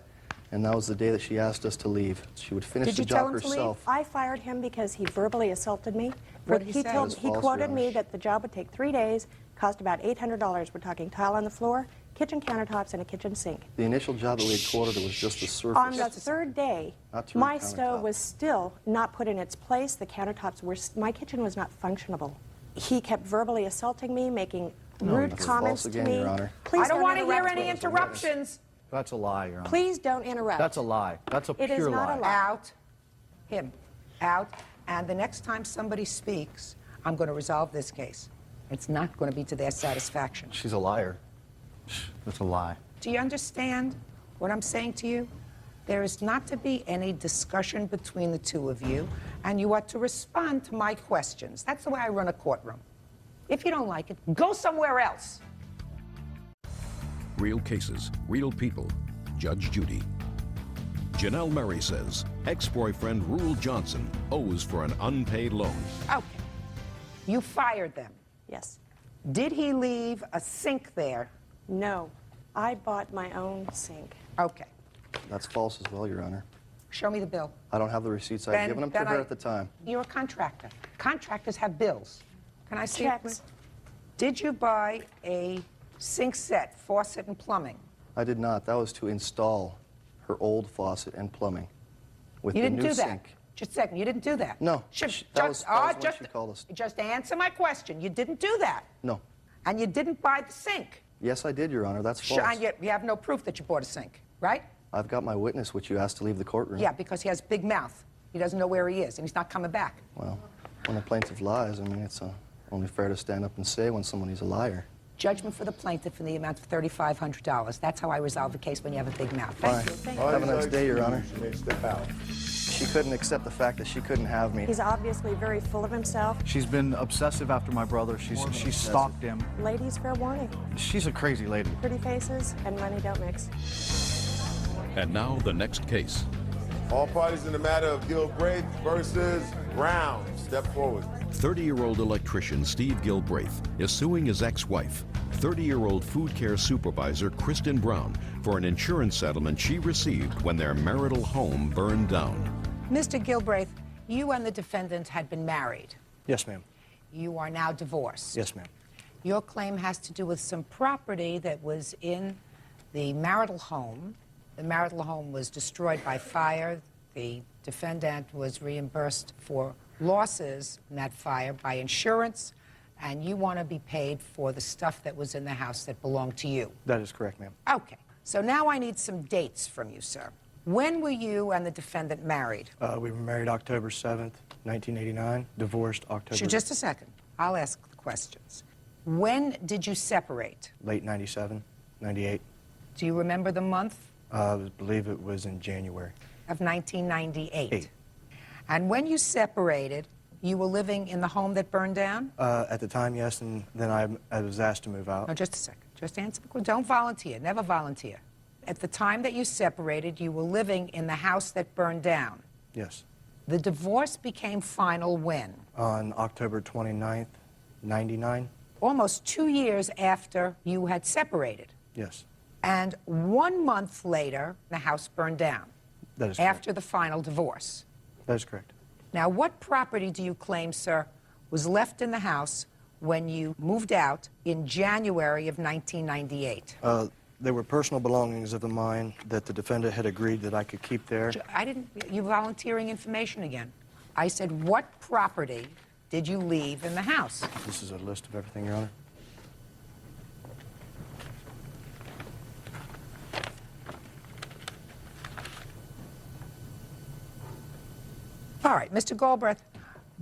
and that was the day that she asked us to leave. She would finish Did the you tell job him to leave? herself. I fired him because he verbally assaulted me. What did he say? That is He false, quoted Your me Honor. that the job would take 3 days, cost about $800. We're talking tile on the floor, kitchen countertops, and a kitchen sink. The initial job that we had quoted was just the surface. On the 3rd day, Not to my the stove countertop. was still not put in its place. The countertops were, my kitchen was not functionable. He kept verbally assaulting me, making rude that's comments false to again, me. Your Honor. Please I don't want to hear interrupt any me. interruptions. That's a lie, Your Honor. Please don't interrupt. That's a lie. That's a It is pure not lie. a lie. Out. Him. Out. And the next time somebody speaks, I'm going to resolve this case. It's not going to be to their satisfaction. She's a liar. That's a lie. Do you understand what I'm saying to you? There is not to be any discussion between the two of you, and you are to respond to my questions. That's the way I run a courtroom. If you don't like it, go somewhere else. Real cases, real people. Judge Judy. Janelle Murray says ex-boyfriend Rule Johnson owes for an unpaid loan. Okay. You fired them. Yes. Did he leave a sink there? No. I bought my own sink. Okay. That's false as well, Your Honor. Show me the bill. I don't have the receipts. I'd given them to her at the time. You're a contractor. Contractors have bills. Can I see it, Checks. please? Did you buy a sink set, faucet, and plumbing? I did not. That was to install her old faucet and plumbing with You the didn't new do that. sink. Just a second. You didn't do that. No. That was when she called us. Just answer my question. You didn't do that. No. And you didn't buy the sink. Yes, I did, Your Honor. That's false. And yet you have no proof that you bought a sink, right? I've got my witness, which you asked to leave the courtroom. Yeah, because he has a big mouth. He doesn't know where he is, and he's not coming back. Well, when the plaintiff lies, I mean, it's only fair to stand up and say when somebody's a liar. Judgment for the plaintiff in the amount of $3,500. That's how I resolve a case when you have a big mouth. Thank you. Thank you. Have a nice day, Your Honor. You may step out. She couldn't accept the fact that she couldn't have me. He's obviously very full of himself. She's been obsessive after my brother. She's stalked him. Ladies, fair warning. She's a crazy lady. Pretty faces and money don't mix. And now the next case. All parties in the matter of Gilbraith versus Brown. Step forward. 30-year-old electrician Steve Gilbraith is suing his ex-wife, 30-year-old food care supervisor Kristen Brown, for an insurance settlement she received when their marital home burned down. Mr. Gilbraith, you and the defendant had been married. Yes, ma'am. You are now divorced. Yes, ma'am. Your claim has to do with some property that was in the marital home. The marital home was destroyed by fire. The defendant was reimbursed for losses in that fire by insurance, and you want to be paid for the stuff that was in the house that belonged to you. That is correct, ma'am. Okay. So now I need some dates from you, sir. When were you and the defendant married? We were married October 7th, 1989, divorced October... Sure, just a second. I'll ask the questions. When did you separate? Late 97, 98. Do you remember the month? I believe it was in January. Of 1998. 8. And when you separated, you were living in the home that burned down? At the time, yes, and then I was asked to move out. No, just a second. Just answer the question. Don't volunteer. Never volunteer. At the time that you separated, you were living in the house that burned down. Yes. The divorce became final when? On October 29th, 99. Almost 2 years after you had separated. Yes. And 1 month later, the house burned down. That is correct. After the final divorce. That is correct. Now, what property do you claim, sir, was left in the house when you moved out in January of 1998? They were personal belongings of mine that the defendant had agreed that I could keep there. You're volunteering information again. I said, what property did you leave in the house? This is a list of everything, Your Honor. All right, Mr. Galbraith,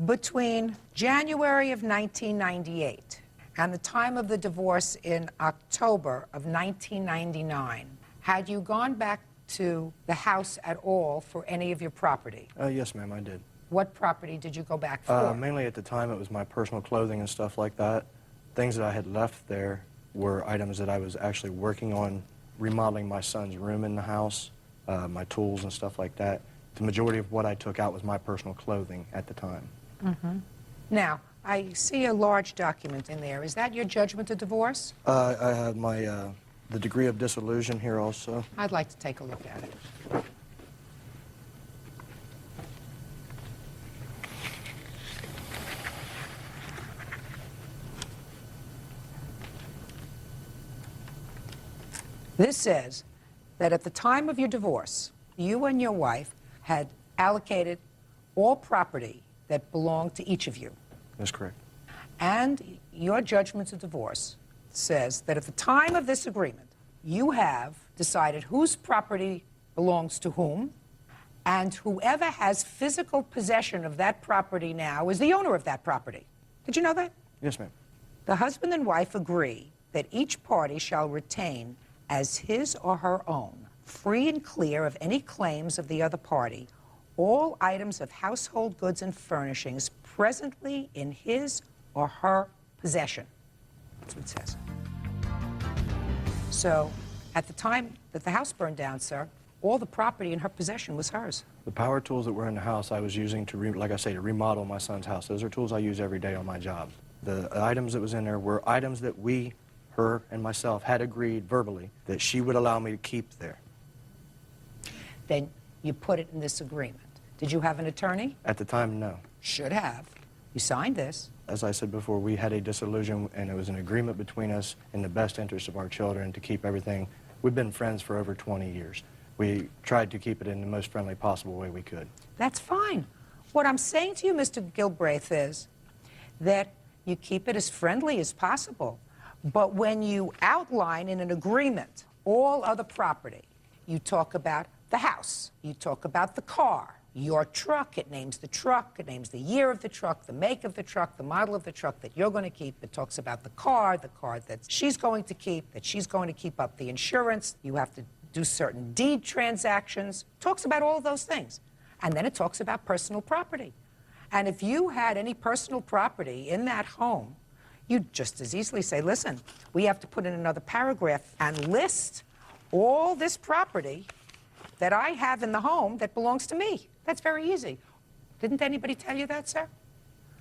between January of 1998 and the time of the divorce in October of 1999, had you gone back to the house at all for any of your property? Yes, ma'am, I did. What property did you go back for? Mainly at the time, it was my personal clothing and stuff like that. Things that I had left there were items that I was actually working on remodeling my son's room in the house, my tools and stuff like that. The majority of what I took out was my personal clothing at the time. Mm-hmm. Now, I see a large document in there. Is that your judgment of divorce? I have my, the degree of dissolution here also. I'd like to take a look at it. This says that at the time of your divorce, you and your wife had allocated all property that belonged to each of you. That's correct. And your judgment of divorce says that at the time of this agreement, you have decided whose property belongs to whom, and whoever has physical possession of that property now is the owner of that property. Did you know that? Yes, ma'am. The husband and wife agree that each party shall retain as his or her own, free and clear of any claims of the other party, all items of household goods and furnishings presently in his or her possession. That's what it says. So, at the time that the house burned down, sir, all the property in her possession was hers. The power tools that were in the house I was using to, like I say, to remodel my son's house. Those are tools I use every day on my job. The items that was in there were items that we, her and myself, had agreed verbally that she would allow me to keep there. Then you put it in this agreement. Did you have an attorney? At the time, no. Should have. You signed this. As I said before, we had a dissolution, and it was an agreement between us in the best interest of our children to keep everything. We've been friends for over 20 years. We tried to keep it in the most friendly possible way we could. That's fine. What I'm saying to you, Mr. Gilbraith, is that you keep it as friendly as possible. But when you outline in an agreement all other property, you talk about the house, you talk about the car, your truck, it names the truck, it names the year of the truck, the make of the truck, the model of the truck that you're going to keep. It talks about the car that she's going to keep, that she's going to keep up the insurance. You have to do certain deed transactions. It talks about all of those things. And then it talks about personal property. And if you had any personal property in that home, you'd just as easily say, listen, we have to put in another paragraph and list all this property that I have in the home that belongs to me. That's very easy. Didn't anybody tell you that, sir?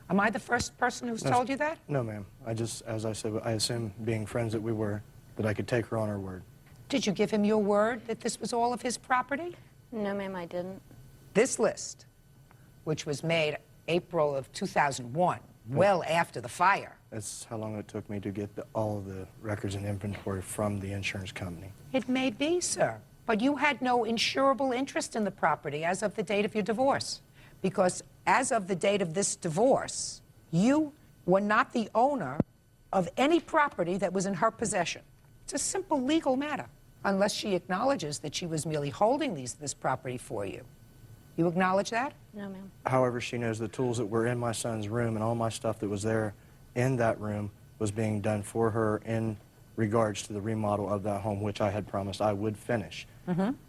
Am I the first person who's told you that? No, ma'am. I just, as I said, I assumed, being friends that we were, that I could take her on her word. Did you give him your word that this was all of his property? No, ma'am, I didn't. This list, which was made April of 2001, well after the fire. That's how long it took me to get all of the records and inventory from the insurance company. It may be, sir. But you had no insurable interest in the property as of the date of your divorce, because as of the date of this divorce, you were not the owner of any property that was in her possession. It's a simple legal matter, unless she acknowledges that she was merely holding this property for you. You acknowledge that? No, ma'am. However, she knows the tools that were in my son's room and all my stuff that was there in that room was being done for her in regards to the remodel of that home, which I had promised I would finish.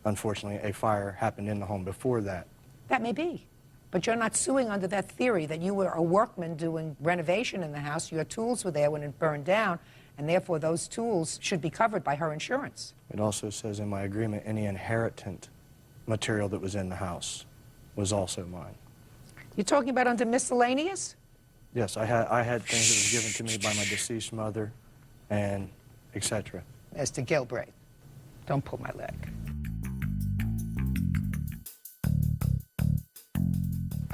Unfortunately, a fire happened in the home before that. That may be. But you're not suing under that theory that you were a workman doing renovation in the house, your tools were there when it burned down, and therefore those tools should be covered by her insurance. It also says in my agreement any inheritant material that was in the house was also mine. You're talking about under miscellaneous? Yes, I had things that were given to me by my deceased mother and etc. Mr. Gilbreth, don't pull my leg.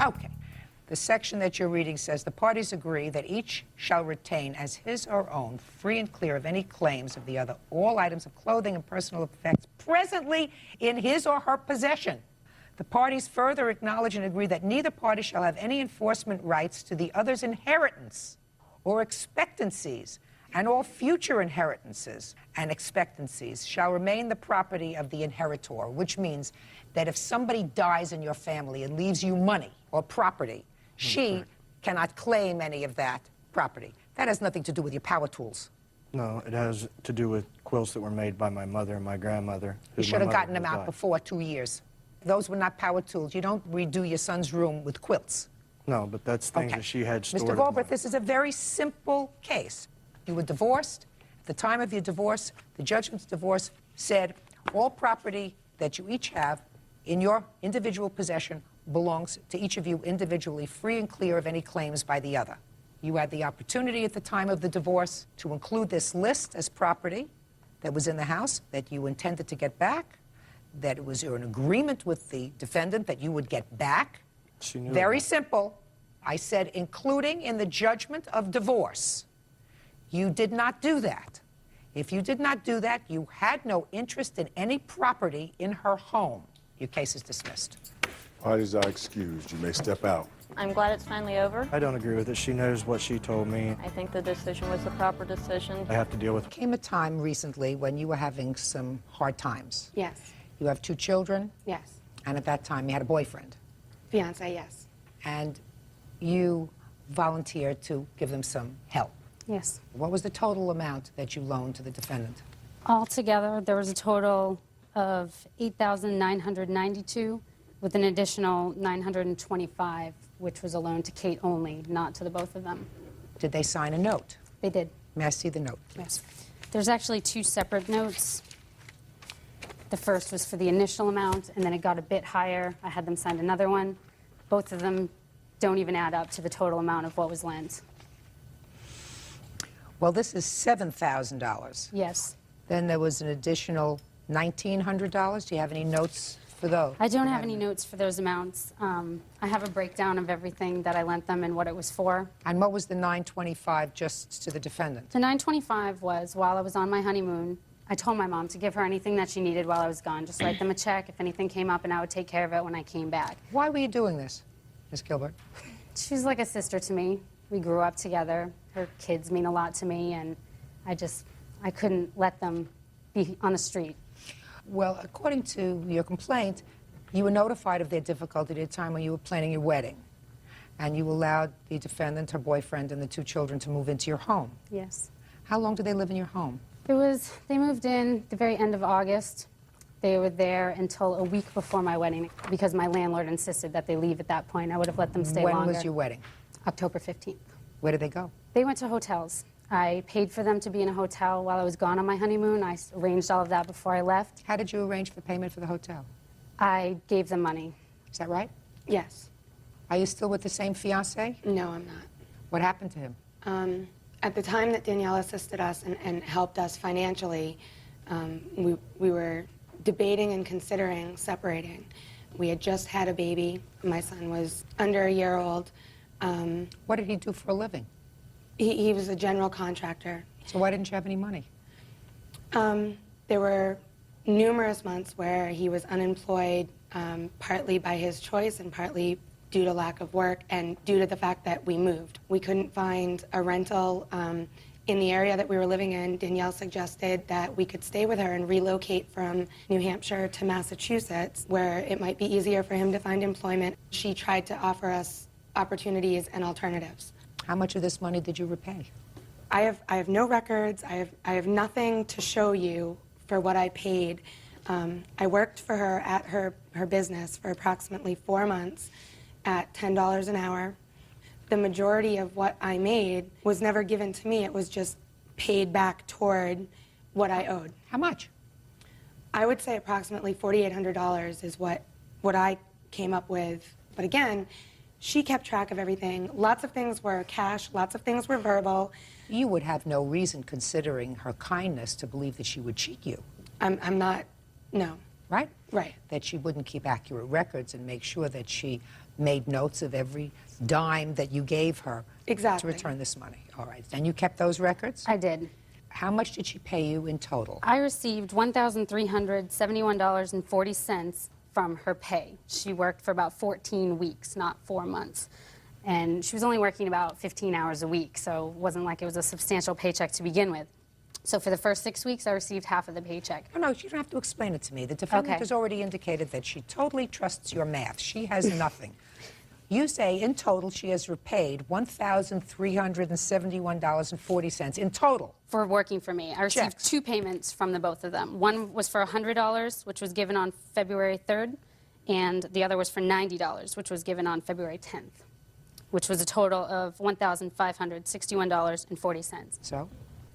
Okay. The section that you're reading says the parties agree that each shall retain as his or own, free and clear of any claims of the other, all items of clothing and personal effects presently in his or her possession. The parties further acknowledge and agree that neither party shall have any enforcement rights to the other's inheritance or expectancies, and all future inheritances and expectancies shall remain the property of the inheritor, which means that if somebody dies in your family and leaves you money or property, she cannot claim any of that property. That has nothing to do with your power tools. No, it has to do with quilts that were made by my mother and my grandmother. You should have gotten them out before 2 years. Those were not power tools. You don't redo your son's room with quilts. No, but that's things that she had stored. Mr. Galbraith, this is a very simple case. You were divorced. At the time of your divorce, the judgment's divorce said all property that you each have in your individual possession belongs to each of you individually, free and clear of any claims by the other. You had the opportunity at the time of the divorce to include this list as property that was in the house that you intended to get back, that it was an agreement with the defendant that you would get back. She knew Very that. simple. I said including in the judgment of divorce. You did not do that. If you did not do that, you had no interest in any property in her home. Your case is dismissed. Parties are excused. You may step out. I'm glad it's finally over. I don't agree with it. She knows what she told me. I think the decision was the proper decision. I have to deal with There came a time recently when you were having some hard times. Yes. You have 2 children, Yes. and at that time you had a boyfriend. Fiance, yes. And you volunteered to give them some help. Yes. What was the total amount that you loaned to the defendant? Altogether, there was a total of $8,992 with an additional $925, which was a loan to Kate only, not to the both of them. Did they sign a note? They did. May I see the note? Yes. There's actually 2 separate notes. The first was for the initial amount, and then it got a bit higher. I had them sign another one. Both of them don't even add up to the total amount of what was lent. Well, this is $7,000. Yes. Then there was an additional $1,900. Do you have any notes for those? I don't have any notes for those amounts. I have a breakdown of everything that I lent them and what it was for. And what was the $925 just to the defendant? The $925 was while I was on my honeymoon. I told my mom to give her anything that she needed while I was gone. Just write them a check if anything came up, and I would take care of it when I came back. Why were you doing this, Ms. Gilbert? She's like a sister to me. We grew up together. Her kids mean a lot to me, and I couldn't let them be on the street. Well, according to your complaint, you were notified of their difficulty at a time when you were planning your wedding, and you allowed the defendant, her boyfriend, and the 2 children to move into your home. Yes. How long did they live in your home? They moved in the very end of August. They were there until a week before my wedding because my landlord insisted that they leave at that point. I would have let them stay longer. When was your wedding? October 15th. Where did they go? They went to hotels. I paid for them to be in a hotel while I was gone on my honeymoon. I arranged all of that before I left. How did you arrange for payment for the hotel? I gave them money. Is that right? Yes. Are you still with the same fiancé? No, I'm not. What happened to him? At the time that Danielle assisted us and helped us financially, we were debating and considering separating. We had just had a baby. My son was under a year old. What did he do for a living? He was a general contractor. So why didn't you have any money? There were numerous months where he was unemployed, partly by his choice and partly due to lack of work and due to the fact that we moved. We couldn't find a rental in the area that we were living in. Danielle suggested that we could stay with her and relocate from New Hampshire to Massachusetts, where it might be easier for him to find employment. She tried to offer us opportunities and alternatives. How much of this money did you repay? I have no records. I have nothing to show you for what I paid. I worked for her at her business for approximately 4 months at $10 an hour. The majority of what I made was never given to me. It was just paid back toward what I owed. How much? I would say approximately $4,800 is what I came up with. But again, she kept track of everything. Lots of things were cash, lots of things were verbal. You would have no reason, considering her kindness, to believe that she would cheat you. I'm not, no. Right? Right. That she wouldn't keep accurate records and make sure that she made notes of every dime that you gave her to return this money. All right. And you kept those records? I did. How much did she pay you in total? I received $1,371.40 from her pay. She worked for about 14 weeks, not 4 months. And she was only working about 15 hours a week, so it wasn't like it was a substantial paycheck to begin with. So for the first 6 weeks, I received half of the paycheck. Oh, no, you don't have to explain it to me. The defendant has already indicated that she totally trusts your math. She has nothing. You say in total she has repaid $1,371.40 in total. For working for me. I received 2 payments from the both of them. One was for $100, which was given on February 3rd, and the other was for $90, which was given on February 10th, which was a total of $1,561.40. So?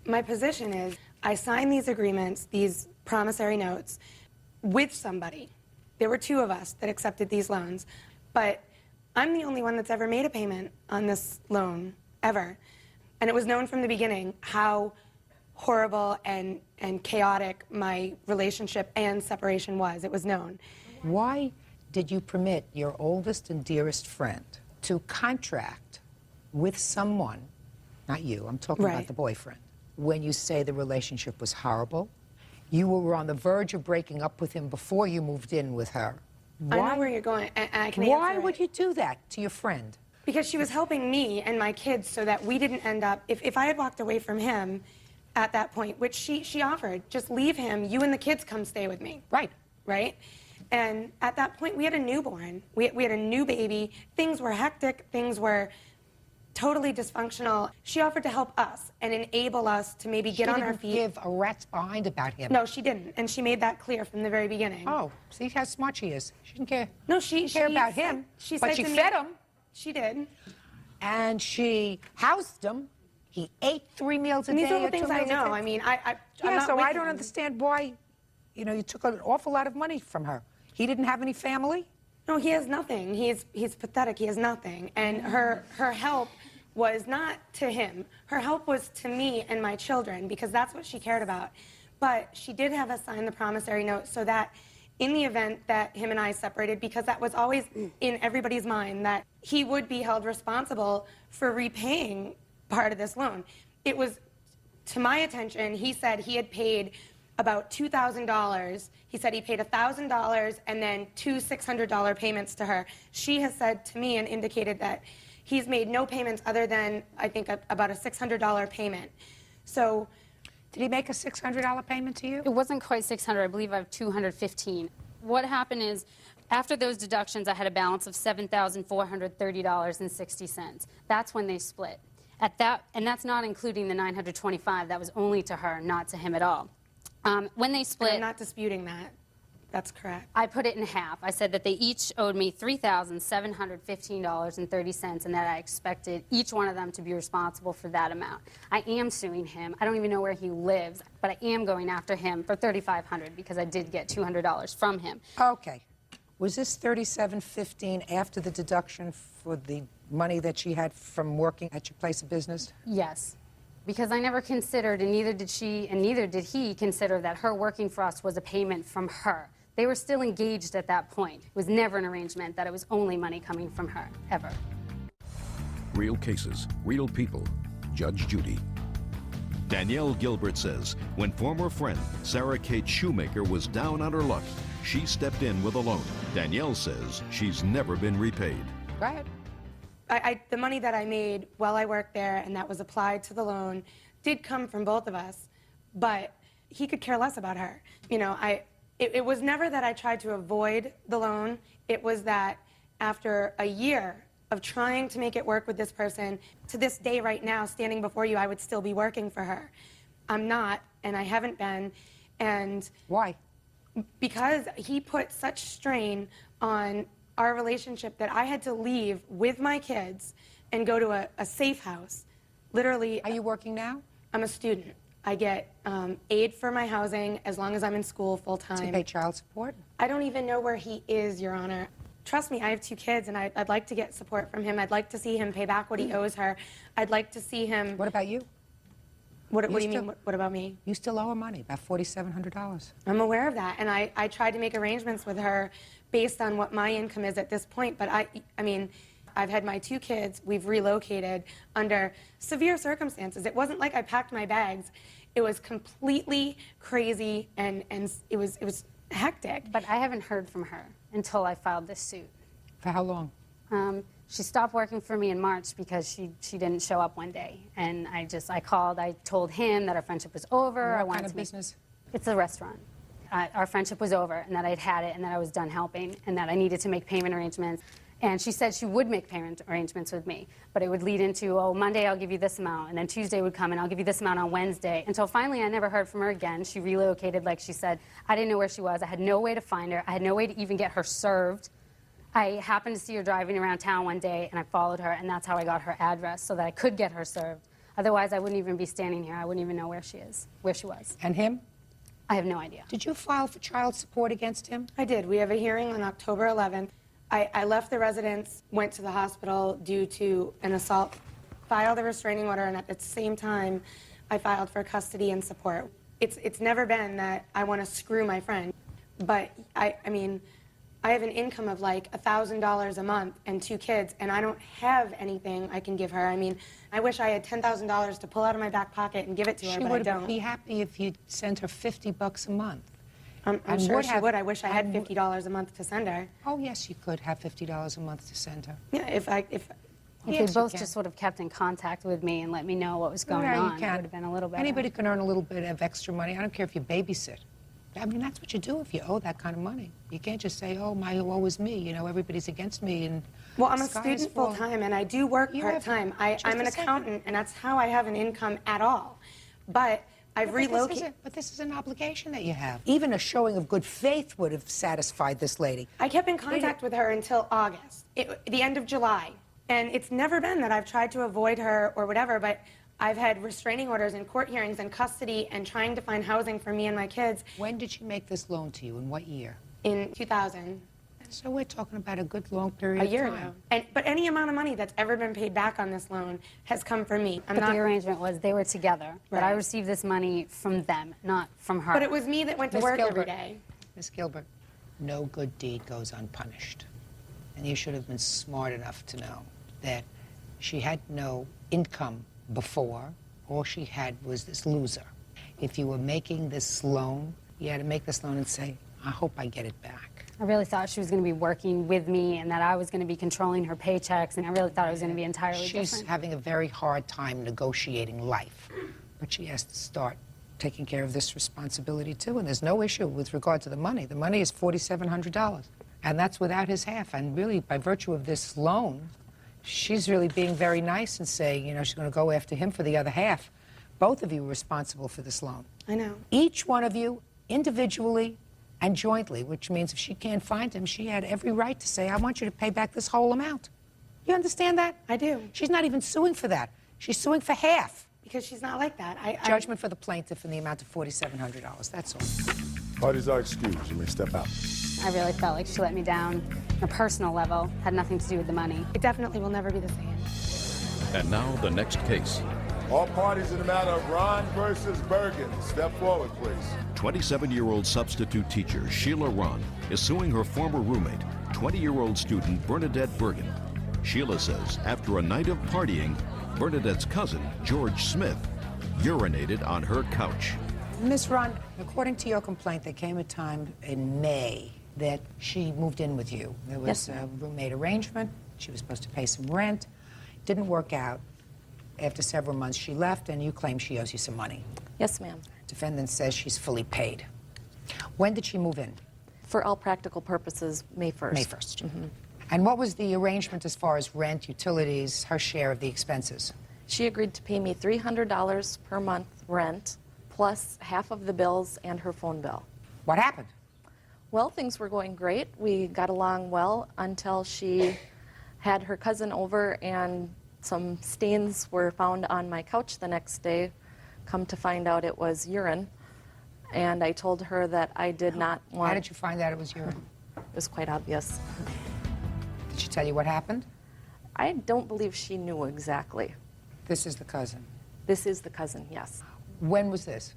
My position is I signed these agreements, these promissory notes, with somebody. There were 2 of us that accepted these loans, but I'm the only one that's ever made a payment on this loan, ever. And it was known from the beginning how horrible and chaotic my relationship and separation was. It was known. Why did you permit your oldest and dearest friend to contract with someone, not you, I'm talking about the boyfriend, when you say the relationship was horrible? You were on the verge of breaking up with him before you moved in with her. I know where you're going, and I can Why answer would it. you do that to your friend? Because she was helping me and my kids so that we didn't end up, if I had walked away from him at that point, which she offered, just leave him, you and the kids come stay with me. Right. Right? And at that point, we had a newborn. We had a new baby. Things were hectic. Things were totally dysfunctional. She offered to help us and enable us to maybe get on our feet. She didn't give a rat's behind about him. No, she didn't. And she made that clear from the very beginning. Oh, see how smart she is. She didn't care. No, she care about him, but she fed him. She did. And she housed him. He ate 3 meals a And day. these are the or 2 things I meals a know. day. I mean, I'm Yeah, not so with I don't him. understand why, you took an awful lot of money from her. He didn't have any family? No, he has nothing. He's pathetic. He has nothing. And her help was not to him. Her help was to me and my children, because that's what she cared about. But she did have us sign the promissory note so that in the event that him and I separated, because that was always in everybody's mind, that he would be held responsible for repaying part of this loan. It was, to my attention, he said he had paid about $2,000. He said he paid $1,000 and then 2 $600 payments to her. She has said to me and indicated that he's made no payments other than, I think, about a $600 payment. So, did he make a $600 payment to you? It wasn't quite $600. I believe I have $215. What happened is, after those deductions, I had a balance of $7,430.60. That's when they split. And that's not including the $925. That was only to her, not to him at all. When they split, I'm not disputing that. That's correct. I put it in half. I said that they each owed me $3,715.30, and that I expected each one of them to be responsible for that amount. I am suing him. I don't even know where he lives, but I am going after him for $3,500 because I did get $200 from him. Okay. Was this $3,715 after the deduction for the money that she had from working at your place of business? Yes. Because I never considered, and neither did she, and neither did he, consider that her working for us was a payment from her. They were still engaged at that point. It was never an arrangement that it was only money coming from her, ever. Real cases, real people. Judge Judy. Danielle Gilbert says when former friend Sarah Kate Shoemaker was down on her luck, she stepped in with a loan. Danielle says she's never been repaid. Go ahead. The money that I made while I worked there and that was applied to the loan did come from both of us, but he could care less about her. You know, it was never that I tried to avoid the loan. It was that after a year of trying to make it work with this person, to this day right now, standing before you, I would still be working for her. I'm not, and I haven't been. And why? Because he put such strain on our relationship that I had to leave with my kids and go to a safe house. Literally. Are you working now? I'm a student. I get aid for my housing as long as I'm in school full time. Do you pay child support? I don't even know where he is, Your Honor. Trust me, I have 2 kids, and I'd like to get support from him. I'd like to see him pay back what he owes her. I'd like to see him... What about you? What do you mean, what about me? You still owe her money, about $4,700. I'm aware of that, and I tried to make arrangements with her based on what my income is at this point, but I mean, I've had my 2 kids, we've relocated under severe circumstances. It wasn't like I packed my bags. It was completely crazy, and it was hectic. But I haven't heard from her until I filed this suit. For how long? She stopped working for me in March because she didn't show up one day. And I called, I told him that our friendship was over. What kind of business? It's a restaurant. Our friendship was over and that I'd had it and that I was done helping and that I needed to make payment arrangements. And she said she would make payment arrangements with me, but it would lead into, oh, Monday I'll give you this amount, and then Tuesday would come and I'll give you this amount on Wednesday. Until finally I never heard from her again. She relocated, like she said. I didn't know where she was. I had no way to find her. I had no way to even get her served. I happened to see her driving around town one day, and I followed her, and that's how I got her address, so that I could get her served. Otherwise, I wouldn't even be standing here. I wouldn't even know where she was. And him? I have no idea. Did you file for child support against him? I did. We have a hearing on October 11th. I left the residence, went to the hospital due to an assault, filed a restraining order, and at the same time, I filed for custody and support. It's never been that I want to screw my friend, but I mean, I have an income of like $1,000 a month and 2 kids, and I don't have anything I can give her. I mean, I wish I had $10,000 to pull out of my back pocket and give it to her, but I don't. She would be happy if you'd sent her $50 a month. I'm sure she would. I wish I had $50 a month to send her. Oh, yes, you could have $50 a month to send her. Yeah, if If they both just sort of kept in contact with me and let me know what was going on, it would have been a little better. Anybody can earn a little bit of extra money. I don't care if you babysit. I mean, that's what you do if you owe that kind of money. You can't just say, oh, my woe is me. You know, everybody's against me. And well, I'm a student full-time, and I do work part-time. I'm an accountant, and that's how I have an income at all. But I've relocated. But this is an obligation that you have. Even a showing of good faith would have satisfied this lady. I kept in contact with her until August, the end of July. And it's never been that I've tried to avoid her or whatever, but I've had restraining orders and court hearings and custody and trying to find housing for me and my kids. When did she make this loan to you? In what year? In 2000. So we're talking about a good long period of time. A year ago. But any amount of money that's ever been paid back on this loan has come from me. But the arrangement was they were together, but I received this money from them, not from her. But it was me that went to work every day. Miss Gilbert, no good deed goes unpunished. And you should have been smart enough to know that she had no income before. All she had was this loser. If you were making this loan, you had to make this loan and say, I hope I get it back. I really thought she was going to be working with me and that I was going to be controlling her paychecks, and I really thought it was going to be entirely different. She's having a very hard time negotiating life, but she has to start taking care of this responsibility too, and there's no issue with regard to the money. The money is $4,700, and that's without his half, and really by virtue of this loan, she's really being very nice and saying, you know, she's going to go after him for the other half. Both of you are responsible for this loan. I know. Each one of you, individually and jointly, which means if she can't find him, she had every right to say, I want you to pay back this whole amount. You understand that? I do. She's not even suing for that. She's suing for half. Because she's not like that. Judgment for the plaintiff in the amount of $4,700. That's all. Parties are excused. You may step out. I really felt like she let me down on a personal level. Had nothing to do with the money. It definitely will never be the same. And now the next case. All parties in the matter of Ron versus Bergen. Step forward, please. 27-year-old substitute teacher Sheila Ron is suing her former roommate, 20-year-old student Bernadette Bergen. Sheila says after a night of partying, Bernadette's cousin, George Smith, urinated on her couch. Miss Ron, according to your complaint, there came a time in May that she moved in with you. There was Yes, a ma'am. roommate arrangement. She was supposed to pay some rent. Didn't work out. After several months, she left, and you claim she owes you some money. Yes, ma'am. Defendant says she's fully paid. When did she move in? For all practical purposes, May 1st. May 1st. And what was the arrangement as far as rent, utilities, her share of the expenses? She agreed to pay me $300 per month rent, plus half of the bills and her phone bill. What happened? Well, things were going great. We got along well until she had her cousin over and some stains were found on my couch the next day. Come to find out it was urine. And I told her that I did not want... How did you find out it was urine? It was quite obvious. Did she tell you what happened? I don't believe she knew exactly. This is the cousin. This is the cousin, yes. When was this?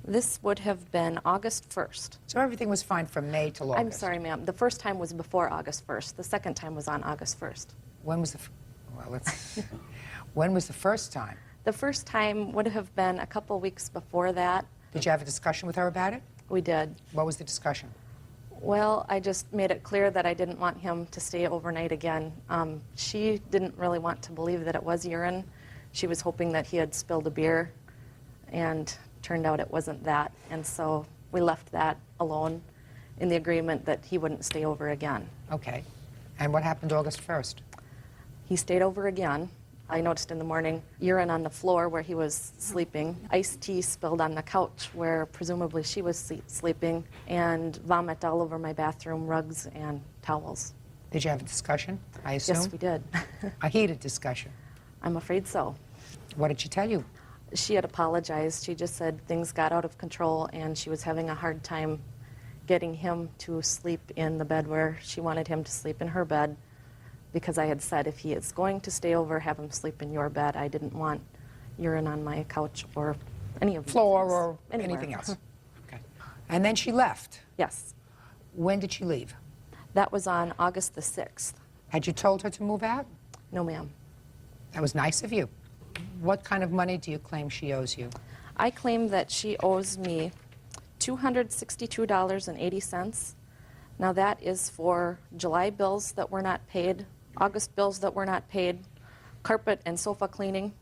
This would have been August 1st. So everything was fine from May till August? I'm sorry, ma'am. The first time was before August 1st. The second time was on August 1st. When was the... Well, let's... When was the first time? The first time would have been a couple weeks before that. Did you have a discussion with her about it? We did. What was the discussion? Well, I just made it clear that I didn't want him to stay overnight again. She didn't really want to believe that it was urine. She was hoping that he had spilled a beer, and turned out it wasn't that. And so we left that alone in the agreement that he wouldn't stay over again. Okay. And what happened August 1st? He stayed over again. I noticed in the morning urine on the floor where he was sleeping, iced tea spilled on the couch where presumably she was sleeping, and vomit all over my bathroom rugs and towels. Did you have a discussion, I assume? Yes, we did. A heated discussion? I'm afraid so. What did she tell you? She had apologized. She just said things got out of control and she was having a hard time getting him to sleep in the bed where she wanted him to sleep in her bed, because I had said if he is going to stay over, have him sleep in your bed. I didn't want urine on my couch or any of the floor things. or Anywhere. anything else. Okay. And then she left? Yes. When did she leave? That was on August the 6th. Had you told her to move out? No, ma'am. That was nice of you. What kind of money do you claim she owes you? I claim that she owes me $262.80. Now that is for July bills that were not paid, August bills that were not paid, carpet and sofa cleaning,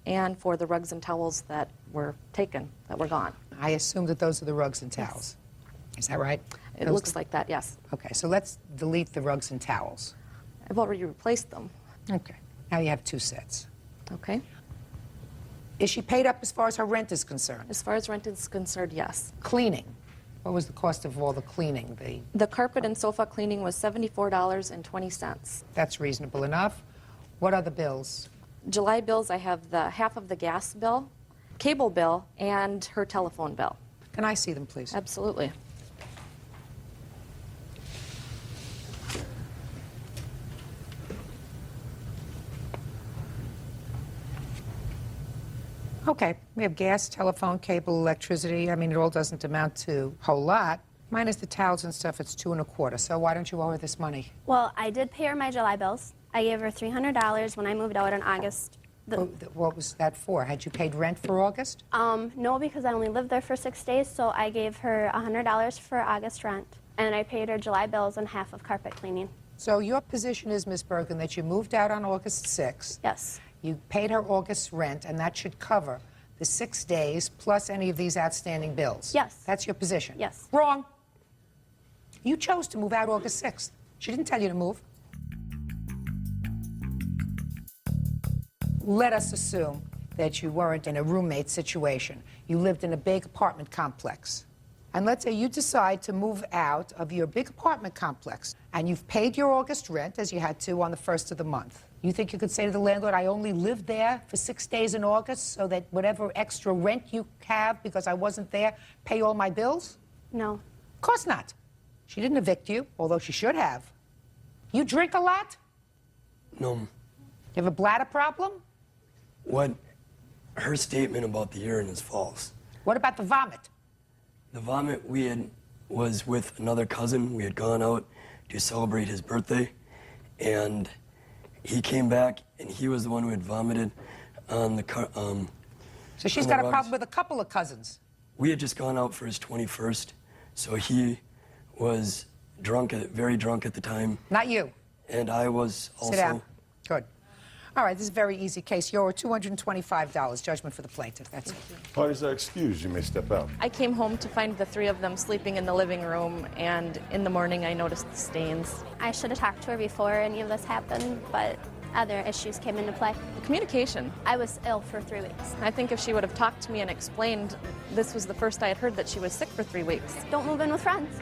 and for the rugs and towels that were taken, that were gone. I assume that those are the rugs and towels. Is that right? It looks like that, yes. Okay, so let's delete the rugs and towels. I've already replaced them. Okay. Now you have two sets. Okay. Is she paid up as far as her rent is concerned? As far as rent is concerned, yes. Cleaning. What was the cost of all the cleaning? The carpet and sofa cleaning was $74.20. That's reasonable enough. What other bills? July bills, I have the half of the gas bill, cable bill, and her telephone bill. Can I see them, please? Absolutely. Okay, we have gas, telephone, cable, electricity. I mean, it all doesn't amount to a whole lot. Minus the towels and stuff, it's $2.25. So why don't you owe her this money? Well, I did pay her my July bills. I gave her $300 when I moved out in August. What was that for? Had you paid rent for August? No, because I only lived there for 6 days, so I gave her $100 for August rent, and I paid her July bills and half of carpet cleaning. So your position is, Ms. Bergen, that you moved out on August 6th. Yes. You paid her August rent, and that should cover the 6 days plus any of these outstanding bills. Yes. That's your position? Yes. Wrong. You chose to move out August 6th. She didn't tell you to move. Let us assume that you weren't in a roommate situation. You lived in a big apartment complex. And let's say you decide to move out of your big apartment complex, and you've paid your August rent, as you had to on the 1st of the month. You think you could say to the landlord, I only lived there for 6 days in August, so that whatever extra rent you have because I wasn't there, pay all my bills? No. Of course not. She didn't evict you, although she should have. You drink a lot? No. You have a bladder problem? What? Her statement about the urine is false. What about the vomit? The vomit was with another cousin. We had gone out to celebrate his birthday, and he came back, and he was the one who had vomited on the car. So she's got a problem with a couple of cousins. We had just gone out for his 21st, so he was drunk, very drunk at the time. Not you. And I was also. Sit down. Good. All right, this is a very easy case. You're $225 judgment for the plaintiff. That's it. Parties are excused. You may step out. I came home to find the three of them sleeping in the living room, and in the morning I noticed the stains. I should have talked to her before any of this happened, but other issues came into play. Communication. I was ill for 3 weeks. I think if she would have talked to me and explained, this was the first I had heard that she was sick for 3 weeks. Don't move in with friends.